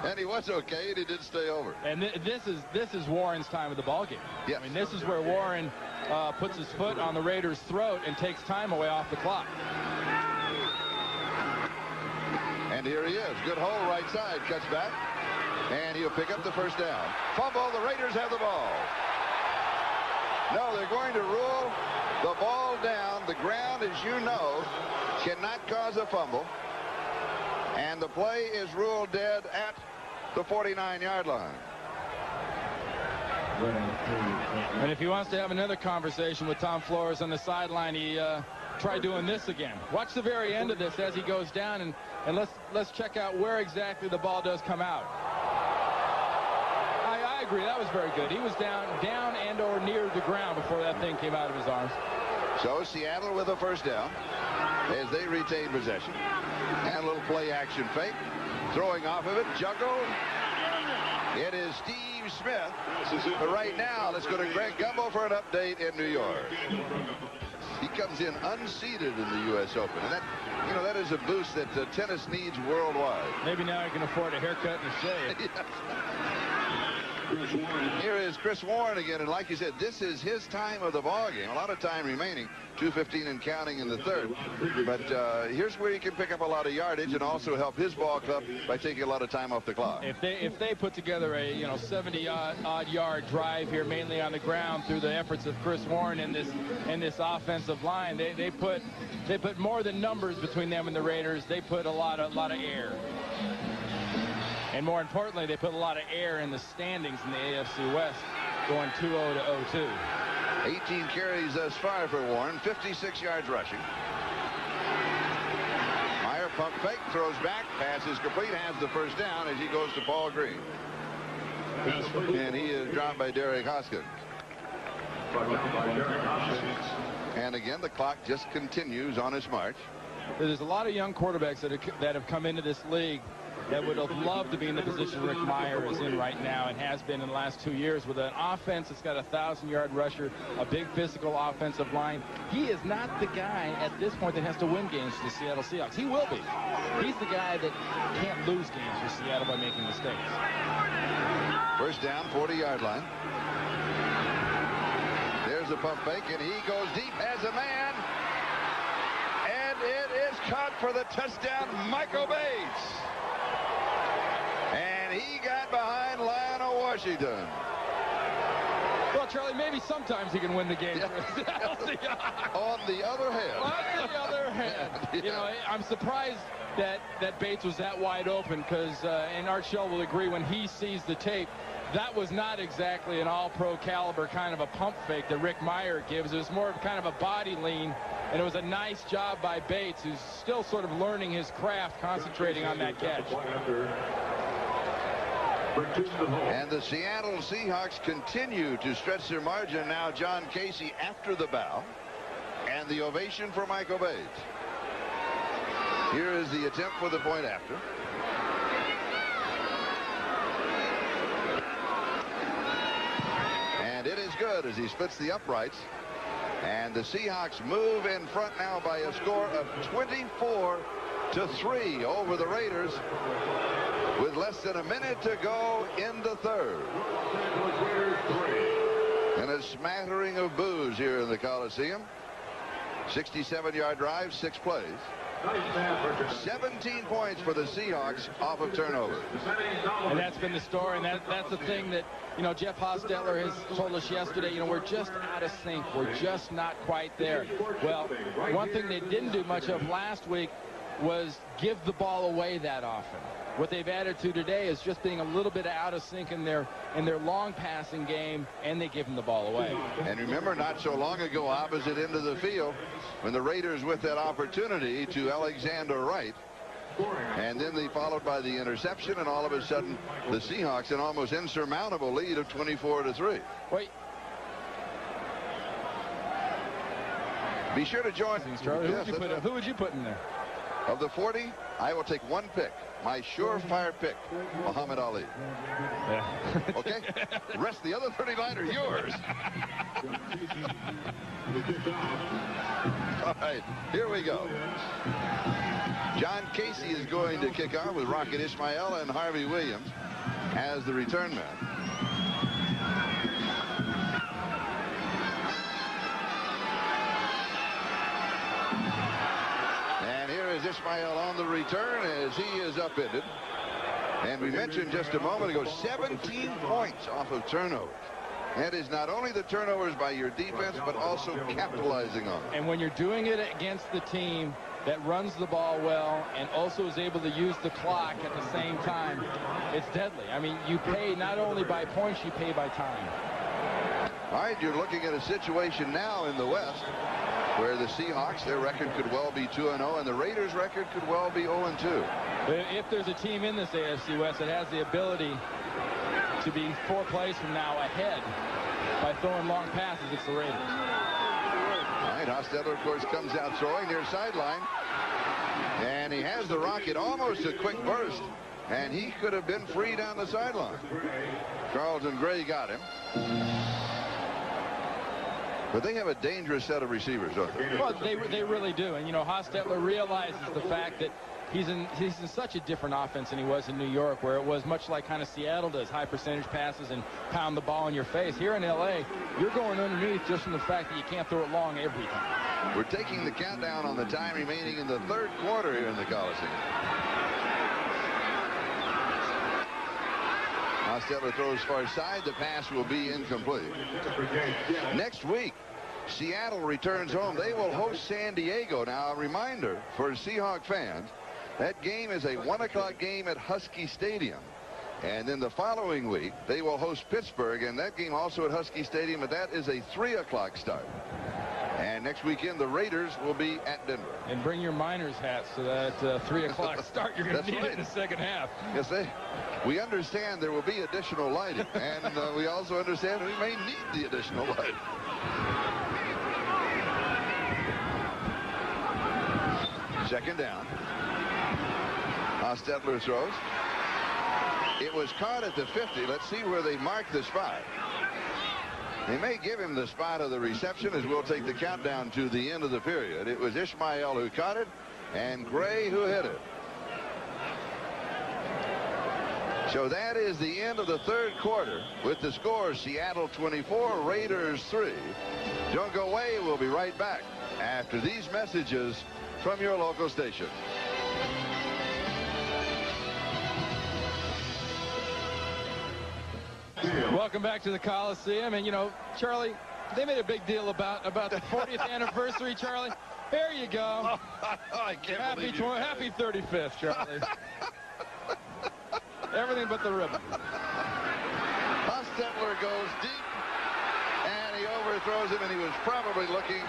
And he was okay, and he did stay over.
And this is Warren's time of the ball game.
Yes.
I mean, this is where Warren puts his foot on the Raiders' throat and takes time away off the clock.
And here he is. Good hole right side. Cuts back. And he'll pick up the first down. Fumble. The Raiders have the ball. No, they're going to rule the ball down. The ground, as you know, cannot cause a fumble. And the play is ruled dead at the 49-yard line.
And if he wants to have another conversation with Tom Flores on the sideline, he try doing this again. Watch the very end of this as he goes down, and let's check out where exactly the ball does come out. I agree. That was very good. He was down and or near the ground before that thing came out of his arms.
So Seattle with a first down as they retain possession. And a little play action fake. Throwing off of it. Juggle. It is Steve Smith. But right now, let's go to Greg Gumbel for an update in New York. He comes in unseeded in the U.S. Open. And that, you know, that is a boost that tennis needs worldwide.
Maybe now he can afford a haircut and a shave.
Yes. Here is Chris Warren again, and like you said, this is his time of the ball game. A lot of time remaining, 2:15 and counting in the third. But here's where he can pick up a lot of yardage and also help his ball club by taking a lot of time off the clock.
If they put together a 70-odd yard drive here, mainly on the ground through the efforts of Chris Warren in this offensive line, they put more than numbers between them and the Raiders. They put a lot of air. And more importantly, they put a lot of air in the standings in the AFC West, going 2-0 to 0-2.
18 carries thus far for Warren, 56 yards rushing. Meyer pump fake, throws back, pass is complete, has the first down as he goes to Paul Green. And he is dropped by Derek Hoskins. And again, the clock just continues on its march.
There's a lot of young quarterbacks that have come into this league that would have loved to be in the position Rick Meyer is in right now and has been in the last 2 years with an offense that's got a 1,000-yard rusher, a big physical offensive line. He is not the guy at this point that has to win games for the Seattle Seahawks. He will be. He's the guy that can't lose games for Seattle by making mistakes.
First down, 40-yard line. There's a pump fake, and he goes deep, has a man. And it is caught for the touchdown, Michael Bates. And he got behind Lionel Washington.
Well, Charlie, maybe sometimes he can win the game.
Yeah. On the other hand. Yeah.
You know, I'm surprised that Bates was that wide open because, and Art Shell will agree, when he sees the tape, that was not exactly an all-pro caliber kind of a pump fake that Rick Meyer gives. It was more of kind of a body lean, and it was a nice job by Bates, who's still sort of learning his craft, concentrating on that catch.
And the Seattle Seahawks continue to stretch their margin. Now John Casey after the bow, and the ovation for Michael Bates. Here is the attempt for the point after. And it is good as he splits the uprights. And the Seahawks move in front now by a score of 24-3 over the Raiders, with less than a minute to go in the third. And a smattering of boos here in the Coliseum. 67-yard drive, 6 plays. 17 points for the Seahawks off of turnovers.
And that's been the story, and that's the thing that, you know, Jeff Hostetler has told us yesterday, you know, we're just out of sync. We're just not quite there. Well, one thing they didn't do much of last week was give the ball away that often. What they've added to today is just being a little bit out of sync in their long passing game, and they give them the ball away.
And remember, not so long ago, opposite end of the field, when the Raiders with that opportunity to Alexander Wright, and then they followed by the interception, and all of a sudden the Seahawks an almost insurmountable lead of 24-3.
Wait.
Be sure to join.
Charlie, who would you put in there?
Of the 40, I will take one pick. My surefire pick, Muhammad Ali.
Yeah.
Okay? The rest of the other 39 are yours. All right, here we go. John Casey is going to kick off with Rocket Ismail and Harvey Williams as the return man. Ismail on the return as he is upended. And we mentioned just a moment ago, 17 points off of turnovers. That is not only the turnovers by your defense, but also capitalizing on it.
And when you're doing it against the team that runs the ball well and also is able to use the clock at the same time, it's deadly. I mean, you pay not only by points, you pay by time.
All right, you're looking at a situation now in the West where the Seahawks, their record could well be 2-0, and the Raiders' record could well be 0-2.
If there's a team in this AFC West that has the ability to be 4 plays from now ahead by throwing long passes, it's the Raiders.
All right, Hostetler, of course, comes out throwing near sideline, and he has the rocket almost a quick burst, and he could have been free down the sideline. Carlton Gray got him. But they have a dangerous set of receivers, don't they?
Well, they really do. And, you know, Hostetler realizes the fact that he's in such a different offense than he was in New York, where it was much like kind of Seattle does, high percentage passes and pound the ball in your face. Here in L.A., you're going underneath just from the fact that you can't throw it long every time.
We're taking the countdown on the time remaining in the third quarter here in the Coliseum. Hostetler throws far side. The pass will be incomplete. Next week, Seattle returns home. They will host San Diego. Now, a reminder for Seahawk fans, that game is a 1 o'clock game at Husky Stadium. And then the following week, they will host Pittsburgh, and that game also at Husky Stadium, but that is a 3 o'clock start. And next weekend, the Raiders will be at Denver.
And bring your Miners hats to that 3 o'clock start. You're going to need it in the second half.
Yes, we understand there will be additional lighting, and we also understand we may need the additional lighting. Second down. Hostetler throws. It was caught at the 50. Let's see where they mark the spot. They may give him the spot of the reception as we'll take the countdown to the end of the period. It was Ishmael who caught it and Gray who hit it. So that is the end of the third quarter with the score Seattle 24, Raiders 3. Don't go away. We'll be right back after these messages from your local station.
Welcome back to the Coliseum. And, you know, Charlie, they made a big deal about the 40th anniversary, Charlie. There you go.
I can't believe you.
Happy 35th, Charlie. Everything but the ribbon.
Hostetler goes deep, and he overthrows him, and he was probably looking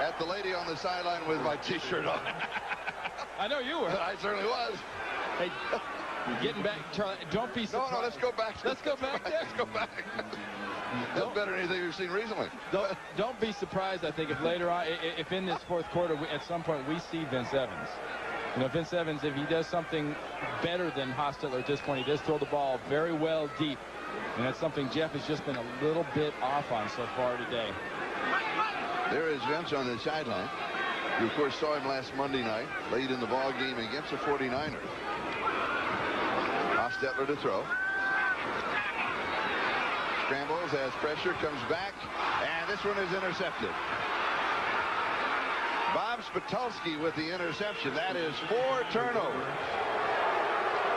at the lady on the sideline with my T-shirt on.
I know you were.
I certainly was.
Hey, getting back, Charlie, don't be surprised.
No, let's go back.
Let's go back there.
Let's go back. That's better than anything we've seen recently.
Don't be surprised, I think, if later on, if in this fourth quarter, at some point, we see Vince Evans. You know, Vince Evans, if he does something better than Hostetler at this point, he does throw the ball very well deep. And that's something Jeff has just been a little bit off on so far today.
There is Vince on the sideline. You, of course, saw him last Monday night, late in the ball game against the 49ers. Hostetler to throw. Scrambles as pressure comes back, and this one is intercepted. Bob Spitulski with the interception. That is 4 turnovers.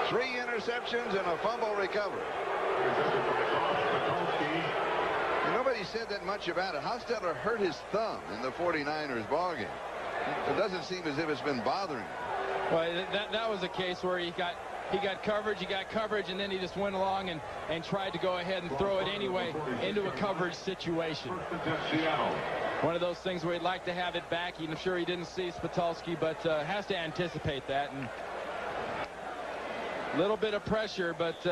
3 interceptions and a fumble recovery. And nobody said that much about it. Hostetler hurt his thumb in the 49ers ballgame. It doesn't seem as if it's been bothering him.
Well, that was a case where he got coverage, and then he just went along and tried to go ahead and throw it anyway into a coverage situation. One of those things where he'd like to have it back. I'm sure he didn't see Spitulski, but has to anticipate that. And a little bit of pressure, but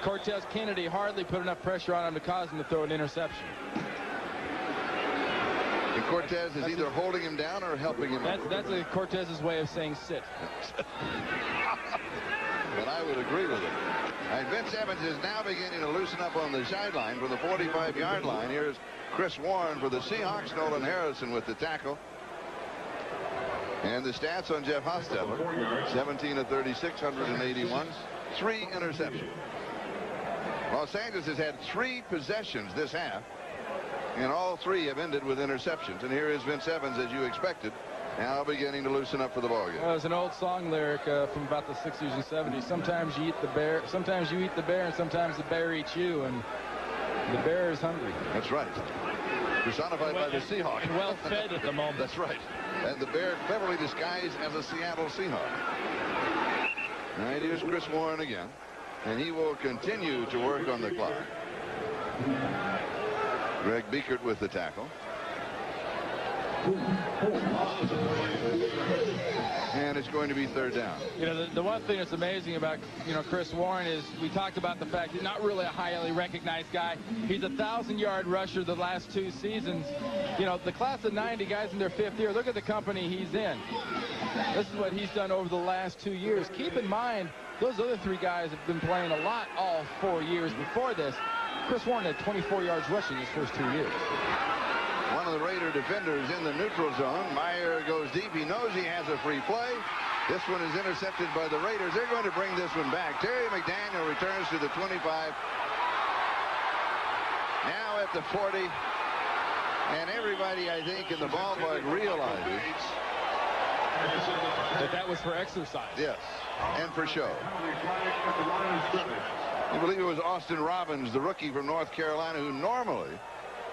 Cortez Kennedy hardly put enough pressure on him to cause him to throw an interception.
And Cortez is either holding him down or helping him.
That's Cortez's way of saying sit.
But I would agree with it. And Vince Evans is now beginning to loosen up on the sideline for the 45-yard line. Here's Chris Warren for the Seahawks. Nolan Harrison with the tackle. And the stats on Jeff Hostetler: 17 of 36, 181, 3 interceptions. Los Angeles has had 3 possessions this half, and all 3 have ended with interceptions. And here is Vince Evans, as you expected, now beginning to loosen up for the ballgame.
Well, it's an old song lyric from about the 60s and 70s. Sometimes you eat the bear, sometimes you eat the bear, and sometimes the bear eats you, and the bear is hungry.
That's right. Personified by the Seahawk.
And well fed at the moment.
That's right. And the bear cleverly disguised as a Seattle Seahawk. All right, here's Chris Warren again. And he will continue to work on the clock. Greg Biekert with the tackle. And it's going to be third down.
You know, the one thing that's amazing about, Chris Warren is we talked about the fact he's not really a highly recognized guy. He's a 1,000-yard rusher the last 2 seasons. You know, the class of 90 guys in their 5th year, look at the company he's in. This is what he's done over the last 2 years. Keep in mind, those other 3 guys have been playing a lot all 4 years before this. Chris Warren had 24 yards rushing his first 2 years.
One of the Raider defenders in the neutral zone. Meyer goes deep. He knows he has a free play. This one is intercepted by the Raiders. They're going to bring this one back. Terry McDaniel returns to the 25. Now at the 40. And everybody, I think, in the ballpark realizes
that was for exercise.
Yes, and for show. I believe it was Austin Robbins, the rookie from North Carolina, who normally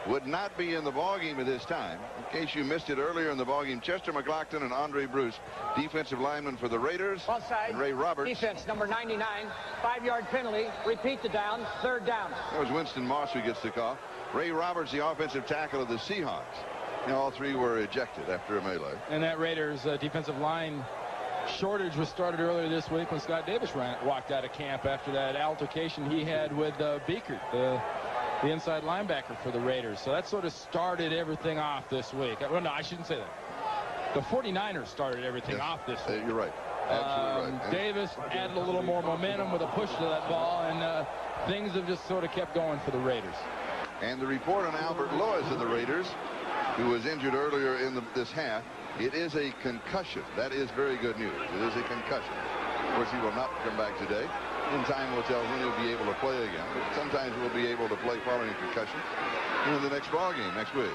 would not be in the ballgame at this time. In case you missed it earlier in the ballgame, Chester McLaughlin and Andre Bruce, defensive lineman for the Raiders.
Offside.
And Ray Roberts.
Defense, number 99. 5-yard penalty. Repeat the down. Third down.
That was Winston Moss who gets the call. Ray Roberts, the offensive tackle of the Seahawks. And all 3 were ejected after a melee.
And that Raiders defensive line shortage was started earlier this week when Scott Davis walked out of camp after that altercation he had with Biekert, the inside linebacker for the Raiders. So that sort of started everything off this week. Well, no, I shouldn't say that. The 49ers started everything off this week.
You're right. Absolutely right.
Davis added a little more momentum with a push to that ball, and things have just sort of kept going for the Raiders.
And the report on Albert Lewis of the Raiders, who was injured earlier in this half, it is a concussion. That is very good news. It is a concussion. Of course, he will not come back today. In time will tell when he'll be able to play again. But sometimes we'll be able to play following a concussion in the next ball game next week.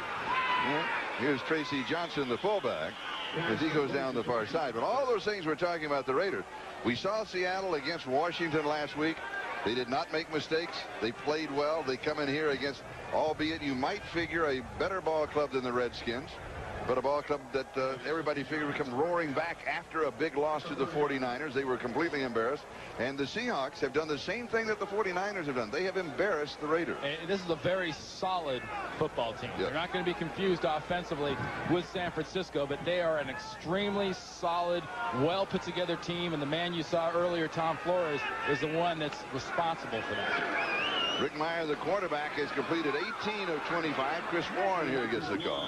Here's Tracy Johnson, the fullback, as he goes down the far side. But all those things we're talking about the Raiders. We saw Seattle against Washington last week. They did not make mistakes. They played well. They come in here against, albeit you might figure, a better ball club than the Redskins, but a ball club that everybody figured would come roaring back after a big loss to the 49ers. They were completely embarrassed. And the Seahawks have done the same thing that the 49ers have done. They have embarrassed the Raiders.
And this is a very solid football team. Yep. They're not going to be confused offensively with San Francisco, but they are an extremely solid, well put together team. And the man you saw earlier, Tom Flores, is the one that's responsible for that.
Rick Meyer, the quarterback, has completed 18 of 25. Chris Warren here gets the call.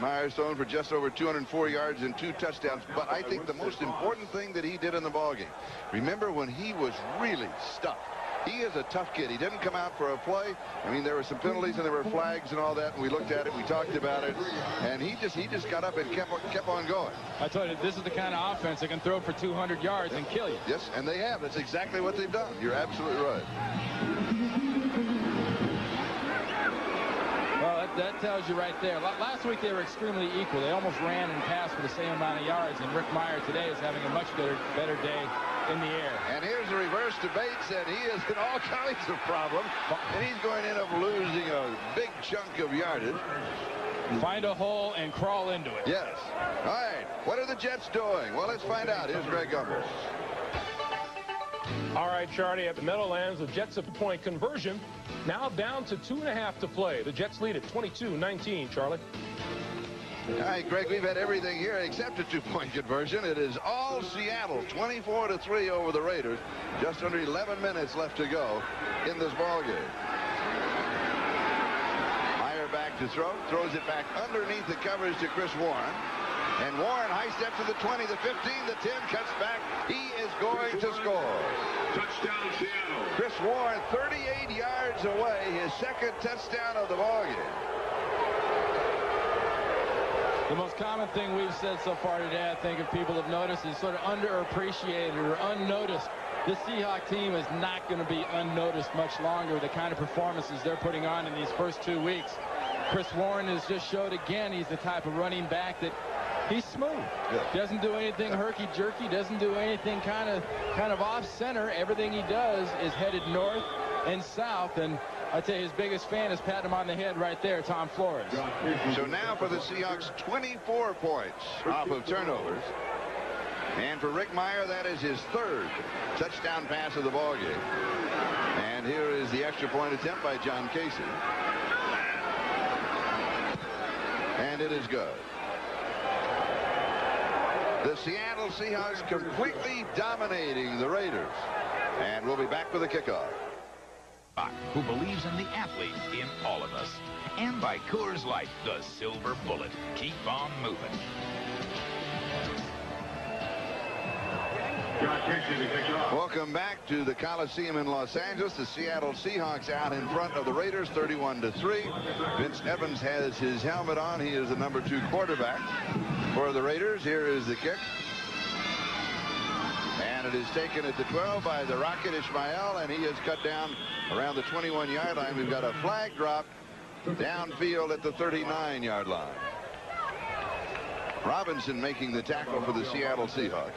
Myers thrown for just over 204 yards and 2 touchdowns. But I think the most important thing that he did in the ballgame, remember when he was really stuck. He is a tough kid. He didn't come out for a play. I mean, there were some penalties and there were flags and all that, and we looked at it, we talked about it, and he just got up and kept on going.
I told you, this is the kind of offense that can throw for 200 yards and kill you.
Yes, and they have. That's exactly what they've done. You're absolutely right.
Well, that tells you right there. Last week they were extremely equal. They almost ran and passed for the same amount of yards, and Rick Meyer today is having a much better day in the air.
And here's the reverse to Bates, and he is in all kinds of problems, and he's going to end up losing a big chunk of yardage.
Find a hole and crawl into it.
Yes. All right. What are the Jets doing? Well, let's find out. Here's Greg Gumbel.
All right, Charlie, at the Meadowlands, the Jets have point conversion. Now down to 2.5 to play. The Jets lead at 22-19, Charlie.
All right, Greg, we've had everything here except a 2-point conversion. It is all Seattle, 24-3 over the Raiders. Just under 11 minutes left to go in this ballgame. Meyer back to throw, throws it back underneath the coverage to Chris Warren. And Warren high step to the 20, the 15, the 10, cuts back. He is going to score.
Touchdown, Seattle.
Chris Warren, 38 yards away, his second touchdown of the ballgame.
The most common thing we've said so far today, I think, if people have noticed, is sort of underappreciated or unnoticed. This Seahawks team is not going to be unnoticed much longer with the kind of performances they're putting on in these first 2 weeks. Chris Warren has just showed again he's the type of running back that he's smooth. Yeah. Doesn't do anything herky-jerky, doesn't do anything kind of off-center. Everything he does is headed north and south, and I'd say his biggest fan is patting him on the head right there, Tom Flores.
So now for the Seahawks, 24 points off of turnovers. And for Rick Meyer, that is his third touchdown pass of the ballgame. And here is the extra point attempt by John Casey. And it is good. The Seattle Seahawks completely dominating the Raiders. And we'll be back with the kickoff.
Who believes in the athlete in all of us. And by Coors Light, the silver bullet. Keep on moving.
Welcome back to the Coliseum in Los Angeles. The Seattle Seahawks out in front of the Raiders, 31-3. Vince Evans has his helmet on. He is the number 2 quarterback for the Raiders. Here is the kick. And it is taken at the 12 by the Rocket Ishmael, and he is cut down around the 21-yard line. We've got a flag drop downfield at the 39-yard line. Robinson making the tackle for the Seattle Seahawks.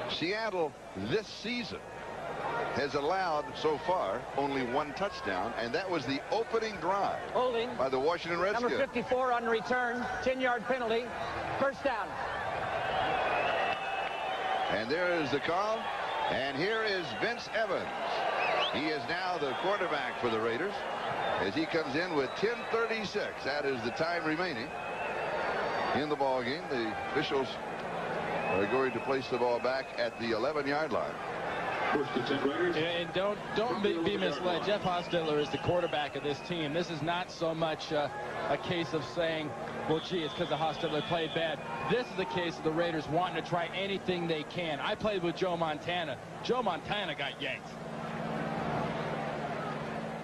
Seattle this season has allowed so far only 1 touchdown, and that was the opening drive
Holding
by the Washington Redskins.
Number 54 on return, 10-yard penalty, first down.
And there is the call, and here is Vince Evans. He is now the quarterback for the Raiders as he comes in with 10:36. That is the time remaining in the ball game. The officials are going to place the ball back at the 11-yard line.
And don't be misled. Jeff Hostetler is the quarterback of this team. This is not so much a case of saying, well, gee, it's because the Hostetler played bad. This is the case of the Raiders wanting to try anything they can. I played with Joe Montana. Joe Montana got yanked.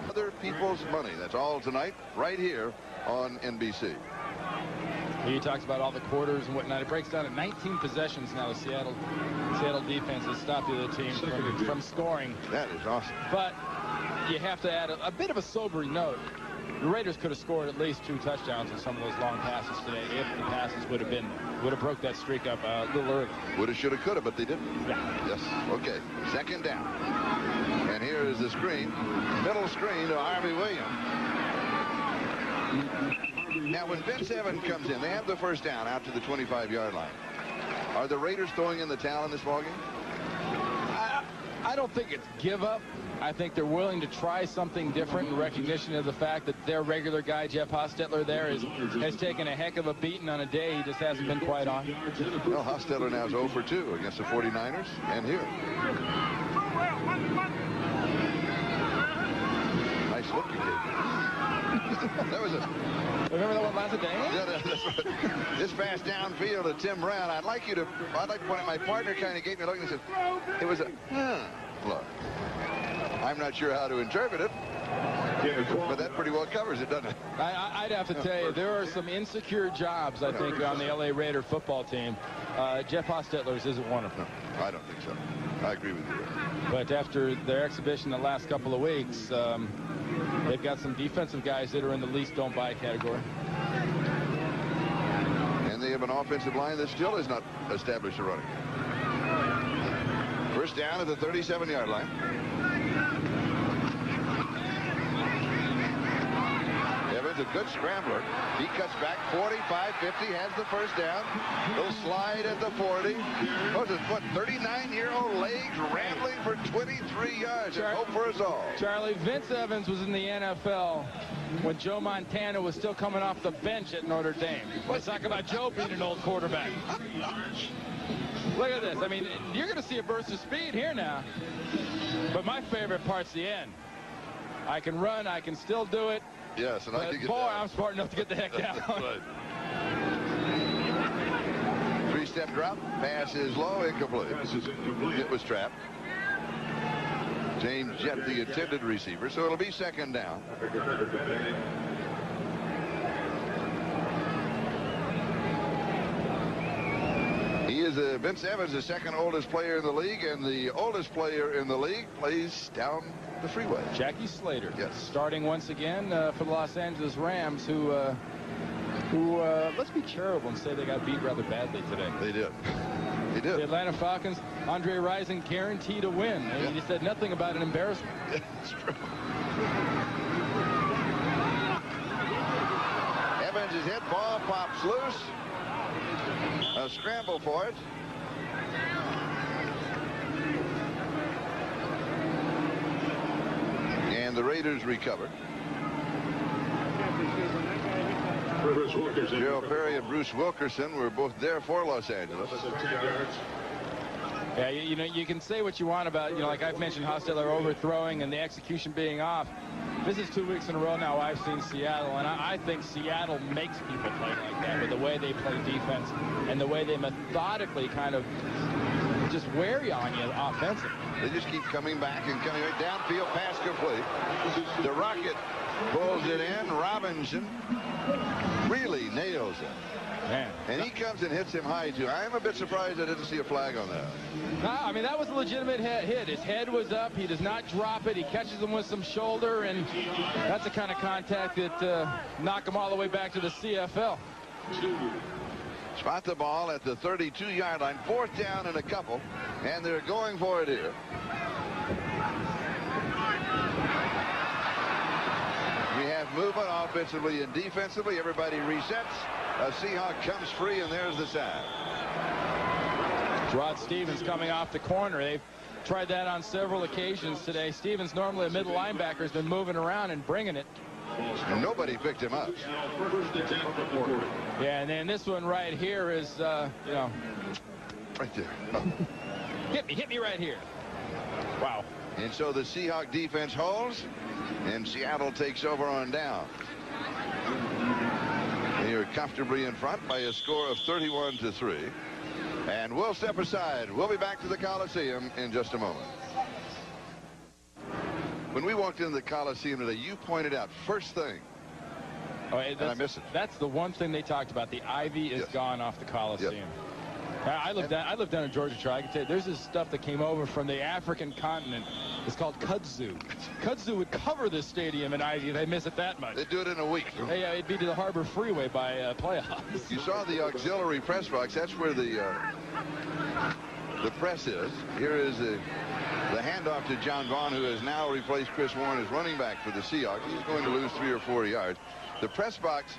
Other people's money. That's all tonight right here on NBC.
He talks about all the quarters and whatnot. It breaks down to 19 possessions now. The Seattle defense has stopped the other team from scoring.
That is awesome.
But you have to add a bit of a sobering note. The Raiders could have scored at least 2 touchdowns on some of those long passes today if the passes would have broke that streak up a little early.
Would have, should have, could have, but they didn't.
Yeah.
Yes. Okay. Second down. And here is the screen. Middle screen to Harvey Williams. Now, when Vince Evans comes in, they have the first down out to the 25-yard line. Are the Raiders throwing in the towel in this ballgame?
I don't think it's give up. I think they're willing to try something different in recognition of the fact that their regular guy, Jeff Hostetler, has taken a heck of a beating on a day he just hasn't been quite on.
Well, Hostetler now is 0 for 2 against the 49ers and here. Nice look you gave. That was a...
Remember that one last day?
Yeah, that's right. This pass downfield to Tim Brown. I'd like to point at my partner kind of gave me a look and said, it was a look. I'm not sure how to interpret it, but that pretty well covers it, doesn't it?
I'd have to tell you, there are some insecure jobs, I think, on the L.A. Raider football team. Jeff Hostetler's isn't one of them.
No, I don't think so. I agree with you there.
But after their exhibition the last couple of weeks, they've got some defensive guys that are in the least don't buy category.
And they have an offensive line that still has not established a running. First down at the 37-yard line. Evans, a good scrambler. He cuts back 45, 50, has the first down. Little slide at the 40. What is it, what, 39-year-old legs rambling for 23 yards. And hope for us all.
Charlie, Vince Evans was in the NFL when Joe Montana was still coming off the bench at Notre Dame. Let's talk about Joe being an old quarterback. Look at this. I mean, you're going to see a burst of speed here now. But my favorite part's the end. I can run. I can still do it.
Yes, and I can get
boy,
down.
I'm smart enough to get the heck down.
Right. 3-step drop. Pass is low. Incomplete. It was trapped. James Jett, the intended receiver. So it'll be second down. He is Vince Evans, the second oldest player in the league, and the oldest player in the league plays down the freeway.
Jackie Slater,
yes,
starting once again for the Los Angeles Rams, who let's be charitable and say they got beat rather badly today.
They did. They did.
The Atlanta Falcons, Andre Rison guaranteed a win. Yeah. He said nothing about an embarrassment.
It's true. Evans is hit. Ball pops loose. A scramble for it. And the Raiders recover. Gerald Perry and Bruce Wilkerson were both there for Los Angeles.
Yeah, you can say what you want about, like I've mentioned, Hostetler overthrowing and the execution being off. This is 2 weeks in a row now I've seen Seattle, and I think Seattle makes people play like that with the way they play defense and the way they methodically kind of just wear you on you offensively.
They just keep coming back and coming back. Downfield pass complete. The Rocket pulls it in. Robinson really nails it.
Man.
And he comes and hits him high, too. I'm a bit surprised I didn't see a flag on that.
No, I mean, that was a legitimate hit. His head was up. He does not drop it. He catches him with some shoulder, and that's the kind of contact that knock him all the way back to the CFL.
Spot the ball at the 32-yard line. 4th down and a couple, and they're going for it here. We have movement offensively and defensively. Everybody resets. A Seahawk comes free, and there's the sack.
Rod Stevens coming off the corner. They've tried that on several occasions today. Stevens, normally a middle linebacker, has been moving around and bringing it.
And nobody picked him up.
Yeah, and then this one right here is,
Right there. Oh.
Hit me right here. Wow.
And so the Seahawk defense holds, and Seattle takes over on down. They are comfortably in front by a score of 31-3. And we'll step aside. We'll be back to the Coliseum in just a moment. When we walked into the Coliseum today, you pointed out first thing.
Oh,
and I miss it.
That's the one thing they talked about. The ivy is gone off the Coliseum.
Yes.
I lived down in Georgia Shore. I can tell you, there's this stuff that came over from the African continent. It's called kudzu. Kudzu would cover this stadium in ivy. They miss it that much.
They do it in a week.
Yeah, it'd be to the Harbor Freeway by playoffs.
You saw the auxiliary press box. That's where the press is. Here is the handoff to John Vaughn, who has now replaced Chris Warren as running back for the Seahawks. He's going to lose 3 or 4 yards. The press box,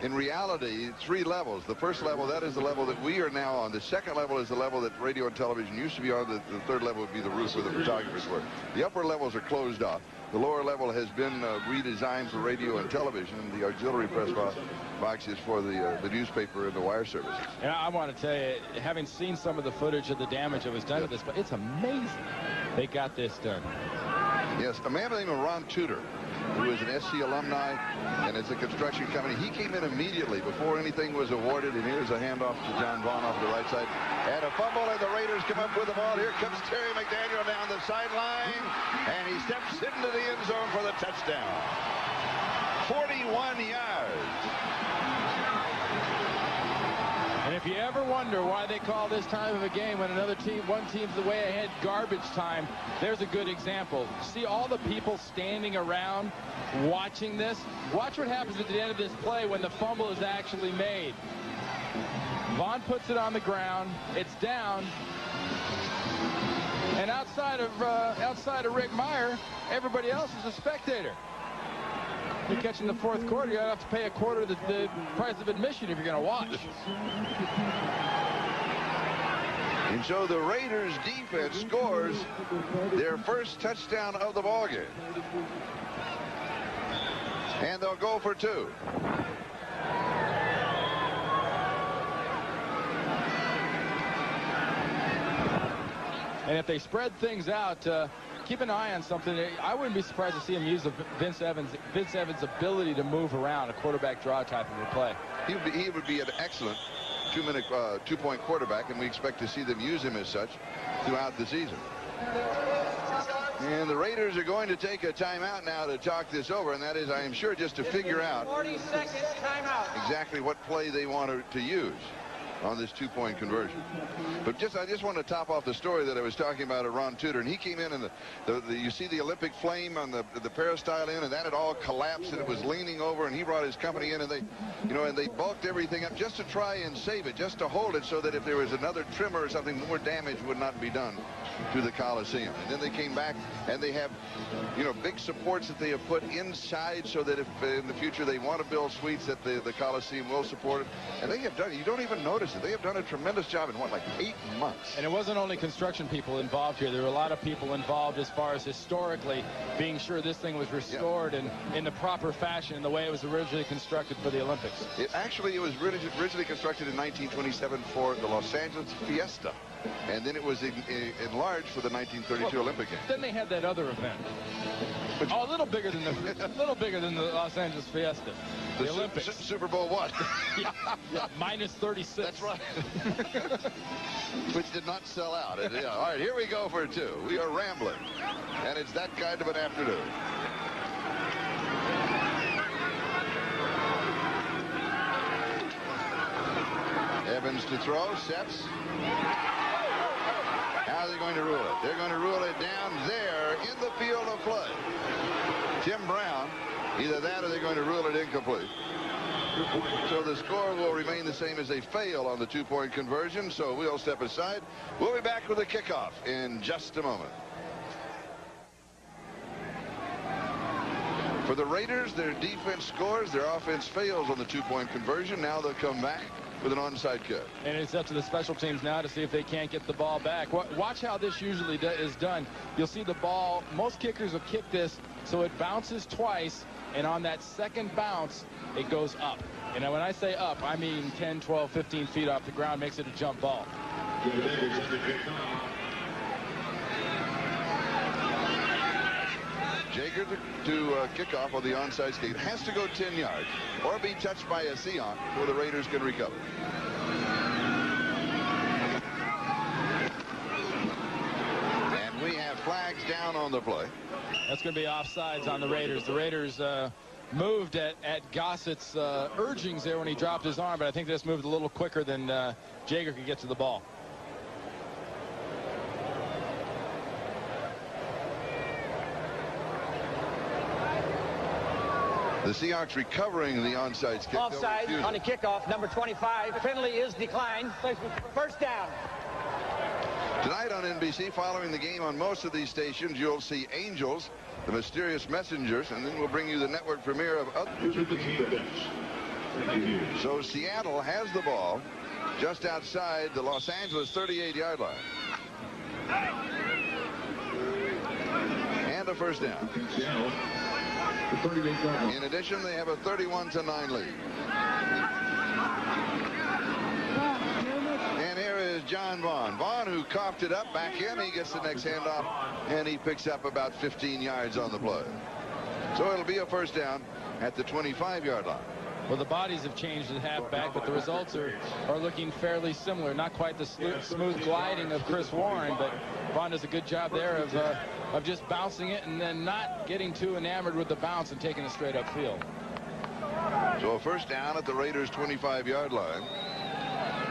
in reality, 3 levels. The first level, that is the level that we are now on. The second level is the level that radio and television used to be on. The third level would be the roof where the photographers were. The upper levels are closed off. The lower level has been redesigned for radio and television, and the auxiliary press box is for the newspaper and the wire services.
And I want to tell you, having seen some of the footage of the damage that was done to this, but it's amazing they got this done.
Yes, a man by the name of Ron Tudor, who is an SC alumni and it's a construction company. He came in immediately before anything was awarded, and here's a handoff to John Vaughn off the right side. And a fumble, and the Raiders come up with the ball. Here comes Terry McDaniel down the sideline, and he steps into the end zone for the touchdown. 41 yards.
And if you ever wonder why they call this time of a game when one team's the way ahead, garbage time, there's a good example. See all the people standing around watching this? Watch what happens at the end of this play when the fumble is actually made. Vaughn puts it on the ground. It's down. And outside of Rick Meyer, everybody else is a spectator. You're catching the 4th quarter, you have to pay a quarter the price of admission if you're going to watch.
And so the Raiders defense scores their first touchdown of the ballgame. And they'll go for 2.
And if they spread things out, keep an eye on something. I wouldn't be surprised to see him use Vince Evans' ability to move around, a quarterback draw type of a play.
He would be an excellent two-point quarterback, and we expect to see them use him as such throughout the season. And the Raiders are going to take a timeout now to talk this over, and that is, I am sure, just to figure out
40 seconds timeout.
Exactly what play they want to use on this 2-point conversion. But I just want to top off the story that I was talking about at Ron Tudor, and he came in and you see the Olympic flame on the peristyle in, and that had all collapsed, and it was leaning over, and he brought his company in, and they bulked everything up just to try and save it, just to hold it so that if there was another trimmer or something, more damage would not be done to the Coliseum. And then they came back, and they have big supports that they have put inside so that if in the future they want to build suites, that the Coliseum will support it. And they have done it. You don't even notice is that they have done a tremendous job in, what, like 8 months.
And it wasn't only construction people involved here. There were a lot of people involved as far as historically being sure this thing was restored and in the proper fashion, in the way it was originally constructed for the Olympics.
It was originally constructed in 1927 for the Los Angeles Fiesta. And then it was enlarged for the 1932 Olympic Games.
Then they had that other event. A little bigger than the Los Angeles Fiesta. The Olympics.
Super Bowl what?
yeah, minus 36.
That's right. Which did not sell out. Yeah. All right, here we go for 2. We are rambling. And it's that kind of an afternoon. Evans to throw. Steps. How are they going to rule it? They're going to rule it down there in the field of play. Tim Brown, either that or they're going to rule it incomplete. So the score will remain the same as a fail on the 2-point conversion. So we'll step aside. We'll be back with the kickoff in just a moment. For the Raiders, their defense scores, their offense fails on the 2-point conversion. Now they'll come back with an onside kick.
And it's up to the special teams now to see if they can't get the ball back. Watch how this usually is done. You'll see the ball, most kickers will kick this so it bounces twice, and on that second bounce it goes up. And when I say up, I mean 10, 12, 15 feet off the ground, makes it a jump ball.
Jager to kick off on the onside kick. It has to go 10 yards or be touched by a Seahawk before the Raiders can recover. And we have flags down on the play.
That's going to be offsides on the Raiders. The Raiders moved at Gossett's urgings there when he dropped his arm, but I think this moved a little quicker than Jager could get to the ball.
The Seahawks recovering the onside kick.
Offside on the kickoff, number 25. Penalty is declined. First down.
Tonight on NBC, following the game on most of these stations, you'll see Angels, the Mysterious Messengers, and then we'll bring you the network premiere of others. So Seattle has the ball just outside the Los Angeles 38-yard line. And a first down. In addition, they have a 31-9 lead. And here is John Vaughn. Vaughn, who coughed it up back in, he gets the next handoff, and he picks up about 15 yards on the play. So it'll be a first down at the 25-yard line.
Well, the bodies have changed at halfback, but the results are looking fairly similar. Not quite the smooth gliding of Chris Warren, but Vaughn does a good job there of just bouncing it and then not getting too enamored with the bounce and taking it straight upfield.
So a first down at the Raiders' 25-yard line.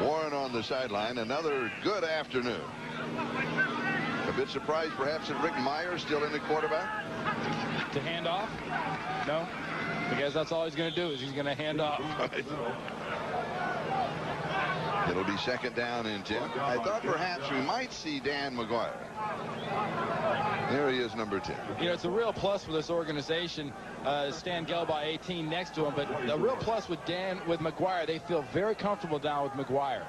Warren on the sideline. Another good afternoon. A bit surprised perhaps that Rick Meyer still in the quarterback.
To hand off? No. Because that's all he's going to do is he's going to hand off.
Right. It'll be second down and 10. I thought perhaps we might see Dan McGuire. There he is, number 10.
You know, it's a real plus for this organization. Stan Gelbaugh 18 next to him, but the real plus with McGuire, they feel very comfortable down with McGuire.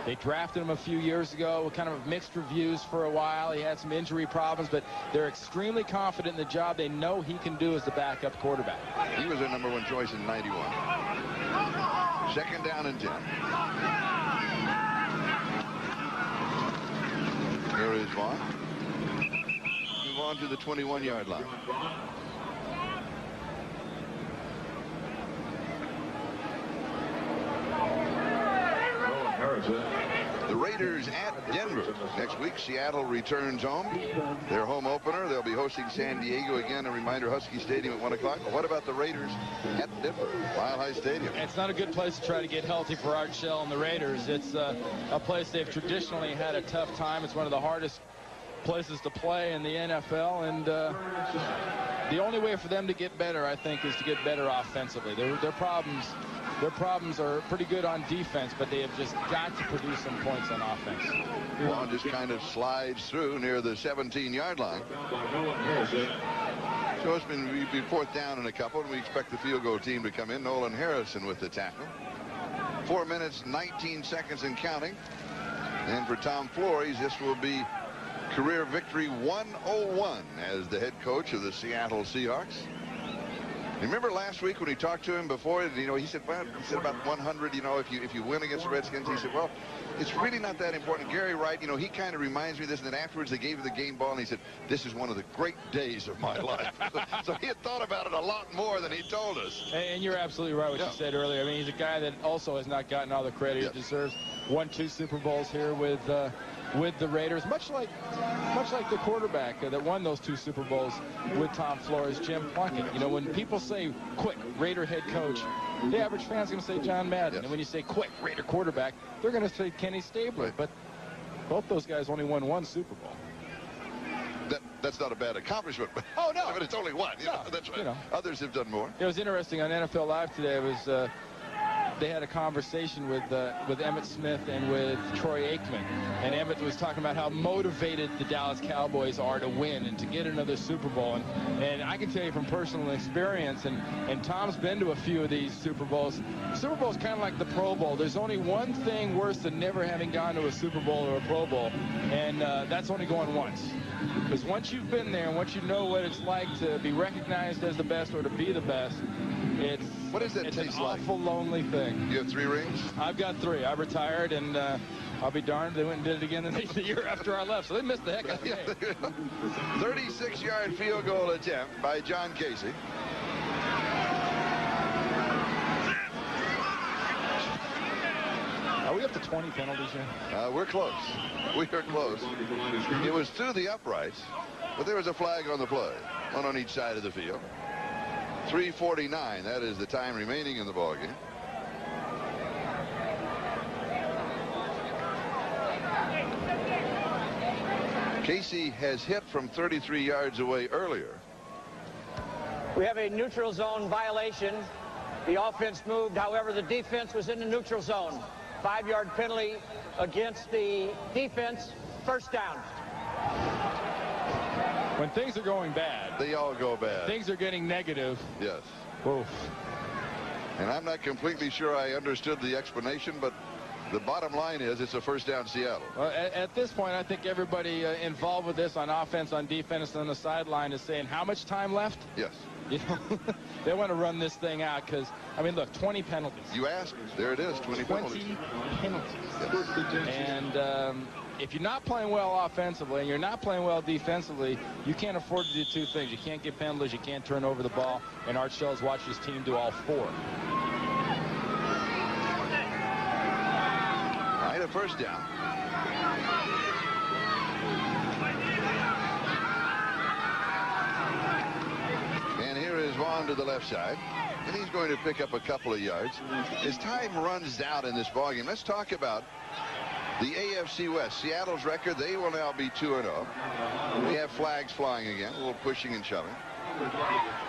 They drafted him a few years ago, kind of mixed reviews for a while. He had some injury problems, but they're extremely confident in the job they know he can do as the backup quarterback.
He was their number 1 choice in '91. Second down and 10. Here is Vaughn. Move on to the 21-yard line. The Raiders at Denver. Next week, Seattle returns home. Their home opener. They'll be hosting San Diego again. A reminder, Husky Stadium at 1 o'clock. What about the Raiders at Denver? Mile High Stadium.
It's not a good place to try to get healthy for Art Shell and the Raiders. It's a place they've traditionally had a tough time. It's one of the hardest places to play in the NFL, and the only way for them to get better, I think, is to get better offensively. Their problems are pretty good on defense, but they have just got to produce some points on offense.
Vaughn just kind of slides through near the 17-yard line. So it's been fourth down and a couple, and we expect the field goal team to come in. Nolan Harrison with the tackle. 4 minutes, 19 seconds and counting. And for Tom Flores, this will be career victory 101 as the head coach of the Seattle Seahawks. Remember last week when we talked to him before, you know, he said, well, about 100, you know, if you win against the Redskins, he said, well, it's really not that important. Gary Wright, you know, he kind of reminds me of this, and then afterwards they gave him the game ball, and he said, this is one of the great days of my life. So he had thought about it a lot more than he told us.
And you're absolutely right what you said earlier. I mean, he's a guy that also has not gotten all the credit he deserves. Won 2 Super Bowls here with the Raiders, much like the quarterback that won those 2 Super Bowls with Tom Flores, Jim Plunkett. You know, when people say quick Raider head coach, the average fan's going to say John Madden. And when you say quick Raider quarterback, they're going to say Kenny Stabler. But both those guys only won 1 Super Bowl.
That's not a bad accomplishment. But
oh, no.
But it's only 1. You know, that's right. You know. Others have done more.
It was interesting on NFL Live today. It was they had a conversation with Emmitt Smith and with Troy Aikman, and Emmitt was talking about how motivated the Dallas Cowboys are to win and to get another Super Bowl. And I can tell you from personal experience, and Tom's been to a few of these Super Bowls. Super Bowl's kind of like the Pro Bowl. There's only one thing worse than never having gone to a Super Bowl or a Pro Bowl, and that's only going once. Because once you've been there and once you know what it's like to be recognized as the best or to be the best, it's an awful lonely thing.
You have 3 rings?
I've got 3. I retired, and I'll be darned they went and did it again the year after I left. So they missed the heck out of me.
36-yard field goal attempt by John Casey.
Are we up to 20 penalties yet?
We're close. We are close. It was through the uprights, but there was a flag on the play. 1 on each side of the field. 3:49. That is the time remaining in the ballgame. Casey has hit from 33 yards away earlier.
We have a neutral zone violation. The offense moved. However, the defense was in the neutral zone. 5-yard penalty against the defense. First down.
When things are going bad,
they all go bad.
Things are getting negative.
Yes.
Oof.
And I'm not completely sure I understood the explanation, but the bottom line is it's a first down Seattle.
Well, at this point, I think everybody involved with this on offense, on defense, on the sideline is saying, how much time left?
Yes.
You know, they want to run this thing out because, I mean, look, 20 penalties.
You asked. There it is, 20 penalties.
20 penalties. Yes. And if you're not playing well offensively and you're not playing well defensively, you can't afford to do 2 things. You can't get penalties, you can't turn over the ball, and Art Shell's watched his team do all 4.
A first down. And here is Vaughn to the left side, and he's going to pick up a couple of yards. As time runs out in this ballgame, let's talk about the AFC West. Seattle's record, they will now be 2-0. We have flags flying again, a little pushing and shoving.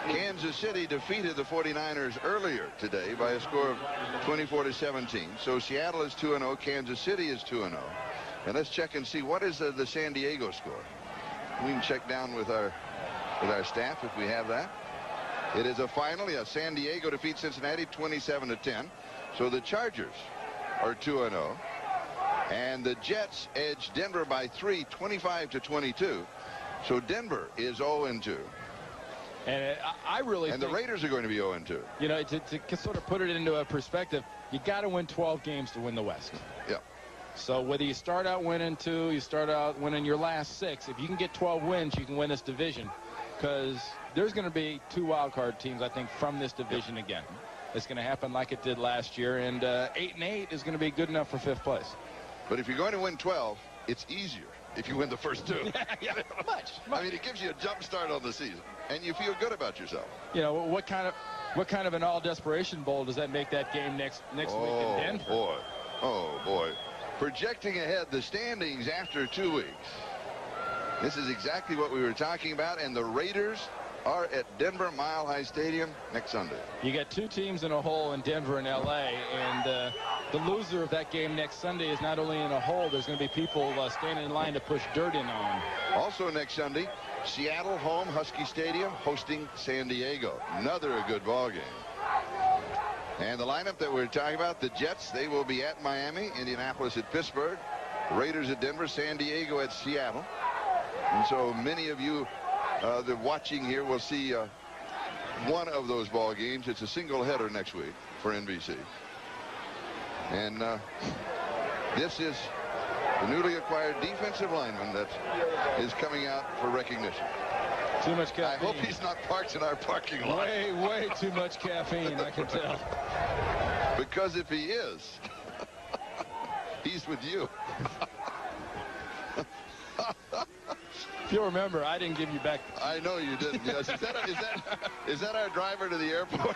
Kansas City defeated the 49ers earlier today by a score of 24-17. So Seattle is 2-0. Kansas City is 2-0. And let's check and see what is the San Diego score. We can check down with our staff if we have that. It is finally a San Diego defeat Cincinnati 27-10. So the Chargers are 2-0. And the Jets edge Denver by 3, 25-22. So Denver is 0-2.
And I really think,
the Raiders are going to be 0-2.
You know, to sort of put it into a perspective, you got to win 12 games to win the West.
Yeah.
So whether you start out winning 2, you start out winning your last 6, if you can get 12 wins, you can win this division. Because there's going to be 2 wild card teams, I think, from this division again. It's going to happen like it did last year, and 8-8 is going to be good enough for 5th place.
But if you're going to win 12, it's easier if you win the first 2.
Yeah, much.
I mean, it gives you a jump start on the season, and you feel good about yourself.
You know, what kind of an all desperation bowl does that make that game next week in Denver?
Oh boy. Projecting ahead the standings after 2 weeks. This is exactly what we were talking about, and the Raiders are at Denver Mile High Stadium next Sunday.
You got 2 teams in a hole in Denver and LA, and the loser of that game next Sunday is not only in a hole, there's going to be people standing in line to push dirt in on.
Also next Sunday, Seattle home, Husky Stadium, hosting San Diego. Another good ball game. And the lineup that we're talking about, the Jets, they will be at Miami, Indianapolis at Pittsburgh, Raiders at Denver, San Diego at Seattle. And so many of you that are watching here will see one of those ball games. It's a single header next week for NBC. And this is the newly acquired defensive lineman that is coming out for recognition.
Too much caffeine.
I hope he's not parked in our parking lot.
Way too much caffeine, I can tell.
Because if he is, he's with you.
If you'll remember, I didn't give you back.
I know you didn't. Yes. Is that our driver to the airport?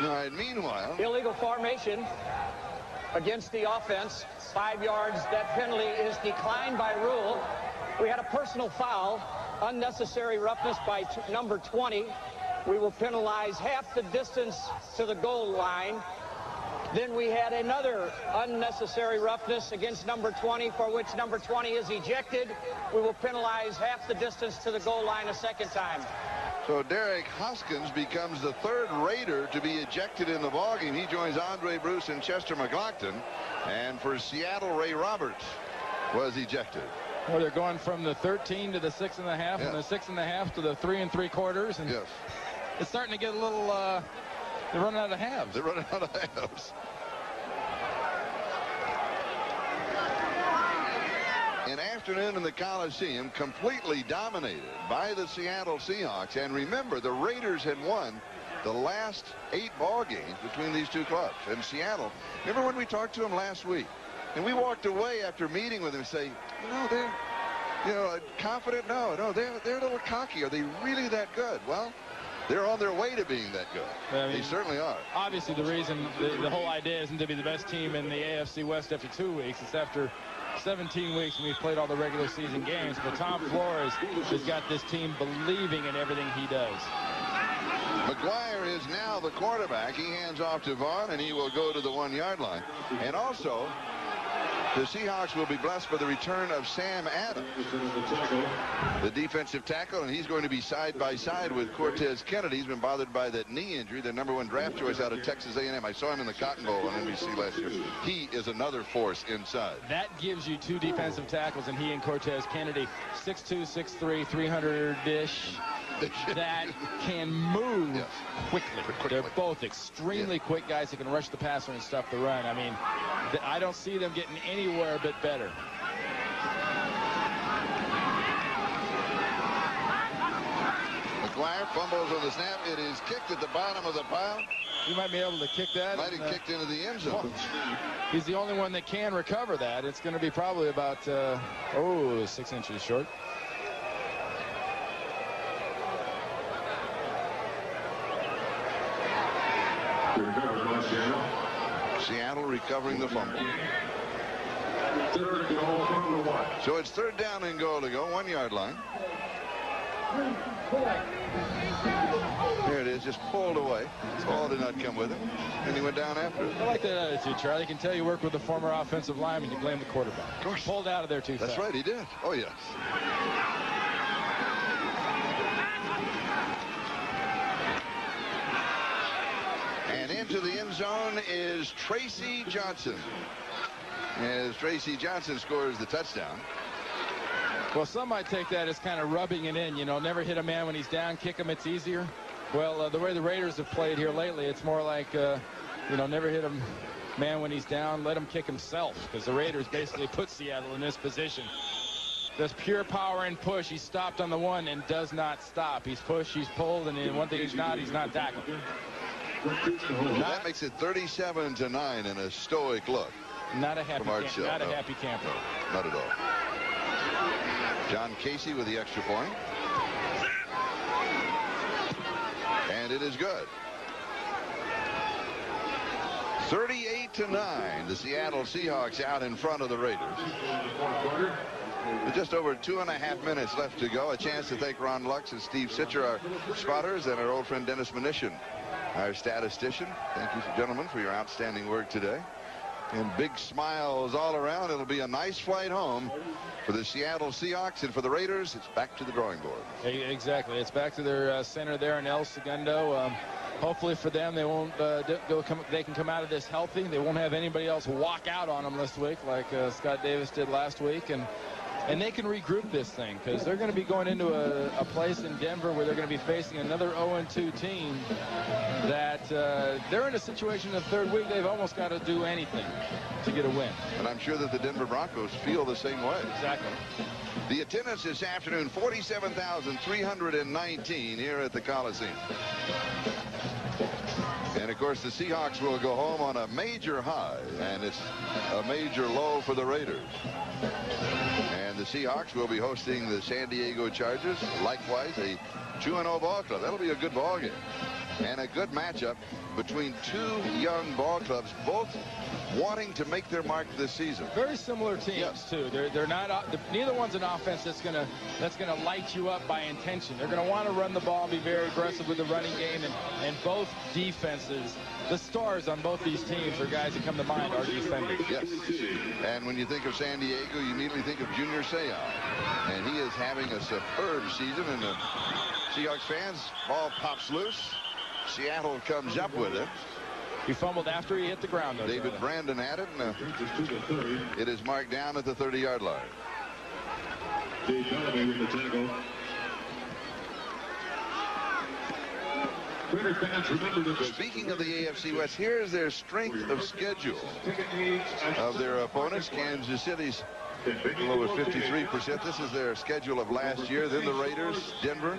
All right, meanwhile.
Illegal formation against the offense. 5 yards. That penalty is declined by rule. We had a personal foul. Unnecessary roughness by number 20. We will penalize half the distance to the goal line. Then we had another unnecessary roughness against number 20, for which number 20 is ejected. We will penalize half the distance to the goal line a second time.
So Derek Hoskins becomes the third Raider to be ejected in the ballgame. He joins Andre Bruce and Chester McLaughlin. And for Seattle, Ray Roberts was ejected.
Well, they're going from the 13 to the 6.5,
yes.
and the 6.5 to the 3 3/4. And
yes.
It's starting to get a little, they're running out of halves.
They're running out of halves. An afternoon in the Coliseum completely dominated by the Seattle Seahawks. And remember, the Raiders had won the last 8 ball games between these two clubs. And Seattle, remember when we talked to them last week? And we walked away after meeting with them and say, they're, confident. No, they're a little cocky. Are they really that good? Well, they're on their way to being that good. I mean, they certainly are.
Obviously, the reason the whole idea isn't to be the best team in the AFC West after 2 weeks. It's after 17 weeks when we've played all the regular season games. But Tom Flores has got this team believing in everything he does.
McGuire is now the quarterback. He hands off to Vaughn, and he will go to the 1-yard line. And also, the Seahawks will be blessed for the return of Sam Adams, the defensive tackle, and he's going to be side by side with Cortez Kennedy. He's been bothered by that knee injury, the '1 draft choice out of Texas A&M. I saw him in the Cotton Bowl on NBC last year. He is another force inside.
That gives you 2 defensive tackles, and he and Cortez Kennedy, 6'2", 6'3", 300-ish. That can move quickly. They're both extremely quick guys who can rush the passer and stuff the run. I mean, I don't see them getting anywhere but better.
McGuire fumbles on the snap. It is kicked at the bottom of the pile.
You might be able to kick that.
Might have kicked into the end zone.
He's the only one that can recover that. It's going to be probably about 6 inches short.
Seattle recovering the fumble. So it's 3rd down and goal to go, 1-yard line. There it is, just pulled away. The ball did not come with it, and he went down after it.
I like that attitude, Charlie. I can tell you work with the former offensive lineman. You blame the quarterback.
Of course.
Pulled out of there too fast.
That's right, he did. Oh, yes. And into the end zone is Tracy Johnson. As Tracy Johnson scores the touchdown.
Well, some might take that as kind of rubbing it in. Never hit a man when he's down, kick him, it's easier. Well, the way the Raiders have played here lately, it's more like, never hit a man when he's down, let him kick himself, because the Raiders basically put Seattle in this position. That's pure power and push. He's stopped on the 1 and does not stop. He's pushed, he's pulled, and then one thing he's not tackled.
That makes it 37-9 in a stoic look.
Not a happy happy camper.
No, not at all. John Casey with the extra point. And it is good. 38-9. The Seattle Seahawks out in front of the Raiders. With just over 2.5 minutes left to go. A chance to thank Ron Lux and Steve Sitcher, our spotters, and our old friend Dennis Mnuchin, our statistician. Thank you, gentlemen, for your outstanding work today. And big smiles all around. It'll be a nice flight home for the Seattle Seahawks, and for the Raiders, it's back to the drawing board.
Exactly. It's back to their center there in El Segundo. Hopefully for them, they won't they can come out of this healthy. They won't have anybody else walk out on them this week like Scott Davis did last week, and they can regroup this thing, because they're going to be going into a place in Denver where they're going to be facing another 0-2 team that they're in a situation in the third week they've almost got to do anything to get a win.
And I'm sure that the Denver Broncos feel the same way.
Exactly.
The attendance this afternoon, 47,319 here at the Coliseum. And, of course, the Seahawks will go home on a major high, and it's a major low for the Raiders. And the Seahawks will be hosting the San Diego Chargers, likewise a 2-0 ball club. That'll be a good ball game. And a good matchup between two young ball clubs, both wanting to make their mark this season.
Very similar teams, yes. Too. They're not. Neither one's an offense that's gonna light you up by intention. They're gonna want to run the ball and be very aggressive with the running game. And both defenses, the stars on both these teams are guys that come to mind are defenders.
Yes. And when you think of San Diego, you immediately think of Junior Seau, and he is having a superb season. And the Seahawks fans, ball pops loose. Seattle comes up with it.
He fumbled after he hit the ground, though.
David Brandon had it, and it is marked down at the 30-yard line.
Dave Bellamy with the tackle.
Speaking of the AFC West, here's their strength of schedule of their opponents. Kansas City's a little over 53%. This is their schedule of last year. Then the Raiders, Denver,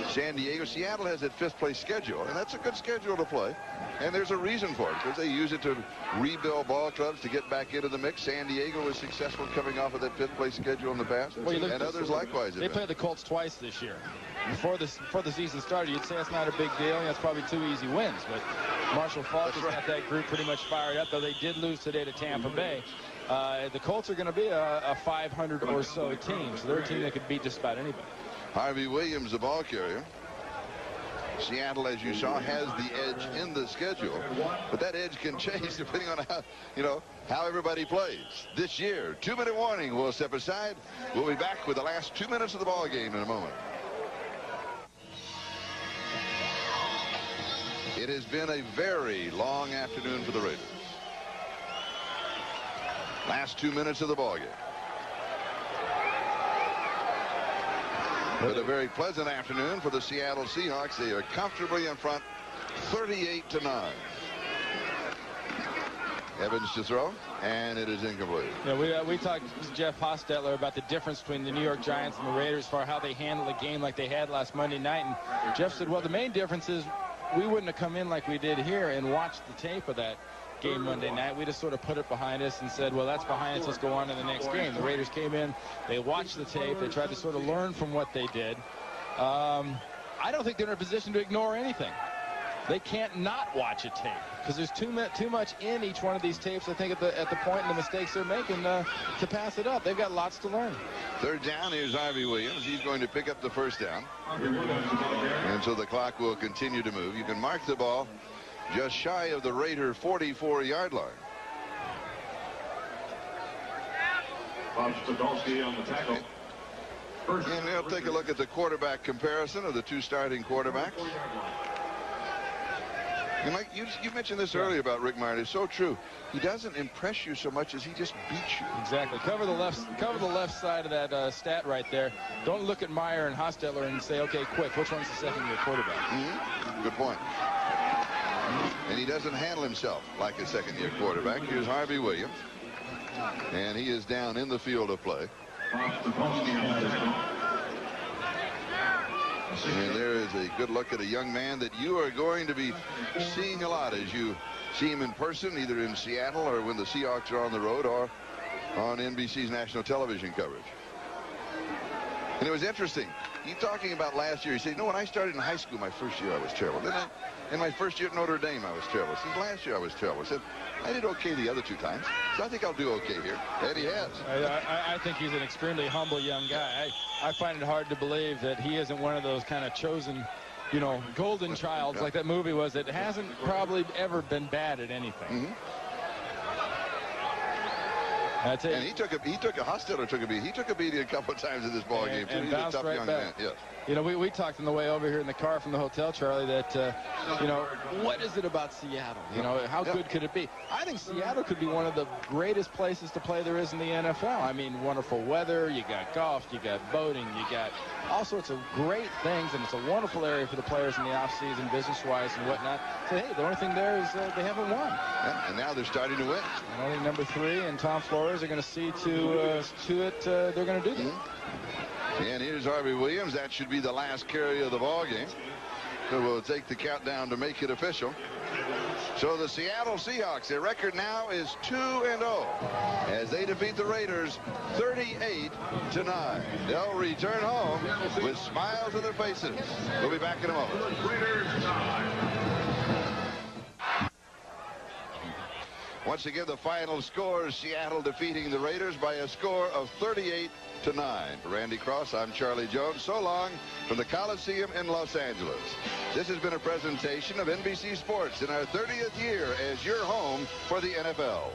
San Diego. Seattle has that 5th place schedule, and that's a good schedule to play. And there's a reason for it, because they use it to rebuild ball clubs to get back into the mix. San Diego was successful coming off of that 5th place schedule in the past, and others likewise.
They played the Colts twice this year. Before the season started, you'd say it's not a big deal. That's probably 2 easy wins. But Marshall Falk has got that group pretty much fired up, though they did lose today to Tampa Bay. The Colts are going to be a 500 or so team, so they're a team that could beat just about anybody.
Harvey Williams, the ball carrier. Seattle, as you saw, has the edge in the schedule, but that edge can change depending on how everybody plays. This year, 2-minute warning. We'll step aside. We'll be back with the last 2 minutes of the ball game in a moment. It has been a very long afternoon for the Raiders. Last 2 minutes of the ball game. But a very pleasant afternoon for the Seattle Seahawks. They are comfortably in front, 38-9. Evans to throw, and it is incomplete.
Yeah, we talked to Jeff Hostetler about the difference between the New York Giants and the Raiders for how they handle a game like they had last Monday night. And Jeff said, well, the main difference is we wouldn't have come in like we did here and watched the tape of that game Monday night. We just sort of put it behind us and said, well, that's behind us. Let's go on to the next game. The Raiders came in. They watched the tape. They tried to sort of learn from what they did. I don't think they're in a position to ignore anything. They can't not watch a tape because there's too much in each one of these tapes, I think, at the point in the mistakes they're making to pass it up. They've got lots to learn.
Third down, here's Harvey Williams. He's going to pick up the first down. And so the clock will continue to move. You can mark the ball just shy of the Raider 44-yard line.
Bob Stadolski on the tackle.
And we'll take a look at the quarterback comparison of the two starting quarterbacks. And Mike, you mentioned this earlier about Rick Meyer. It's so true. He doesn't impress you so much as he just beats you.
Exactly. Cover the left side of that stat right there. Don't look at Meyer and Hostetler and say, okay, quick, which one's the second-year quarterback?
Mm-hmm. Good point. And he doesn't handle himself like a second-year quarterback. Here's Harvey Williams. And he is down in the field of play. And there is a good look at a young man that you are going to be seeing a lot as you see him in person, either in Seattle or when the Seahawks are on the road or on NBC's national television coverage. And it was interesting. He talking about last year. He said, when I started in high school, my first year, I was terrible. Then in my first year at Notre Dame, I was terrible. Since last year, I was terrible. I said, I did okay the other 2 times, so I think I'll do okay here. And he has.
I think he's an extremely humble young guy. I find it hard to believe that he isn't one of those kind of chosen, golden childs like that movie was that hasn't probably ever been bad at anything. That's it.
And Hostetler took a beating. He took a beating a couple of times in this ball game too.
And
He's a tough
right
young
back.
man. Yes.
You know, we talked on the way over here in the car from the hotel, Charlie, that, you know, what is it about Seattle? You know, how good could it be? I think Seattle could be one of the greatest places to play there is in the NFL. I mean, wonderful weather. You got golf. You got boating. You got all sorts of great things, and it's a wonderful area for the players in the offseason, business-wise and whatnot. So, hey, the only thing there is they haven't won.
Yeah, and now they're starting to win.
And I think number 3 and Tom Flores are going to see to it. They're going to do that.
And here's Harvey Williams. That should be the last carry of the ball game. So we'll take the countdown to make it official. So the Seattle Seahawks, their record now is 2-0 as they defeat the Raiders 38-9. They'll return home with smiles on their faces. We'll be back in a moment. Once again, the final score is Seattle defeating the Raiders by a score of 38-9. For Randy Cross, I'm Charlie Jones. So long from the Coliseum in Los Angeles. This has been a presentation of NBC Sports in our 30th year as your home for the NFL.